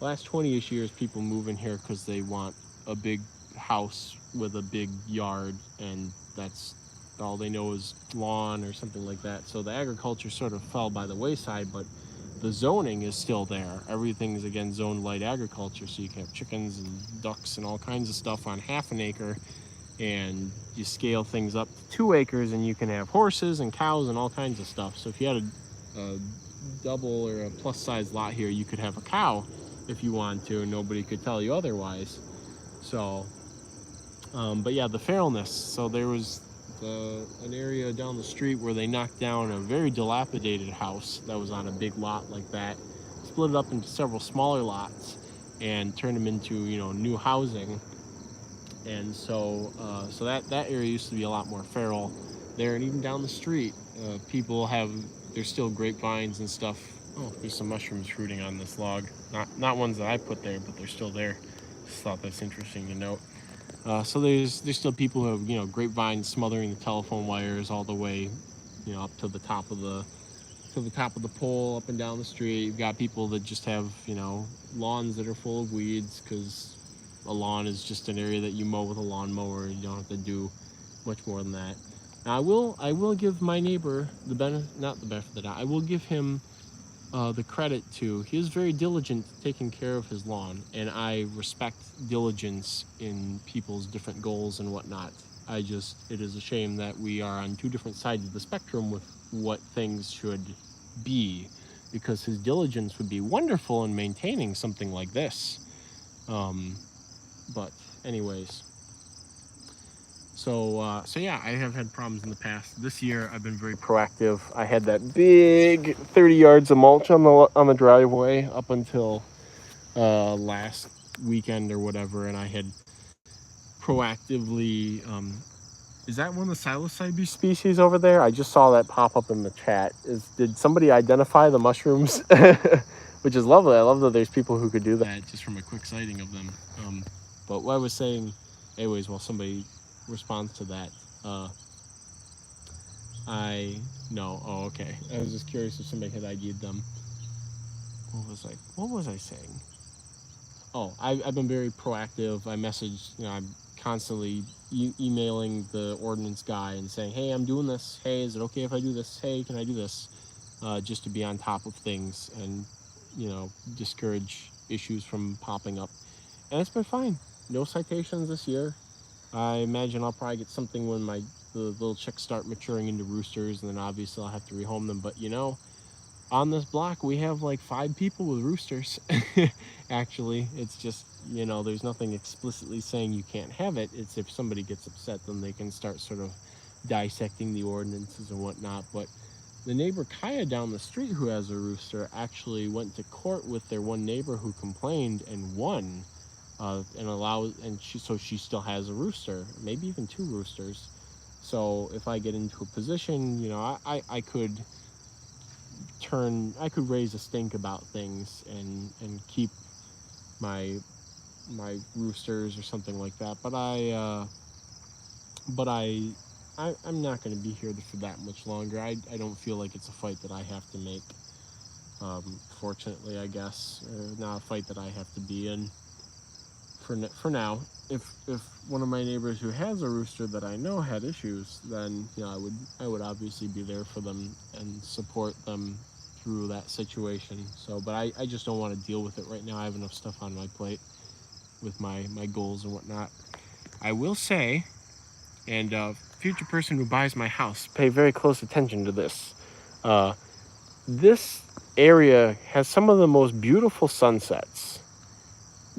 last 20-ish years, people move in here because they want a big house with a big yard, and that's all they know is lawn or something like that. So the agriculture sort of fell by the wayside, but the zoning is still there. Everything's again zoned light agriculture, so you can have chickens and ducks and all kinds of stuff on half an acre, and you scale things up to 2 acres and you can have horses and cows and all kinds of stuff. So if you had a double or a plus size lot here, you could have a cow if you want to, and nobody could tell you otherwise. So but yeah, the feralness. So there was an area down the street where they knocked down a very dilapidated house that was on a big lot like that, split it up into several smaller lots, and turned them into, you know, new housing. And so so that area used to be a lot more feral there, and even down the street, people have, there's still grapevines and stuff. Oh, there's some mushrooms fruiting on this log. Not ones that I put there, but they're still there. Just thought that's interesting to note. So there's still people who have, you know, grapevines smothering the telephone wires all the way, you know, up to the top of the pole, up and down the street. You've got people that just have, you know, lawns that are full of weeds, because a lawn is just an area that you mow with a lawnmower. You don't have to do much more than that. Now, I will give my neighbor the benefit, not the benefit of the doubt. I will give him the credit to, he is very diligent taking care of his lawn, and I respect diligence in people's different goals and whatnot. It is a shame that we are on 2 different sides of the spectrum with what things should be, because his diligence would be wonderful in maintaining something like this. But anyways, so yeah, I have had problems in the past. This year I've been very proactive. I had that big 30 yards of mulch on the driveway up until last weekend or whatever, and I had proactively is that one of the psilocybe species over there? I just saw that pop up in the chat. Did somebody identify the mushrooms? Which is lovely. I love that there's people who could do that just from a quick sighting of them. But what I was saying, anyways, while somebody responds to that, oh, okay. I was just curious if somebody had ID'd them. What was I saying? Oh, I've been very proactive. I messaged, you know, I'm constantly emailing the ordnance guy and saying, hey, I'm doing this. Hey, is it okay if I do this? Hey, can I do this? Just to be on top of things and, you know, discourage issues from popping up. And it's been fine. No citations this year. I imagine I'll probably get something when the little chicks start maturing into roosters, and then obviously I'll have to rehome them. But, you know, on this block we have like 5 people with roosters. Actually, it's just, you know, there's nothing explicitly saying you can't have it. It's if somebody gets upset, then they can start sort of dissecting the ordinances and whatnot. But the neighbor Kaya down the street, who has a rooster, actually went to court with their one neighbor who complained and won, so she still has a rooster, maybe even 2 roosters. So if I get into a position, you know, I could raise a stink about things and keep my roosters or something like that. But I'm not going to be here for that much longer. I don't feel like it's a fight that I have to make. Fortunately, I guess, or not a fight that I have to be in. For now, if one of my neighbors who has a rooster that I know had issues, then, you know, I would obviously be there for them and support them through that situation. So, but I just don't want to deal with it right now. I have enough stuff on my plate with my goals and whatnot. I will say, and future person who buys my house, pay very close attention to this. This area has some of the most beautiful sunsets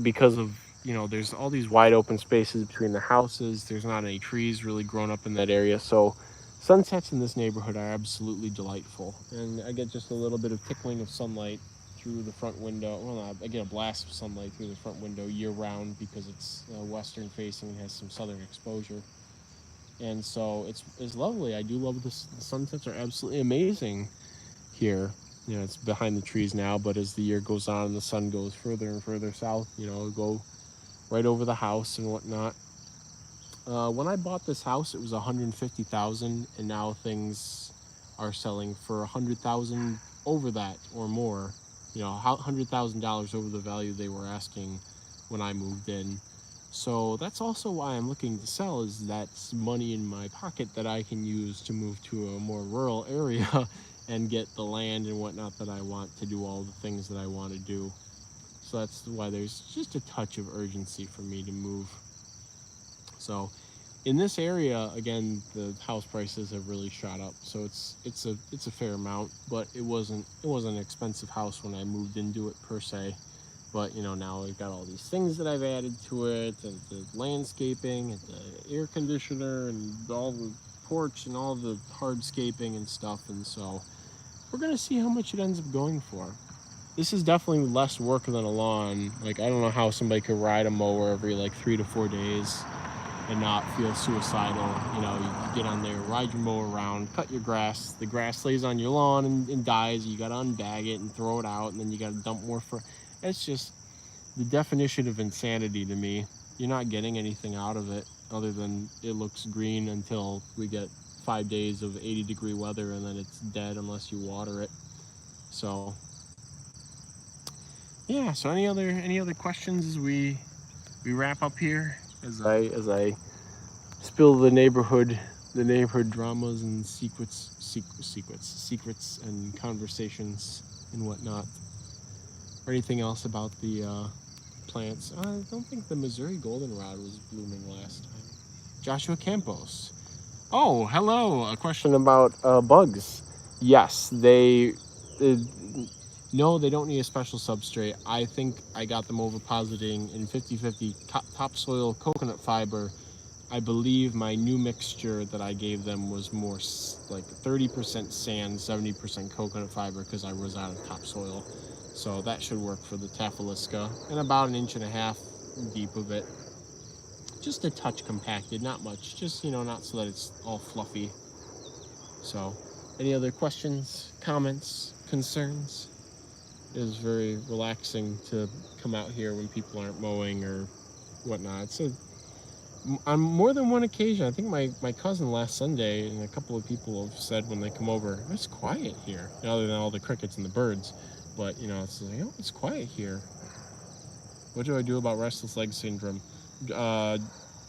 because of, you know, there's all these wide open spaces between the houses. There's not any trees really grown up in that area. So sunsets in this neighborhood are absolutely delightful. And I get just a little bit of tickling of sunlight through the front window. Well, I get a blast of sunlight through the front window year round because it's western facing and has some southern exposure. And so it's lovely. I do love this. The sunsets are absolutely amazing here. You know, it's behind the trees now, but as the year goes on and the sun goes further and further south, you know, it'll go right over the house and whatnot. When I bought this house, it was $150,000, and now things are selling for $100,000 over that or more. you know, $100,000 over the value they were asking when I moved in. So that's also why I'm looking to sell, is that's money in my pocket that I can use to move to a more rural area and get the land and whatnot that I want to do all the things that I want to do. So that's why there's just a touch of urgency for me to move. So in this area, again, the house prices have really shot up. So it's a fair amount, but it wasn't an expensive house when I moved into it per se. But you know, now we've got all these things that I've added to it, and the landscaping, and the air conditioner, and all the porch, and all the hardscaping and stuff. And so we're gonna see how much it ends up going for. This is definitely less work than a lawn. Like, I don't know how somebody could ride a mower every like 3 to 4 days and not feel suicidal. You know, you get on there, ride your mower around, cut your grass. The grass lays on your lawn and dies. You got to unbag it and throw it out, and then you got to dump more for. It's just the definition of insanity to me. You're not getting anything out of it other than it looks green until we get 5 days of 80-degree weather, and then it's dead unless you water it. So yeah. So any other questions as we wrap up here? As I spill the neighborhood dramas and secrets and conversations and whatnot. Or anything else about the plants? I don't think the Missouri goldenrod was blooming last time. Joshua Campos. Oh, hello. A question about bugs. Yes, no, they don't need a special substrate. I think I got them ovipositing in 50-50 topsoil coconut fiber. I believe my new mixture that I gave them was more like 30% sand, 70% coconut fiber, because I was out of topsoil. So that should work for the Taphiliska. And about 1.5 inches deep of it. Just a touch compacted, not much. Just, you know, not so that it's all fluffy. So, any other questions, comments, concerns? It is very relaxing to come out here when people aren't mowing or whatnot. So, on more than one occasion, I think my cousin last Sunday and a couple of people have said when they come over, it's quiet here, other than all the crickets and the birds. But, you know, it's like, oh, it's quiet here. What do I do about restless leg syndrome?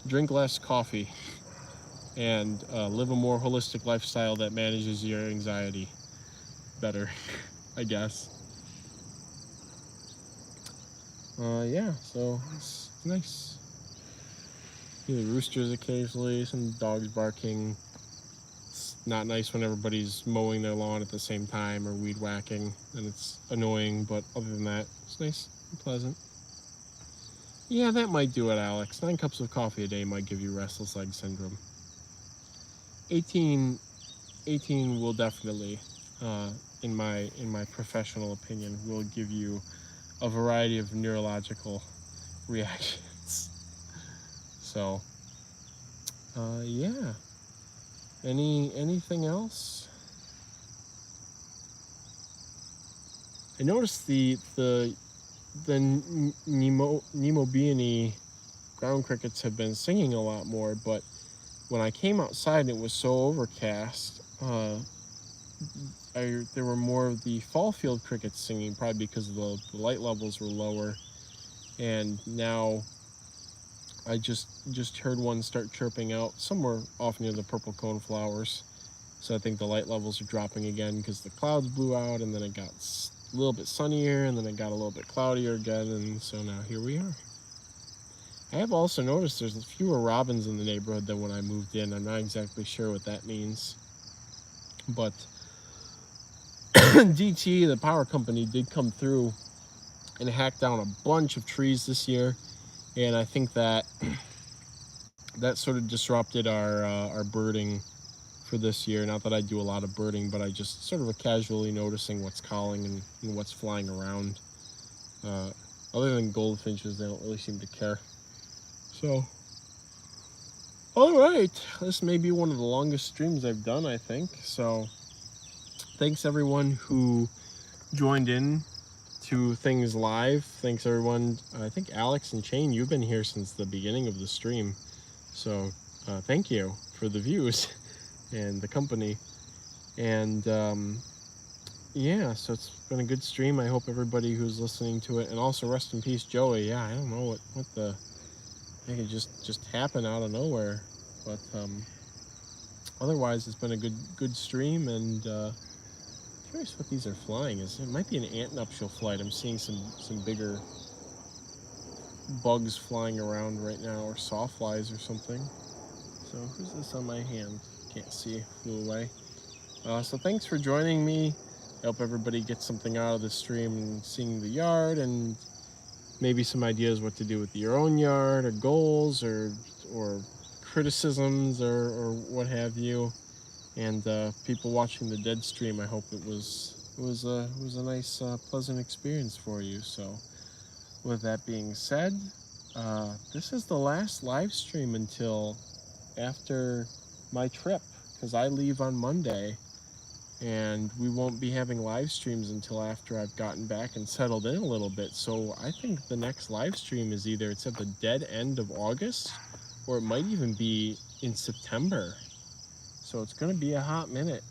Drink less coffee and live a more holistic lifestyle that manages your anxiety better, I guess. Yeah, so it's nice. The roosters occasionally, some dogs barking. It's not nice when everybody's mowing their lawn at the same time or weed whacking, and it's annoying, but other than that, it's nice and pleasant. Yeah, that might do it, Alex. 9 cups of coffee a day might give you restless leg syndrome. 18 will definitely, in my professional opinion, will give you a variety of neurological reactions. So, yeah. Anything else? I noticed the Nemobiani ground crickets have been singing a lot more, but when I came outside and it was so overcast, there were more of the fall field crickets singing, probably because the light levels were lower. And now I just heard one start chirping out somewhere off near the purple coneflowers. So I think the light levels are dropping again because the clouds blew out, and then it got a little bit sunnier, and then it got a little bit cloudier again, and so now here we are. I have also noticed there's fewer robins in the neighborhood than when I moved in. I'm not exactly sure what that means, but DT, the power company, did come through and hack down a bunch of trees this year, and I think that sort of disrupted our birding for this year. Not that I do a lot of birding, but I just sort of casually noticing what's calling and what's flying around. Other than goldfinches, they don't really seem to care. So, all right, this may be one of the longest streams I've done, I think. So, thanks everyone who joined in to things live. Thanks everyone. I think Alex and Shane, you've been here since the beginning of the stream. So, thank you for the views and the company. And yeah, so it's been a good stream. I hope everybody who's listening to it, and also rest in peace, Joey. Yeah, I don't know what the, I think it just happened out of nowhere, but otherwise it's been a good stream. And curious what these are flying. It might be an ant nuptial flight. I'm seeing some bigger bugs flying around right now, or sawflies or something. So who's this on my hand? Can't see. Flew away. So thanks for joining me. I hope everybody gets something out of this stream and seeing the yard, and maybe some ideas what to do with your own yard, or goals, or criticisms, or what have you. And people watching the dead stream, I hope it was a nice pleasant experience for you. So with that being said, this is the last live stream until after my trip, because I leave on Monday, and we won't be having live streams until after I've gotten back and settled in a little bit. So I think the next live stream is either it's at the dead end of August, or it might even be in September. So it's going to be a hot minute,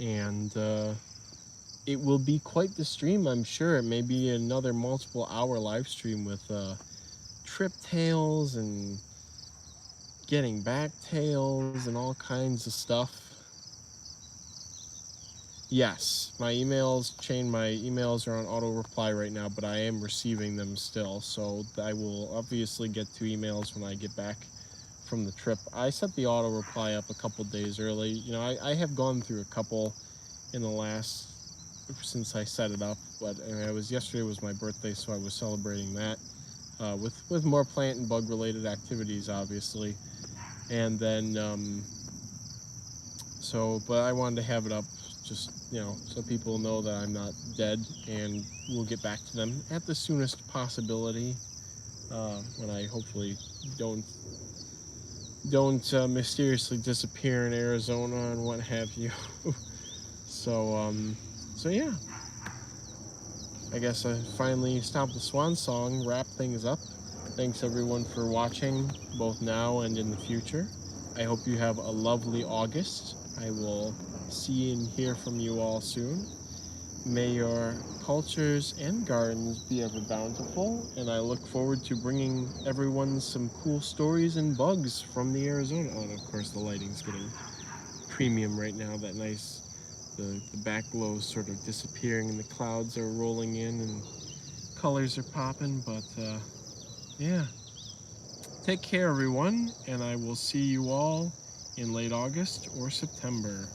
and it will be quite the stream, I'm sure. It may be another multiple hour live stream with trip tales and getting back tales and all kinds of stuff. Yes, my emails are on auto reply right now, but I am receiving them still. So I will obviously get to emails when I get back from the trip. I set the auto reply up a couple days early. You know, I have gone through a couple in the last, since I set it up, but yesterday was my birthday, so I was celebrating that with more plant and bug related activities, obviously. And then but I wanted to have it up just, so people know that I'm not dead, and we'll get back to them at the soonest possibility, when I hopefully don't mysteriously disappear in Arizona and what have you. So yeah, I guess I finally stopped the swan song, wrap things up. Thanks everyone for watching, both now and in the future. I hope you have a lovely August. I will see and hear from you all soon. May your cultures and gardens be ever bountiful, and I look forward to bringing everyone some cool stories and bugs from the Arizona. Oh, and of course the lighting's getting premium right now. That nice, the back glow is sort of disappearing, and the clouds are rolling in, and colors are popping. But yeah, take care everyone, and I will see you all in late August or September.